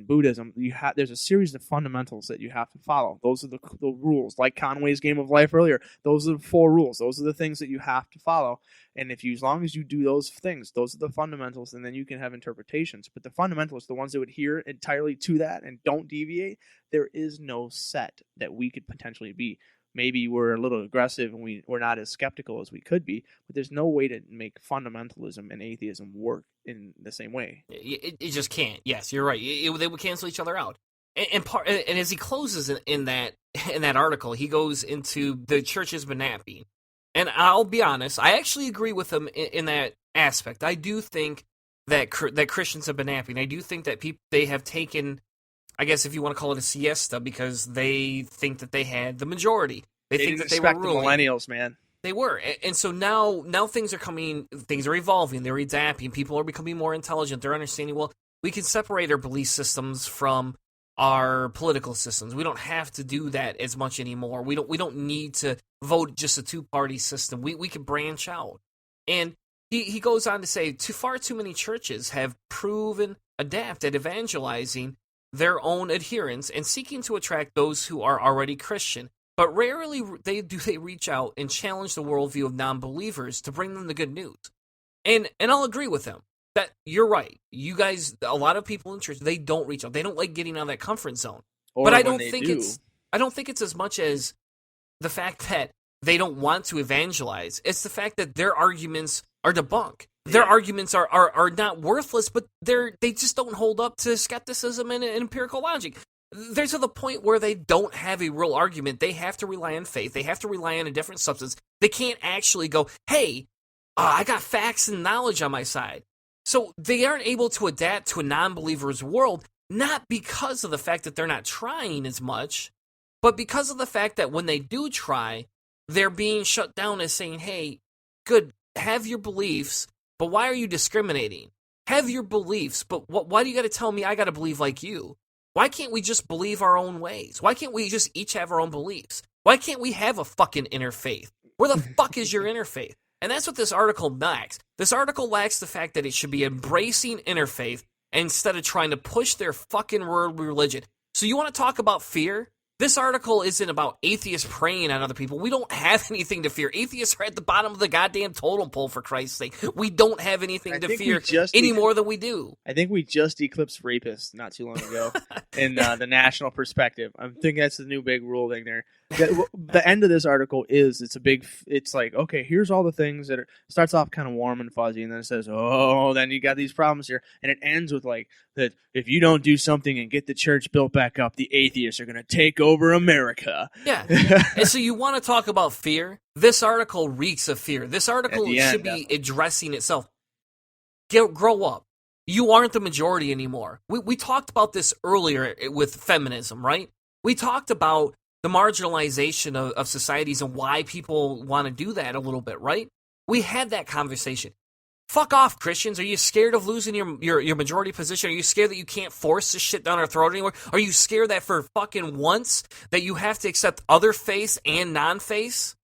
Buddhism, there's a series of fundamentals that you have to follow. Those are the rules, like Conway's Game of Life earlier. Those are the 4 rules. Those are the things that you have to follow. And as long as you do those things, those are the fundamentals, and then you can have interpretations. But the fundamentalists, the ones that would adhere entirely to that and don't deviate, there is no set that we could potentially be. Maybe we're a little aggressive and we're not as skeptical as we could be, but there's no way to make fundamentalism and atheism work in the same way. It just can't. Yes, you're right. They would cancel each other out. And as he closes in that article, he goes into the church has been napping. And I'll be honest, I actually agree with him in that aspect. I do think that Christians have been napping. I do think that they have taken, I guess if you want to call it a siesta, because they think that they had the majority. They think that they were ruling. The millennials, man. They were. And so now things are evolving, they're adapting, people are becoming more intelligent, they're understanding, well, we can separate our belief systems from our political systems. We don't have to do that as much anymore. We don't need to vote just a 2-party system. We can branch out. And he goes on to say, far too many churches have proven adept at evangelizing their own adherents and seeking to attract those who are already Christian. But rarely do they reach out and challenge the worldview of non-believers to bring them the good news. And I'll agree with him that you're right. You guys, a lot of people in church, they don't reach out. They don't like getting out of that comfort zone. But I don't think it's as much as the fact that they don't want to evangelize. It's the fact that their arguments are debunked. Their arguments are not worthless, but they just don't hold up to skepticism and empirical logic. They're to the point where they don't have a real argument. They have to rely on faith. They have to rely on a different substance. They can't actually go, hey, I got facts and knowledge on my side. So they aren't able to adapt to a non-believer's world, not because of the fact that they're not trying as much, but because of the fact that when they do try, they're being shut down as saying, hey, good, have your beliefs, but why are you discriminating? Have your beliefs, but why do you got to tell me I got to believe like you? Why can't we just believe our own ways? Why can't we just each have our own beliefs? Why can't we have a fucking interfaith? Where the fuck is your interfaith? And that's what this article lacks. This article lacks the fact that it should be embracing interfaith instead of trying to push their fucking world religion. So you want to talk about fear? This article isn't about atheists preying on other people. We don't have anything to fear. Atheists are at the bottom of the goddamn totem pole, for Christ's sake. We don't have anything to fear any more than we do. I think we just eclipsed rapists not too long ago in the national perspective. I think that's the new big rule thing there. The end of this article it's like, okay, here's all the things that starts off kind of warm and fuzzy, and then it says, oh, then you got these problems here. And it ends with like, that if you don't do something and get the church built back up, the atheists are going to take over America. Yeah. And so you want to talk about fear? This article reeks of fear. This article should be addressing itself. Grow up. You aren't the majority anymore. We talked about this earlier with feminism, right? We talked about the marginalization of societies and why people want to do that a little bit, right? We had that conversation. Fuck off, Christians. Are you scared of losing your majority position? Are you scared that you can't force this shit down our throat anymore? Are you scared that for fucking once that you have to accept other faiths and non-faiths?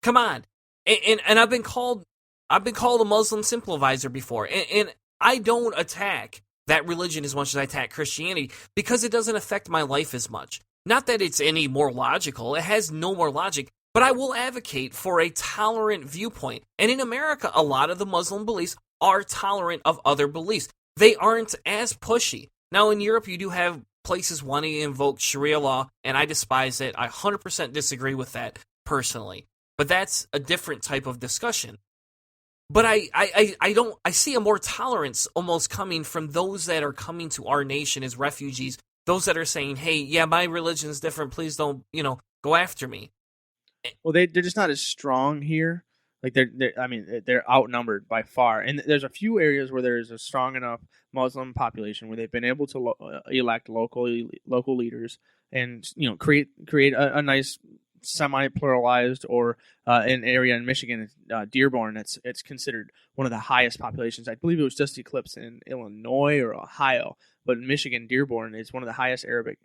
Come on. And I've been called a Muslim sympathizer before. And I don't attack that religion as much as I attack Christianity because it doesn't affect my life as much. Not that it's any more logical. It has no more logic. But I will advocate for a tolerant viewpoint. And in America, a lot of the Muslim beliefs are tolerant of other beliefs. They aren't as pushy. Now, in Europe, you do have places wanting to invoke Sharia law, and I despise it. I 100% disagree with that, personally. But that's a different type of discussion. But I see a more tolerance almost coming from those that are coming to our nation as refugees, those that are saying, hey, yeah, my religion is different, please don't, go after me. Well, they're just not as strong here. Like they're outnumbered by far, and there's a few areas where there is a strong enough Muslim population where they've been able to elect local leaders, and create a nice semi-pluralized, or an area in Michigan, Dearborn, it's considered one of the highest populations. I believe it was just eclipsed in Illinois or Ohio, but in Michigan, Dearborn is one of the highest Arabic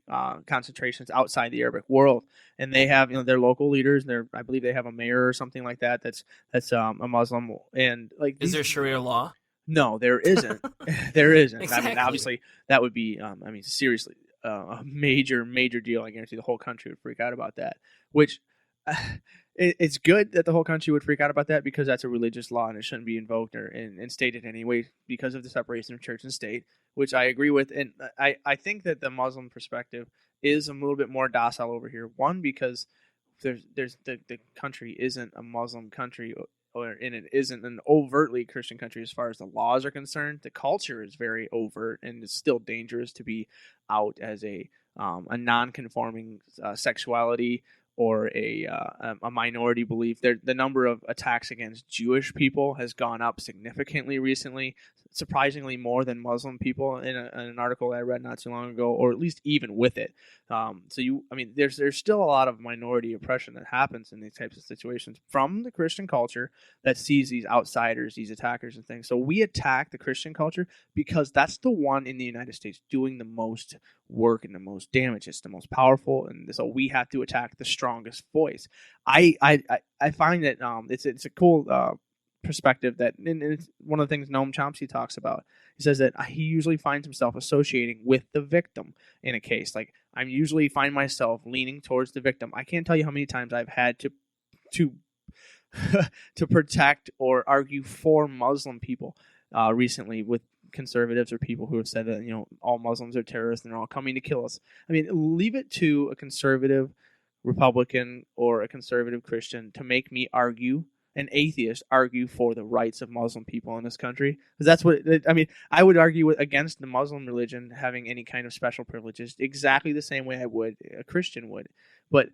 concentrations outside the Arabic world, and they have their local leaders. I believe they have a mayor or something like that. That's a Muslim, and is there Sharia law? No, there isn't. There isn't. Exactly. I mean, obviously, that would be. Seriously, a major deal. I guarantee the whole country would freak out about that. Which it's good that the whole country would freak out about that, because that's a religious law and it shouldn't be invoked or instated anyway because of the separation of church and state, which I agree with. And I think that the Muslim perspective is a little bit more docile over here. One, because the country isn't a Muslim country, and it isn't an overtly Christian country as far as the laws are concerned. The culture is very overt, and it's still dangerous to be out as a non-conforming sexuality or a minority belief. The number of attacks against Jewish people has gone up significantly recently, surprisingly more than Muslim people, in an article I read not too long ago, or at least even with it. There's still a lot of minority oppression that happens in these types of situations from the Christian culture that sees these outsiders, these attackers and things. So we attack the Christian culture because that's the one in the United States doing the most work and the most damage. It's the most powerful, and so we have to attack the strongest voice. I find that it's a cool perspective that, and it's one of the things Noam Chomsky talks about. He says that he usually finds himself associating with the victim in a case. Like, I usually find myself leaning towards the victim. I can't tell you how many times I've had to to protect or argue for Muslim people recently with conservatives or people who have said that all Muslims are terrorists and they're all coming to kill us. I mean, leave it to a conservative Republican or a conservative Christian to make me argue, an atheist argue for the rights of Muslim people in this country, because that's what I would argue against the Muslim religion having any kind of special privileges exactly the same way I would a Christian would. But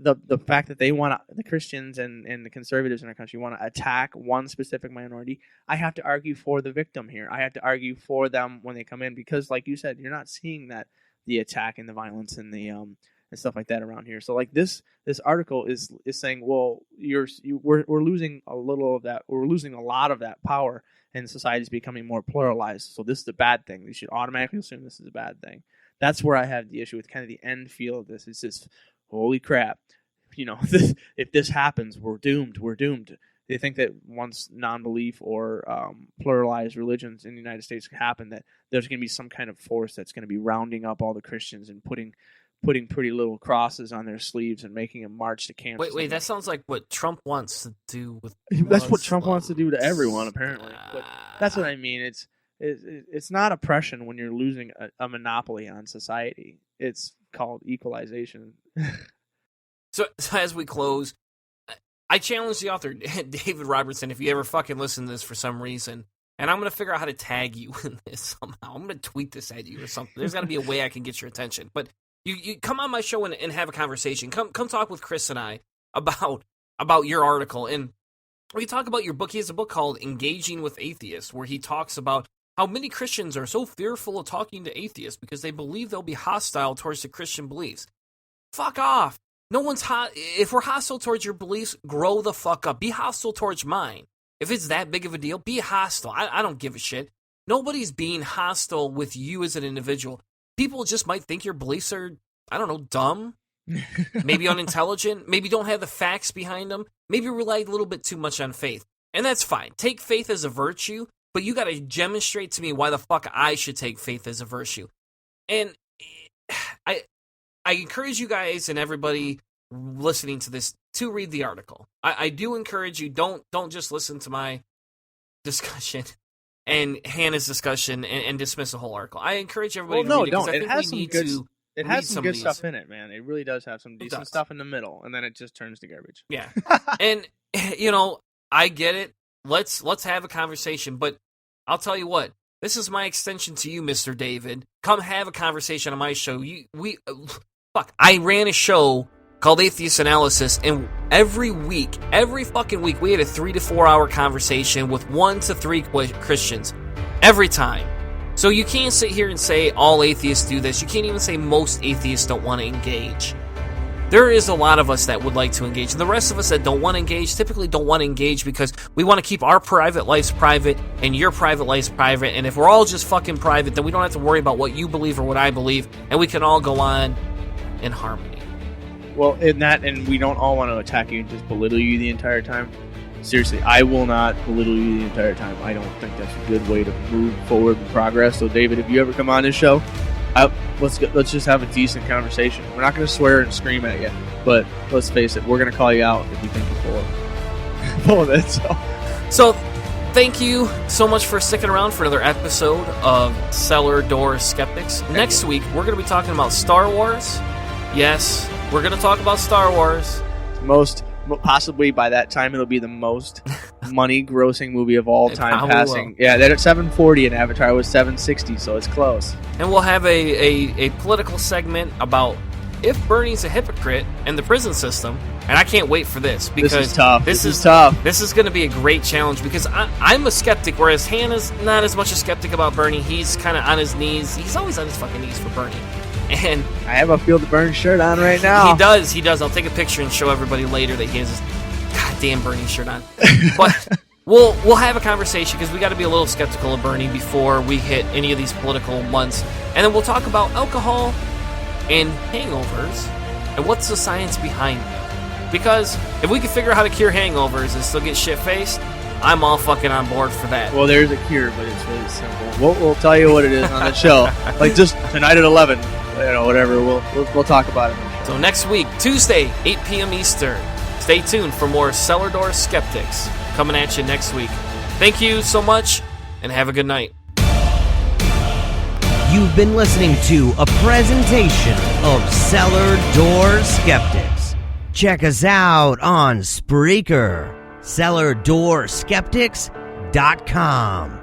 the fact that they want the Christians and the conservatives in our country want to attack one specific minority, I have to argue for the victim here. I have to argue for them when they come in, because, like you said, you're not seeing the attack and the violence and the and stuff like that around here. So, like, this article is saying, well, we're losing a little of that. We're losing a lot of that power, and society is becoming more pluralized. So this is a bad thing. We should automatically assume this is a bad thing. That's where I have the issue with kind of the end feel of this. It's just, holy crap, if this happens, we're doomed. We're doomed. They think that once non-belief or pluralized religions in the United States happen, that there's going to be some kind of force that's going to be rounding up all the Christians and putting pretty little crosses on their sleeves and making them march to camp. Wait, that sounds like what Trump wants to do with That's what Trump wants to do to everyone, apparently. But that's what I mean. It's not oppression when you're losing a monopoly on society. It's called equalization. So as we close, I challenge the author, David Robertson, if you ever fucking listen to this for some reason, and I'm going to figure out how to tag you in this somehow. I'm going to tweet this at you or something. There's got to be a way I can get your attention. But you come on my show and have a conversation. Come talk with Chris and I about your article. And we talk about your book. He has a book called Engaging with Atheists, where he talks about how many Christians are so fearful of talking to atheists because they believe they'll be hostile towards the Christian beliefs. Fuck off. No one's hot. If we're hostile towards your beliefs, grow the fuck up. Be hostile towards mine. If it's that big of a deal, be hostile. I don't give a shit. Nobody's being hostile with you as an individual. People just might think your beliefs are, I don't know, dumb, maybe unintelligent, maybe don't have the facts behind them, maybe rely a little bit too much on faith. And that's fine. Take faith as a virtue, but you got to demonstrate to me why the fuck I should take faith as a virtue. And I encourage you guys and everybody listening to this to read the article. I do encourage you, don't just listen to my discussion and Hannah's discussion and dismiss the whole article. I encourage everybody to no, read it, 'cause don't. I It think has we some need good. to It read has some good of stuff these. in it, man. It really does have some decent does. stuff in the middle, and then it just turns to garbage. Yeah, and I get it. Let's have a conversation, but I'll tell you what. This is my extension to you, Mr. David. Come have a conversation on my show. I ran a show called Atheist Analysis, and every fucking week, we had a 3 to 4 hour conversation with 1 to 3 Christians every time. So you can't sit here and say all atheists do this. You can't even say most atheists don't want to engage. There is a lot of us that would like to engage, and the rest of us that don't want to engage typically don't want to engage because we want to keep our private lives private and your private lives private, and if we're all just fucking private, then we don't have to worry about what you believe or what I believe, and we can all go on in harmony. Well, and we don't all want to attack you and just belittle you the entire time. Seriously, I will not belittle you the entire time. I don't think that's a good way to move forward and progress. So, David, if you ever come on this show, let's just have a decent conversation. We're not going to swear and scream at you, but let's face it, we're going to call you out if you think you're full of it. So, thank you so much for sticking around for another episode of Cellar Door Skeptics. Next week, we're going to be talking about Star Wars. Yes, we're going to talk about Star Wars. Possibly by that time, it'll be the most money-grossing movie of all time passing. Will. Yeah, they're at 740 and Avatar was 760, so it's close. And we'll have a political segment about if Bernie's a hypocrite and the prison system. And I can't wait for this because this is tough. This is going to be a great challenge because I'm a skeptic, whereas Hannah's not as much a skeptic about Bernie. He's kind of on his knees. He's always on his fucking knees for Bernie. And I have a Feel the Burn shirt on right now. He does. I'll take a picture and show everybody later that he has his goddamn Bernie shirt on. But we'll have a conversation because we got to be a little skeptical of Bernie before we hit any of these political months. And then we'll talk about alcohol and hangovers and what's the science behind it. Because if we can figure out how to cure hangovers and still get shit-faced, I'm all fucking on board for that. Well, there's a cure, but it's really simple. We'll tell you what it is on the show. Like just tonight at 11. Whatever. We'll talk about it. So next week, Tuesday, 8 p.m. Eastern. Stay tuned for more Cellar Door Skeptics coming at you next week. Thank you so much, and have a good night. You've been listening to a presentation of Cellar Door Skeptics. Check us out on Spreaker, cellardoorskeptics.com.